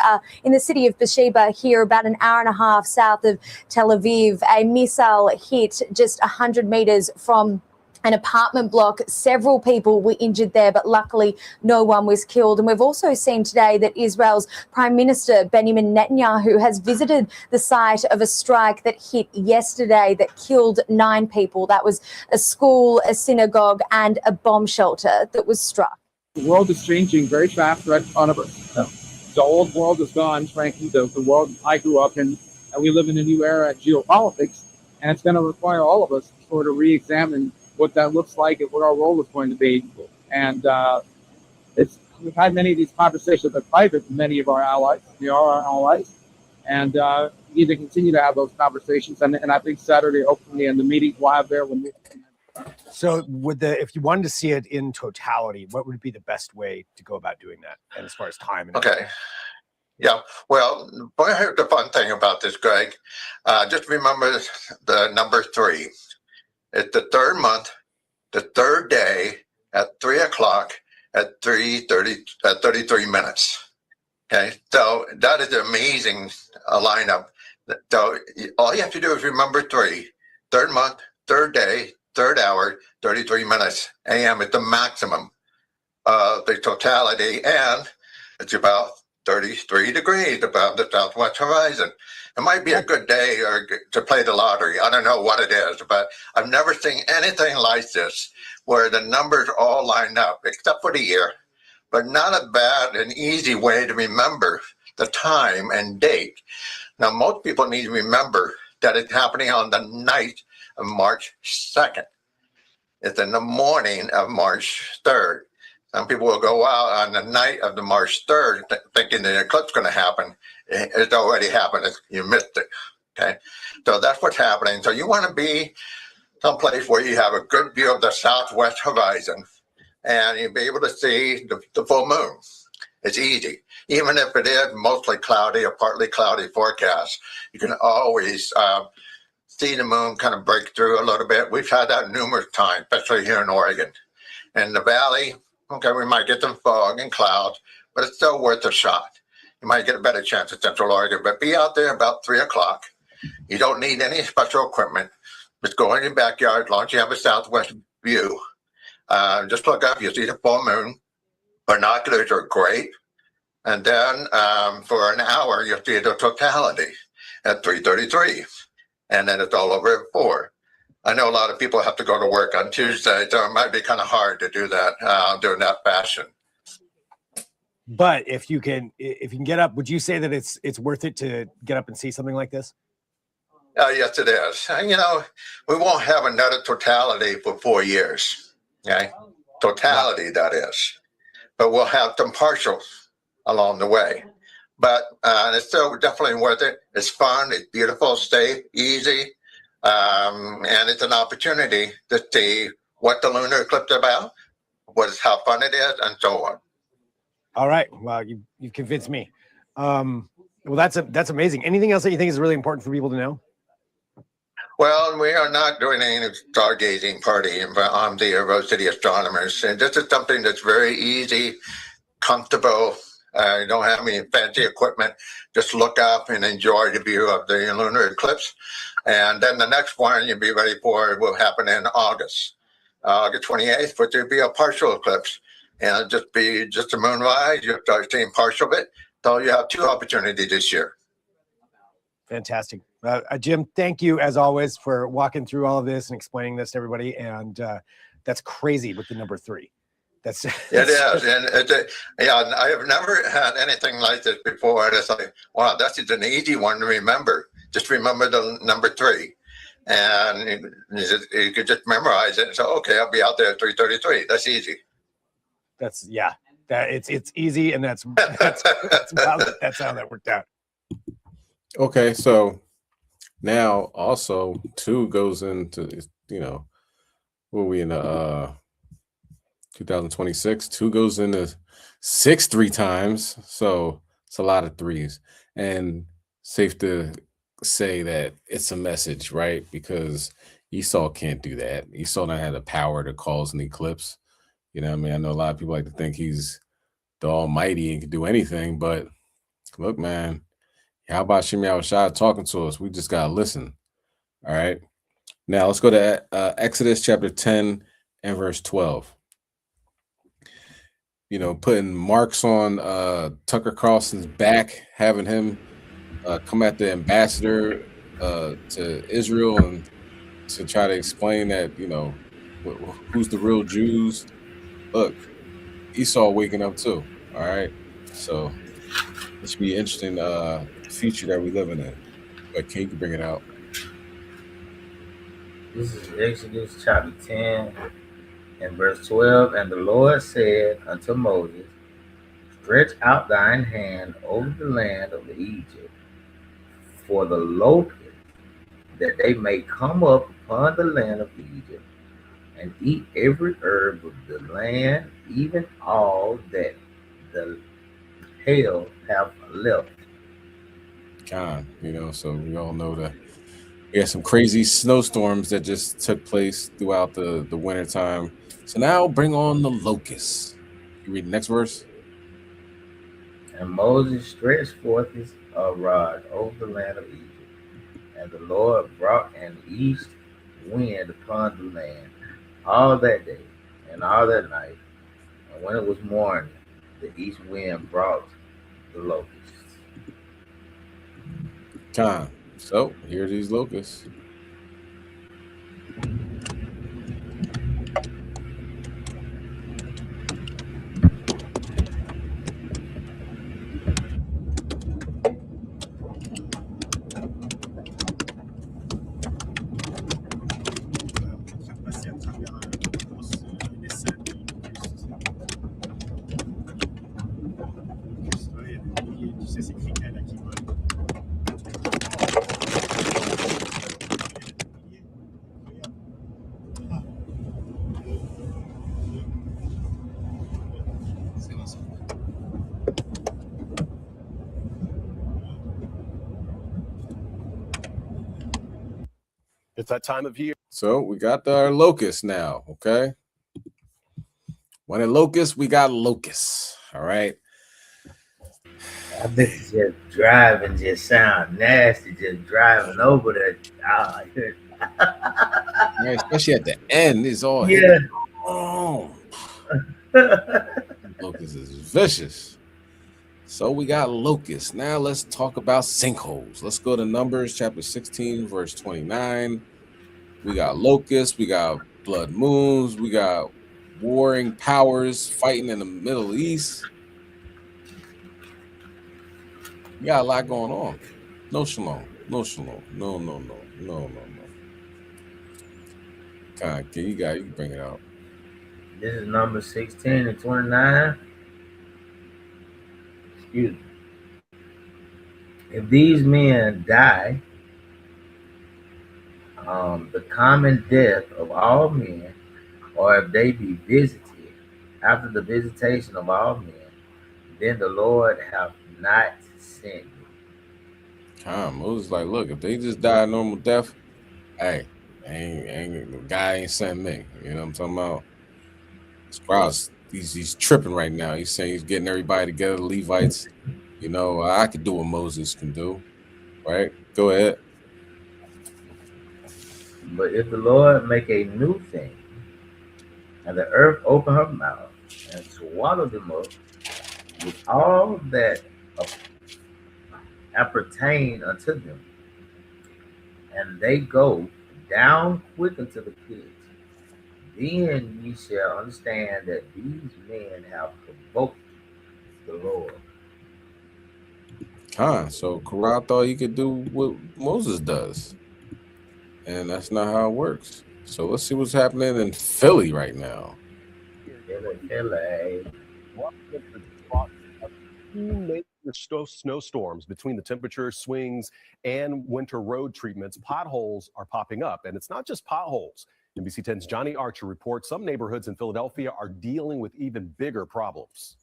In the city of Beersheba here, about an hour and a half south of Tel Aviv, a missile hit just 100 meters from an apartment block. Several people were injured there, but luckily no one was killed. And we've also seen today that Israel's Prime Minister Benjamin Netanyahu has visited the site of a strike that hit yesterday that killed 9 people. That was a school, a synagogue, and a bomb shelter that was struck. The world is changing very fast right in front of us. The old world is gone, frankly, the world I grew up in, and we live in a new era of geopolitics, and it's going to require all of us to sort of re-examine what that looks like and what our role is going to be. And we've had many of these conversations in private with many of our allies. They are our allies, and we need to continue to have those conversations. And I think Saturday, hopefully, in the meetings we'll have there, when we. So if you wanted to see it in totality, what would be the best way to go about doing that? And as far as time? And okay. Yeah. Well, here's the fun thing about this, Greg. Just remember the number 3. It's the 3rd month, the 3rd day at 3 o'clock at 33 minutes. Okay. So that is an amazing lineup. So all you have to do is remember 3. 3rd month, 3rd day, 3rd hour, 33 minutes a.m. is the maximum, the totality. And It's about 33 degrees above the southwest horizon. It might be a good day to play the lottery. I don't know what it is, but I've never seen anything like this where the numbers all line up, except for the year, but not a bad and easy way to remember the time and date. Now, most people need to remember that it's happening on the night of March 2nd. It's in the morning of March 3rd. Some people will go out on the night of the March 3rd thinking the eclipse is going to happen. It's already happened. You missed it. Okay. So that's what's happening. So you want to be someplace where you have a good view of the southwest horizon and you'll be able to see the full moon. It's easy. Even if it is mostly cloudy or partly cloudy forecast, you can always see the moon kind of break through a little bit. We've had that numerous times, especially here in Oregon. In the valley, okay, we might get some fog and clouds, but it's still worth a shot. You might get a better chance at Central Oregon, but be out there about 3 o'clock. You don't need any special equipment. Just go in your backyard as long as you have a southwest view. Just look up, you'll see the full moon. Binoculars are great. And then for an hour, you'll see the totality at 3:33. And then it's all over at 4. I know a lot of people have to go to work on Tuesday, so it might be kind of hard to do that during that fashion. But if you can get up, would you say that it's worth it to get up and see something like this? Yes, it is. And, we won't have another totality for 4 years. Okay, totality that is. But we'll have some partials along the way. But it's still definitely worth it. It's fun. It's beautiful, safe, easy. And it's an opportunity to see what the lunar eclipse is about, how fun it is, and so on. All right. Well, you've convinced me. Well, that's amazing. Anything else that you think is really important for people to know? Well, we are not doing any stargazing party on the Rose City Astronomers. And this is something that's very easy, comfortable. You don't have any fancy equipment. Just look up and enjoy the view of the lunar eclipse. And then the next one you'll be ready for will happen in August 28th, which will be a partial eclipse. And it'll just be a moonrise. You'll start seeing partial of it. So you have 2 opportunities this year. Fantastic. Jim, thank you as always for walking through all of this and explaining this to everybody. And that's crazy with the number 3. It is. And I have never had anything like this before. And it's like, wow, that's just an easy one to remember. Just remember the number 3. And you could just memorize it and say, okay, I'll be out there at 3:33. That's easy. It's easy. And that's how that worked out. Okay, so now also 2 goes into, what are we in 2026? 2 goes into 6 3 times, so it's a lot of 3s. And safe to say that it's a message, right? Because Esau can't do that. Esau don't have the power to cause an eclipse. I know a lot of people like to think he's the Almighty and can do anything, but look, man. How about Shimei Shah talking to us? We just got to listen. All right. Now let's go to Exodus chapter 10 and verse 12. Putting marks on Tucker Carlson's back, having him come at the ambassador to Israel and to try to explain that, who's the real Jews. Look, Esau waking up too. All right. So it should be interesting future that we living in. But can you bring it out? This is Exodus chapter 10 and verse 12. And the Lord said unto Moses, stretch out thine hand over the land of Egypt for the locusts, that they may come up upon the land of Egypt and eat every herb of the land, even all that the hail have left. So we all know that we had some crazy snowstorms that just took place throughout the winter time. So now bring on the locusts. You read the next verse? And Moses stretched forth his rod over the land of Egypt, and the Lord brought an east wind upon the land all that day and all that night. And when it was morning, The east wind brought the locusts. Time. So here are these locusts. It's that time of year. So we got our locusts now, okay? When a locust, we got locusts, all right? I bet it's just driving just sound nasty, just driving over there. Right, especially at the end, it's all Yeah. hitting. Oh, locust is vicious. So we got locusts. Now let's talk about sinkholes. Let's go to Numbers chapter 16, verse 29. We got locusts, we got blood moons, we got warring powers fighting in the Middle East. We got a lot going on. No shalom. No shalom. No. Can you bring it out? This is number 16 and 29. Excuse me. If these men die, the common death of all men, or if they be visited after the visitation of all men, then the Lord hath not sent me. Moses like, look, if they just die a normal death, hey, the guy ain't sent me. You know what I'm talking about? Sprouse, he's tripping right now. He's saying he's getting everybody together, the Levites. You know, I could do what Moses can do, right? Go ahead. But if the Lord make a new thing, and the earth open her mouth and swallow them up with all that appertain unto them, and they go down quick into the pit, then ye shall understand that these men have provoked the Lord. So Korah thought he could do what Moses does. And that's not how it works. So let's see what's happening in Philly right now. Philly. Two major snowstorms between the temperature swings and winter road treatments. Potholes are popping up, and it's not just potholes. NBC 10's Johnny Archer reports some neighborhoods in Philadelphia are dealing with even bigger problems.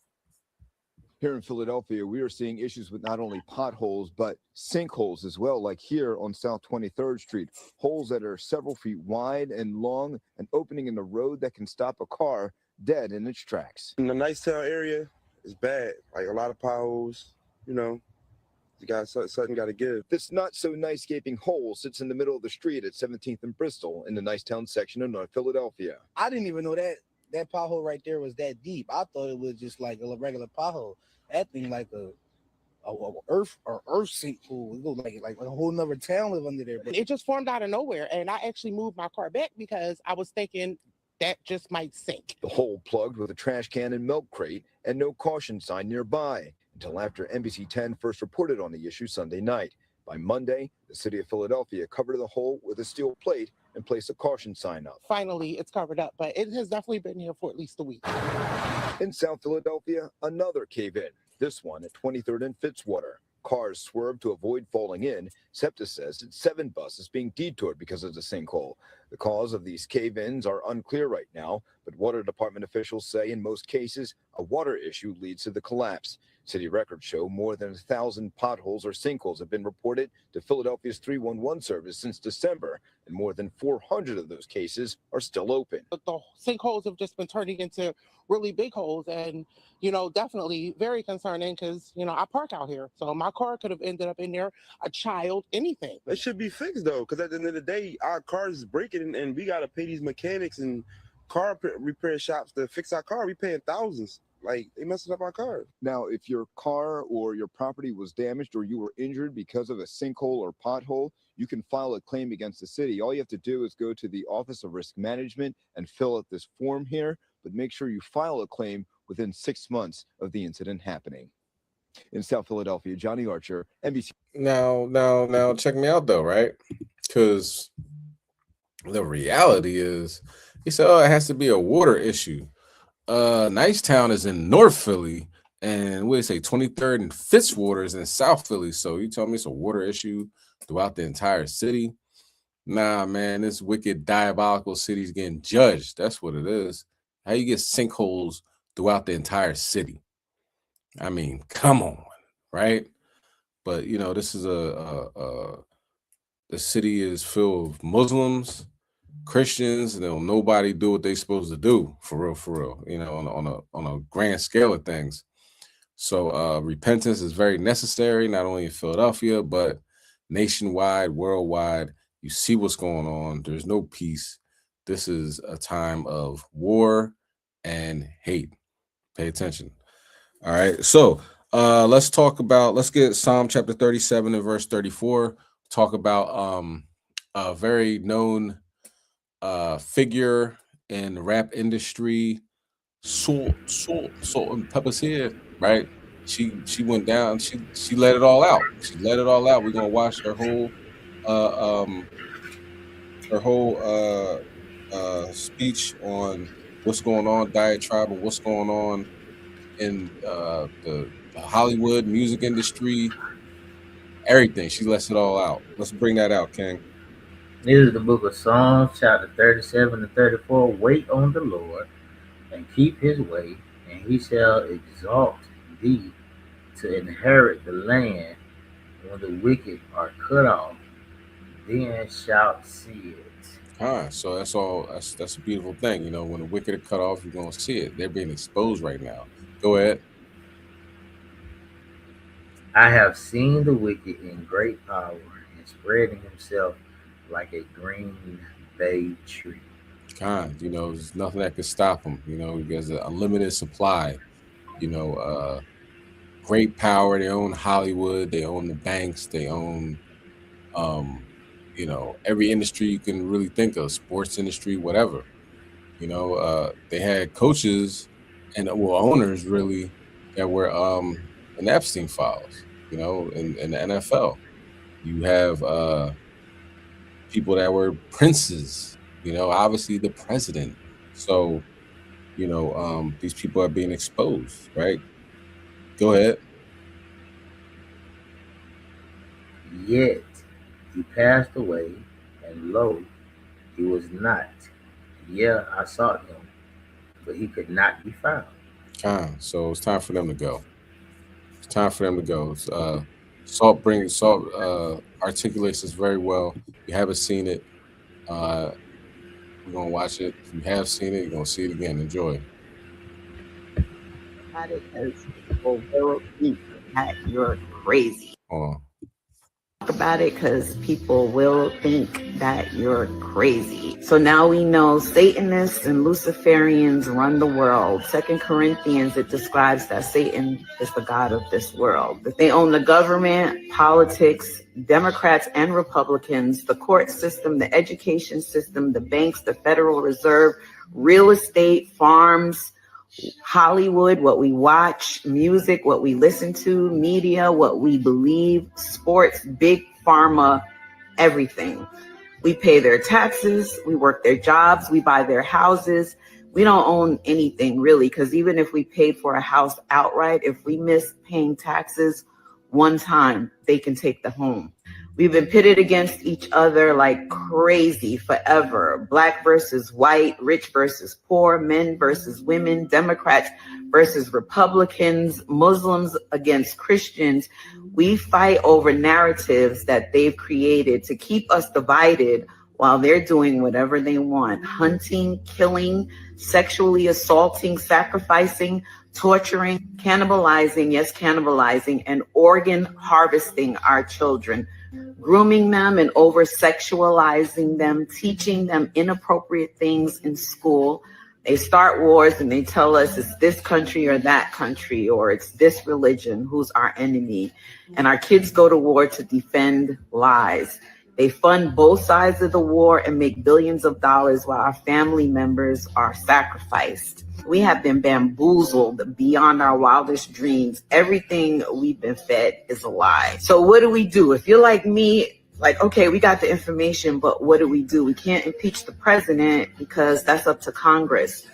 Here in Philadelphia, we are seeing issues with not only potholes, but sinkholes as well, like here on South 23rd Street. Holes that are several feet wide and long, an opening in the road that can stop a car dead in its tracks. In the Nicetown area, it's bad. Like a lot of potholes, you know. You got something got to give. This not so nice gaping hole sits in the middle of the street at 17th and Bristol in the Nicetown section of North Philadelphia. I didn't even know that pothole right there was that deep. I thought it was just like a regular pothole. That thing like a earth sink pool. It goes like a whole nother town live under there. It just formed out of nowhere, and I actually moved my car back because I was thinking that just might sink. The hole plugged with a trash can and milk crate and no caution sign nearby until after NBC 10 first reported on the issue Sunday night. By Monday, the city of Philadelphia covered the hole with a steel plate and placed a caution sign up. Finally, it's covered up, but it has definitely been here for at least a week. In South Philadelphia, another cave-in, this one at 23rd and Fitzwater. Cars swerved to avoid falling in. SEPTA says it's 7 buses being detoured because of the sinkhole. The cause of these cave-ins are unclear right now, but water department officials say in most cases, a water issue leads to the collapse. City records show more than 1,000 potholes or sinkholes have been reported to Philadelphia's 311 service since December, and more than 400 of those cases are still open. But the sinkholes have just been turning into really big holes, and, you know, definitely very concerning because, you know, I park out here. So my car could have ended up in there, a child, anything. It should be fixed, though, because at the end of the day, our cars is breaking, and we got to pay these mechanics and car repair shops to fix our car. We paying thousands. Like, they messing up our car. Now, if your car or your property was damaged or you were injured because of a sinkhole or pothole, you can file a claim against the city. All you have to do is go to the Office of Risk Management and fill out this form here, but make sure you file a claim within 6 months of the incident happening. In South Philadelphia, Johnny Archer, NBC. Now, check me out though, right? Because the reality is, he said, oh, it has to be a water issue. Nicetown is in North Philly, and what do you say, 23rd and Fitzwater is in South Philly. So you tell me it's a water issue throughout the entire city? Nah, man, this wicked, diabolical city's getting judged. That's what it is. How you get sinkholes throughout the entire city? I mean, come on, right? But you know, this is the city is filled with Muslims, Christians, and nobody do what they supposed to do for real, you know, on a grand scale of things. So repentance is very necessary, not only in Philadelphia, but nationwide, worldwide. You see what's going on. There's no peace. This is a time of war and hate. Pay attention. All right. So let's get Psalm chapter 37 and verse 34. Talk about a very known figure in the rap industry, Salt and Pepper's here, right? She went down, she let it all out. She let it all out. We're gonna watch her whole speech on what's going on, diatribe of what's going on in the Hollywood music industry, everything. She lets it all out. Let's bring that out, King. This is the book of Psalms, chapter 37 and 34. Wait on the Lord and keep his way, and he shall exalt thee to inherit the land. When the wicked are cut off, then shalt see it. So that's a beautiful thing. You know, when the wicked are cut off, you're gonna see it. They're being exposed right now. Go ahead. I have seen the wicked in great power and spreading himself like a green bay tree. You know, there's nothing that could stop them. You know, there's an unlimited supply. You know, great power. They own Hollywood. They own the banks. They own, you know, every industry you can really think of, sports industry, whatever. You know, they had coaches and owners really that were in Epstein files. You know, in the NFL, you have people that were princes. You know, obviously the president. So, you know, these people are being exposed, right? Go ahead. Yet he passed away, and lo, he was not. Yeah, I sought him, but he could not be found. So it's time for them to go. It's time for them to go. Salt articulates this very well. If you haven't seen it, we're gonna watch it. If you have seen it, you're gonna see it again. Enjoy. Because people will think that you're crazy. Talk about it because people will think that you're crazy. So now we know Satanists and Luciferians run the world. 2 Corinthians, it describes that Satan is the god of this world. They own the government, politics, Democrats and Republicans, the court system, the education system, the banks, the Federal Reserve, real estate, farms, Hollywood, what we watch, music, what we listen to, media, what we believe, sports, big pharma, everything. We pay their taxes, we work their jobs, we buy their houses. We don't own anything really, because even if we paid for a house outright, if we miss paying taxes one time, they can take the home. We've been pitted against each other like crazy forever. Black versus white, rich versus poor, men versus women, Democrats versus Republicans, Muslims against Christians. We fight over narratives that they've created to keep us divided while they're doing whatever they want. Hunting, killing, sexually assaulting, sacrificing, torturing, cannibalizing, and organ harvesting our children. Grooming them and over-sexualizing them, teaching them inappropriate things in school, They start wars and they tell us it's this country or that country, or it's this religion who's our enemy. And our kids go to war to defend lies. They fund both sides of the war and make billions of dollars while our family members are sacrificed. We have been bamboozled beyond our wildest dreams. Everything we've been fed is a lie. So what do we do? If you're like me, like, okay, we got the information, but what do? We can't impeach the president because that's up to Congress.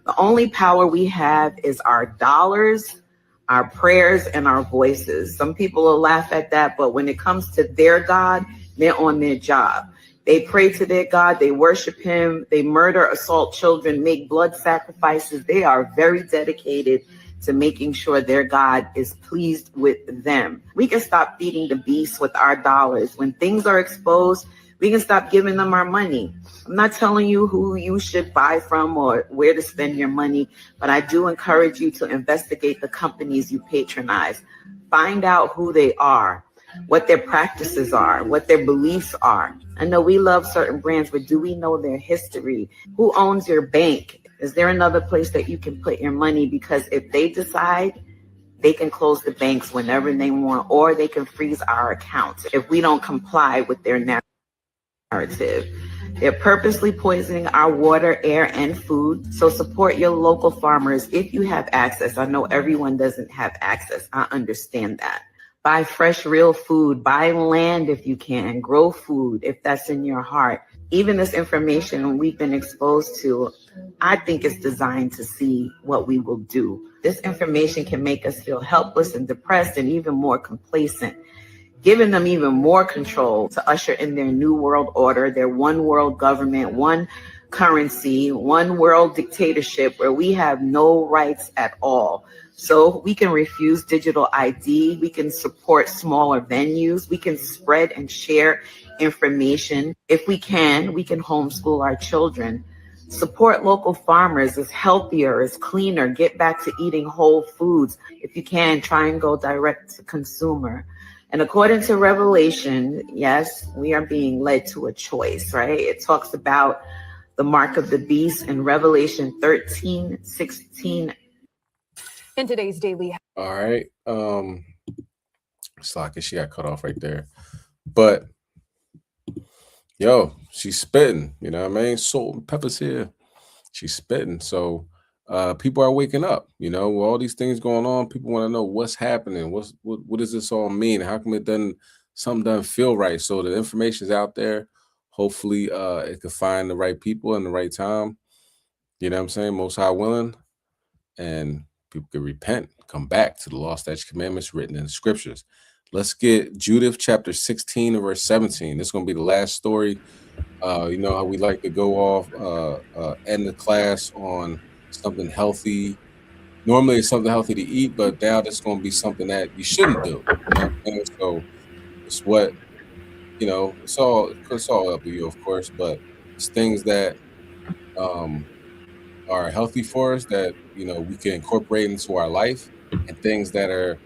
The only power we have is our dollars, our prayers, and our voices. Some people will laugh at that, but when it comes to their God, they're on their job. They pray to their God, they worship him, they murder, assault children, make blood sacrifices. They are very dedicated to making sure their God is pleased with them. We can stop feeding the beast with our dollars. When things are exposed, we can stop giving them our money. I'm not telling you who you should buy from or where to spend your money, but I do encourage you to investigate the companies you patronize. Find out who they are, what their practices are, what their beliefs are. I know we love certain brands, but do we know their history? Who owns your bank? Is there another place that you can put your money? Because if they decide, they can close the banks whenever they want, or they can freeze our accounts if we don't comply with their narrative. They're purposely poisoning our water, air, and food. So support your local farmers if you have access. I know everyone doesn't have access. I understand that. Buy fresh, real food. Buy land if you can. Grow food if that's in your heart. Even this information we've been exposed to, I think it's designed to see what we will do. This information can make us feel helpless and depressed and even more complacent, giving them even more control to usher in their new world order, their one world government, one currency, one world dictatorship where we have no rights at all. So we can refuse digital ID, we can support smaller venues, we can spread and share information. If we can homeschool our children. Support local farmers. It's healthier, it's cleaner. Get back to eating whole foods. If you can, try and go direct to consumer. And according to Revelation, yes, we are being led to a choice, right? It talks about the mark of the beast in Revelation 13:16. In today's daily. All right. Slocky, she got cut off right there. But yo, she's spitting, you know what I mean? Salt and peppers here. She's spitting. So people are waking up, you know, with all these things going on. People want to know what's happening. What does this all mean? How come something doesn't feel right? So the information is out there. Hopefully it could find the right people in the right time. You know what I'm saying? Most High willing. And people can repent, come back to the law, statutes, commandments written in the scriptures. Let's get Judith chapter 16 and verse 17. This is going to be the last story. You know how we like to go off, end the class on something healthy. Normally it's something healthy to eat, but now this is going to be something that you shouldn't do. You know? And so it's what, you know, it's all up to you, of course, but it's things that are healthy for us that, you know, we can incorporate into our life, and things that are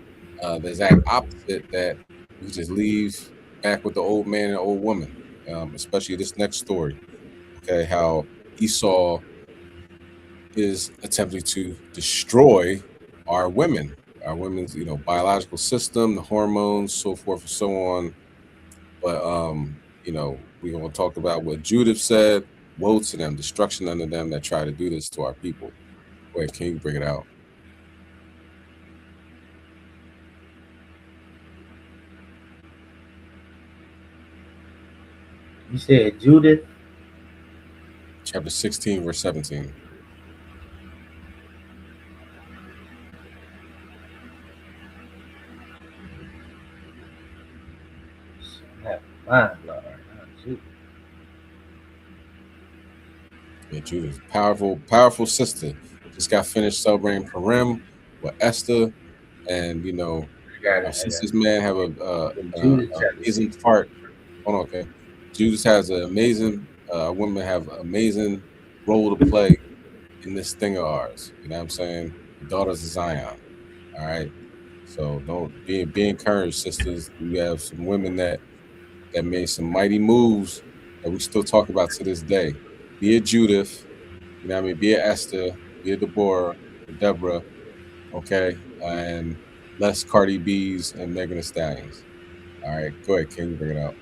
the exact opposite that we just leave back with the old man and old woman, especially this next story. Okay, how Esau is attempting to destroy our women's, you know, biological system, the hormones, so forth and so on. But you know, we're gonna talk about what Judith said. Woe to them, destruction unto them that try to do this to our people. Wait, can you bring it out? You said Judith? Chapter 16, verse 17. Yeah, Judith, powerful sister. Just got finished celebrating Purim with Esther, and you know, our sisters, man, have an amazing part. Hold on, okay. Judith has an amazing. Women have an amazing role to play in this thing of ours. You know what I'm saying? The daughters of Zion. All right. So don't be encouraged, sisters. We have some women that made some mighty moves that we still talk about to this day. Be a Judith, You know what I mean? Be a Esther, be a Deborah, a Deborah, okay? And less Cardi B's and Megan Thee Stallions. All right, go ahead, King, bring it out.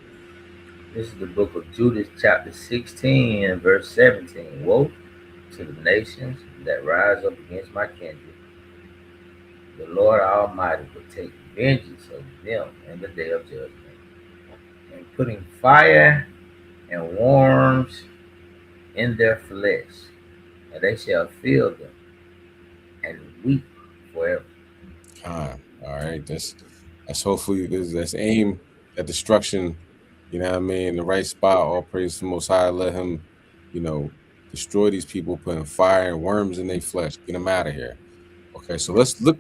This is the book of Judith, chapter 16, and verse 17. Woe to the nations that rise up against my kindred. The Lord Almighty will take vengeance of them in the day of judgment, and putting fire and worms in their flesh, and they shall feel them and weep forever. All right, that's hopefully that's aim at destruction. You know what I mean? The right spot. All praise to the Most High. Let Him, destroy these people, putting fire and worms in their flesh. Get them out of here. Okay, so let's look.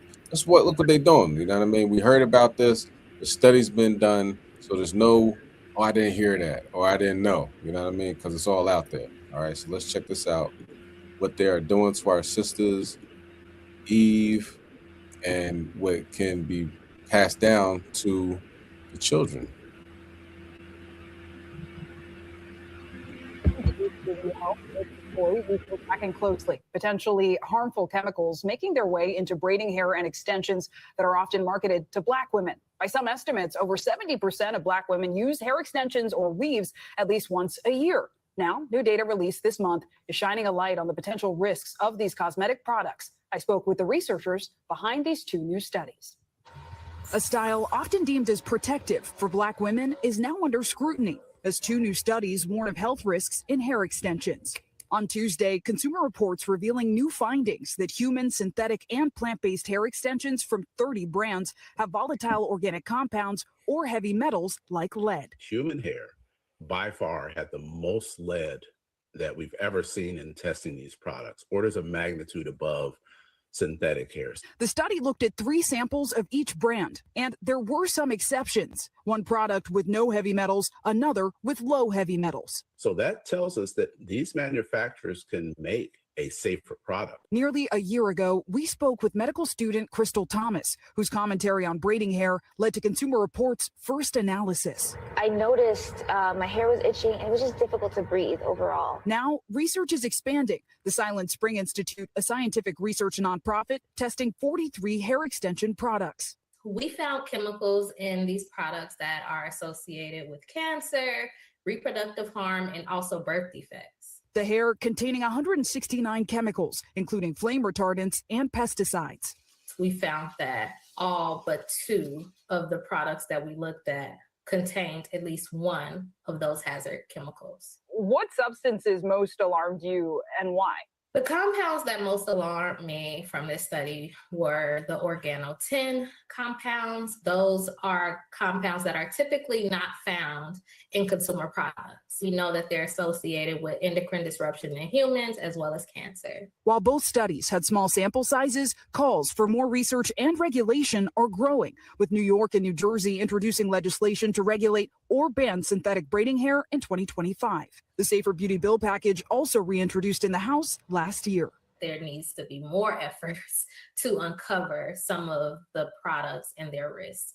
Look what they're doing. You know what I mean? We heard about this. The study's been done, so there's no, I didn't hear that, or I didn't know. You know what I mean? Because it's all out there. All right, so let's check this out. What they are doing to our sisters, Eve, and what can be passed down to the children. Tracking closely potentially harmful chemicals making their way into braiding hair and extensions that are often marketed to Black women. By some estimates, over 70% of Black women use hair extensions or weaves at least once a year. Now, new data released this month is shining a light on the potential risks of these cosmetic products. I spoke with the researchers behind these two new studies. A style often deemed as protective for Black women is now under scrutiny as two new studies warn of health risks in hair extensions. On Tuesday, Consumer Reports revealing new findings that human, synthetic, and plant-based hair extensions from 30 brands have volatile organic compounds or heavy metals like lead. Human hair by far had the most lead that we've ever seen in testing these products, orders of magnitude above synthetic hairs. The study looked at 3 samples of each brand, and there were some exceptions. One product with no heavy metals, another with low heavy metals. So that tells us that these manufacturers can make a safer product. Nearly a year ago, we spoke with medical student Crystal Thomas, whose commentary on braiding hair led to Consumer Reports' first analysis. I noticed my hair was itching and it was just difficult to breathe overall. Now, research is expanding. The Silent Spring Institute, a scientific research nonprofit, testing 43 hair extension products. We found chemicals in these products that are associated with cancer, reproductive harm, and also birth defects. The hair containing 169 chemicals, including flame retardants and pesticides. We found that all but 2 of the products that we looked at contained at least one of those hazard chemicals. What substances most alarmed you and why? The compounds that most alarmed me from this study were the organotin compounds. Those are compounds that are typically not found in consumer products. We know that they're associated with endocrine disruption in humans as well as cancer. While both studies had small sample sizes, calls for more research and regulation are growing, with New York and New Jersey introducing legislation to regulate or ban synthetic braiding hair in 2025. The Safer Beauty Bill package also reintroduced in the House last year. There needs to be more efforts to uncover some of the products and their risks.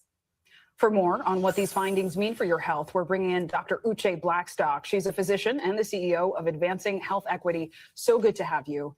For more on what these findings mean for your health, we're bringing in Dr. Uche Blackstock. She's a physician and the CEO of Advancing Health Equity. So good to have you.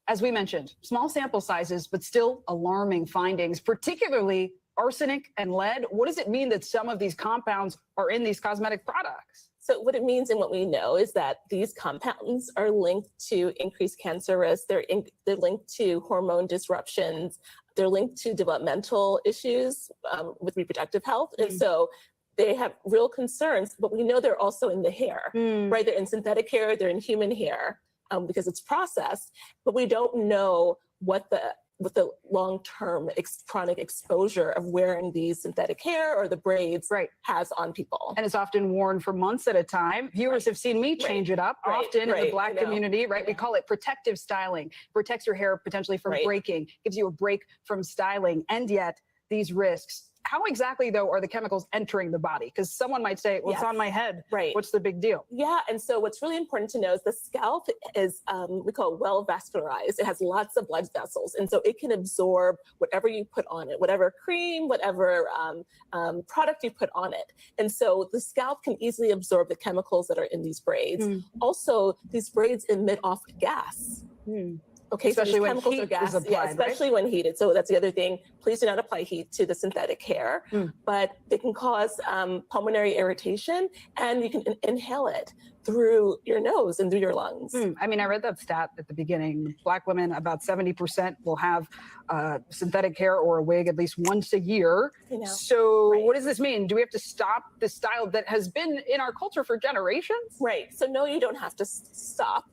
As we mentioned, small sample sizes, but still alarming findings, particularly arsenic and lead. What does it mean that some of these compounds are in these cosmetic products? So what it means and what we know is that these compounds are linked to increased cancer risk. They're linked to hormone disruptions. They're linked to developmental issues with reproductive health. And so they have real concerns, but we know they're also in the hair, right? They're in synthetic hair, they're in human hair because it's processed, but we don't know what the long-term chronic exposure of wearing these synthetic hair or the braids has on people. And it's often worn for months at a time. Viewers have seen me change it up often in the Black community, right? We call it protective styling. Protects your hair potentially from breaking, gives you a break from styling. And yet these risks How exactly, though, are the chemicals entering the body? Because someone might say, well, it's on my head. Right. What's the big deal? Yeah, and so what's really important to know is the scalp is, we call it well vascularized. It has lots of blood vessels, and so it can absorb whatever you put on it, whatever cream, whatever product you put on it. And so the scalp can easily absorb the chemicals that are in these braids. Also, these braids emit off gas. Okay, Especially so these when chemicals heat are gas, is applied, especially when heated. So that's the other thing. Please do not apply heat to the synthetic hair, but they can cause pulmonary irritation, and you can inhale it through your nose and through your lungs. I mean, I read that stat at the beginning. Black women, about 70% will have synthetic hair or a wig at least once a year. So what does this mean? Do we have to stop this style that has been in our culture for generations? Right. So no, you don't have to stop.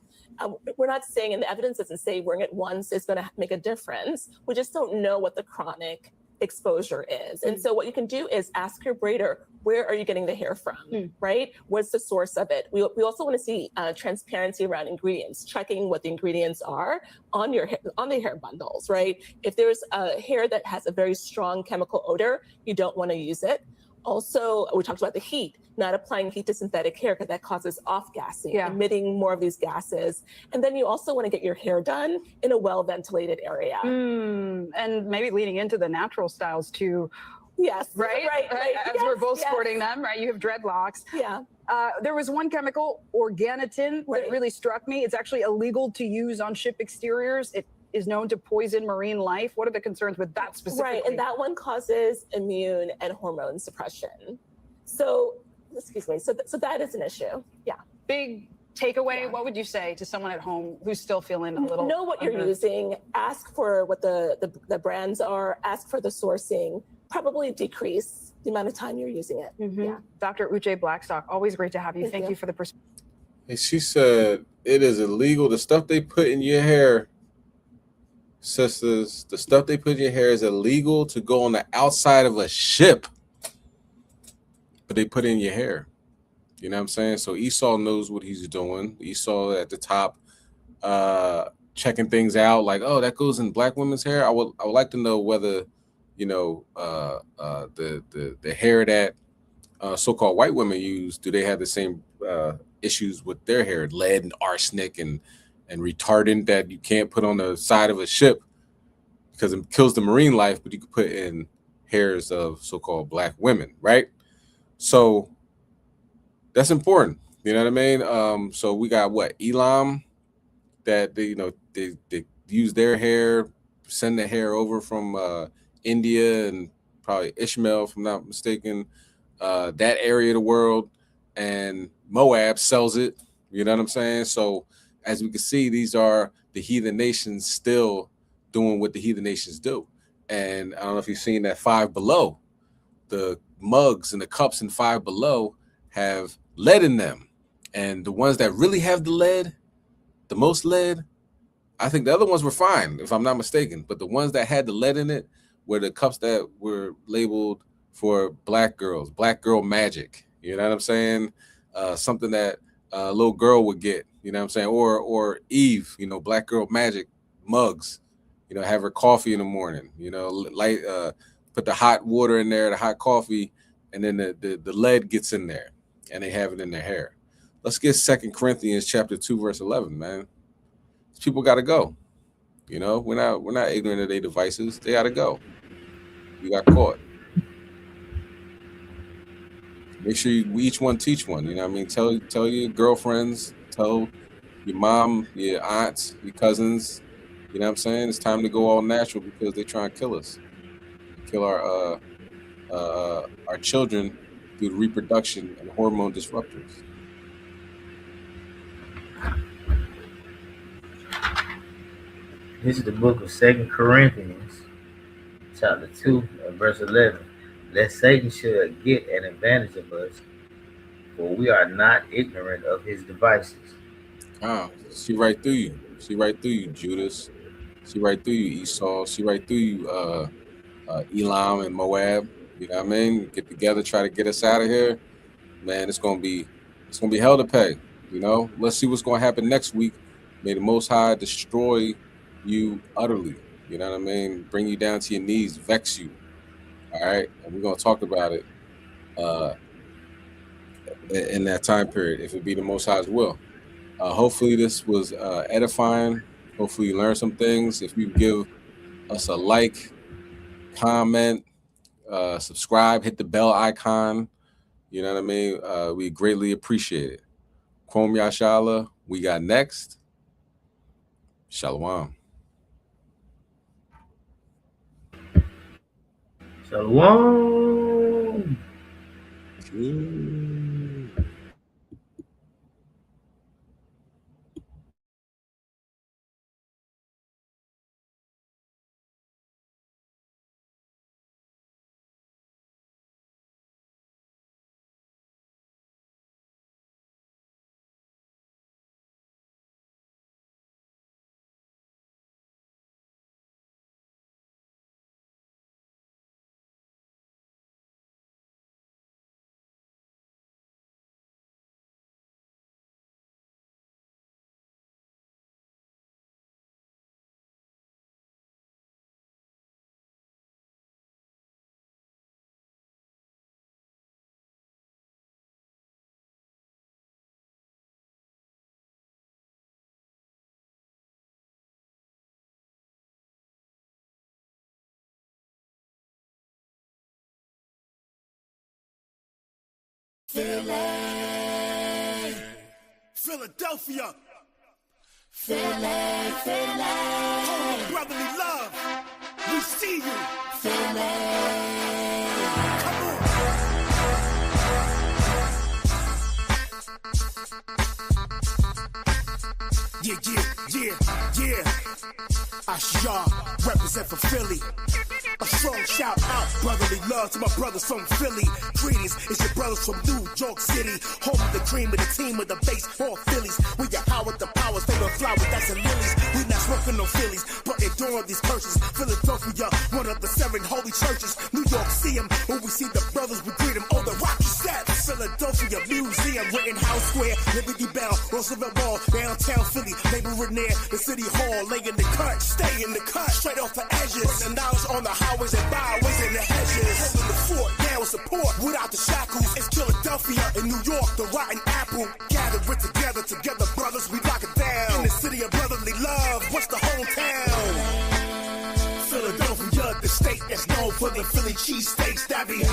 We're not saying, and the evidence doesn't say wearing it once is going to make a difference. We just don't know what the chronic exposure is. And so what you can do is ask your braider, where are you getting the hair from, right? What's the source of it? We also want to see transparency around ingredients, checking what the ingredients are on the hair bundles, right? If there's a hair that has a very strong chemical odor, you don't want to use it. Also, we talked about the heat, not applying heat to synthetic hair because that causes off-gassing, emitting more of these gases. And then you also want to get your hair done in a well-ventilated area. And maybe leaning into the natural styles too. Yes. Right? As we're both sporting them, right? You have dreadlocks. Yeah. There was one chemical, organotin, that really struck me. It's actually illegal to use on ship exteriors. It is known to poison marine life. What are the concerns with that specifically? Right, and that one causes immune and hormone suppression. So, excuse me, so that is an issue. Yeah. Big takeaway, what would you say to someone at home who's still feeling a little... Know what you're using, ask for what the brands are, ask for the sourcing, probably decrease the amount of time you're using it. Yeah. Dr. Uche Blackstock, always great to have you. Thank you for the perspective. And she said, it is illegal. The stuff they put in your hair, sisters, the stuff they put in your hair is illegal to go on the outside of a ship, but they put in your hair. You know what I'm saying? So Esau knows what he's doing. Esau at the top, checking things out like, oh, that goes in black women's hair. I would like to know whether, you know, the hair that so-called white women use, do they have the same issues with their hair, lead and arsenic and retardant that you can't put on the side of a ship because it kills the marine life, but you could put in hairs of so-called black women, right? So that's important. You know what I mean? So we got what, Elam, that they use their hair, send the hair over from India and probably Ishmael, if I'm not mistaken, that area of the world, and Moab sells it. You know what I'm saying? So as we can see, these are the heathen nations still doing what the heathen nations do. And I don't know if you've seen that Five Below, the mugs and the cups in Five Below have lead in them. And the ones that really have the lead, the most lead, I think the other ones were fine, if I'm not mistaken. But the ones that had the lead in it were the cups that were labeled for black girls, black girl magic. You know what I'm saying? Something that a little girl would get, you know what I'm saying? Or Eve, you know, black girl magic mugs, you know, have her coffee in the morning, you know, put the hot water in there, the hot coffee, and then the lead gets in there and they have it in their hair. Let's get 2 Corinthians chapter 2, verse 11, man. These people got to go. You know, we're not ignorant of their devices. They got to go. You got caught. Make sure we each one teach one. You know what I mean? Tell your girlfriends, tell your mom, your aunts, your cousins. You know what I'm saying? It's time to go all natural because they're trying to kill us. Kill our children through reproduction and hormone disruptors. This is the book of 2 Corinthians, chapter 2, verse 11. Lest Satan should get an advantage of us, for we are not ignorant of his devices. See right through you. See right through you, Judas. See right through you, Esau. See right through you, Elam and Moab. You know what I mean? Get together, try to get us out of here. Man, it's gonna be hell to pay. You know, let's see what's gonna happen next week. May the Most High destroy you utterly. You know what I mean? Bring you down to your knees, vex you. All right, and we're gonna talk about it in that time period, if it be the Most High's will. Hopefully, this was edifying. Hopefully, you learned some things. If you give us a like, comment, subscribe, hit the bell icon. You know what I mean? We greatly appreciate it. Kwom Yashala, we got next. Shalom. Shalom. Philly, Philadelphia, Philly, Philly, home of brotherly love. We see you, Philly. Come on. Yeah. Chaasadyah, represent for Philly. A strong shout out, brotherly love to my brothers from Philly. Greetings, it's your brothers from New York City. Home of the cream of the team of the baseball Phillies. We your Howard the Powers, they don't flowers, that's the lilies. We not smoking no Phillies, but enduring these curses. Philadelphia, one of the 7 holy churches. New York, see them, when we see the brothers, we greet them. Oh, the Rocky Steps, Philadelphia Museum, Rittenhouse Square, Liberty Bell, Roosevelt Mall, downtown Philly, neighboring near the City Hall, laying the cut, stay in the cut, straight off the edges. And now it's on the highways and byways and the hedges. Holding the fort, down with support, without the shackles. It's Philadelphia in New York, the rotten apple. Gathered with together, brothers, we lock it down. In the city of brotherly love, what's the hometown? Philadelphia, the state that's known for the Philly cheesesteaks that be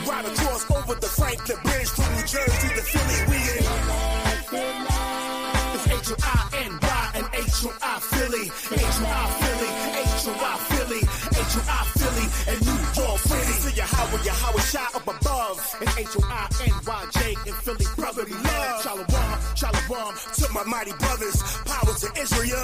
right across over the Franklin Bridge from New Jersey to Philly. We in it's H-O-I-N-Y and H-O-I Philly, H-O-I Philly, H-O-I Philly, H-O-I Philly, and New York City. See your Howard shot up above, and H-O-I-N-Y-J in Philly, brotherly love. Shalom to my mighty brothers, power to Israel.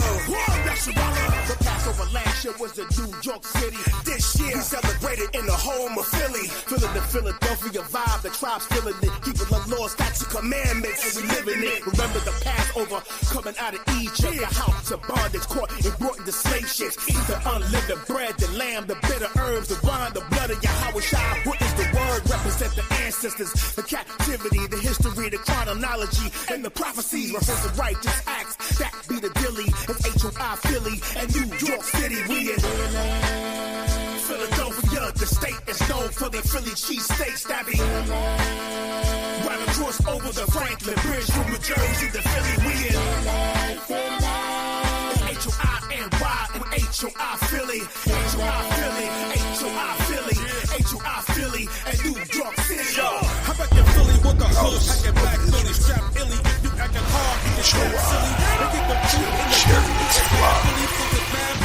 The Passover last year was in New York City. This year we celebrated in the home of Philly. Feeling the Philadelphia vibe, the tribe's feeling it. Keeping the Lord's statute commandments, and we living it. Remember the Passover coming out of Egypt, the house of bondage, caught and brought into slave ships. Eat the unlimited bread, the lamb, the bitter herbs, the wine, the blood of Yahweh Shai. What is the word? Represent the ancestors, the captivity, the history, the chronology, and the prophecies. Rehearse the righteous acts, that be the dilly. It's H-O-I Philly and New York City. We in Philadelphia, the state is known for the Philly cheesesteaks that be right across over the Franklin Bridge from New Jersey to Philly. We in H-O-I-N-Y and H-O-I Philly, H-O-I Philly, H-O-I Philly, H-O-I Philly, and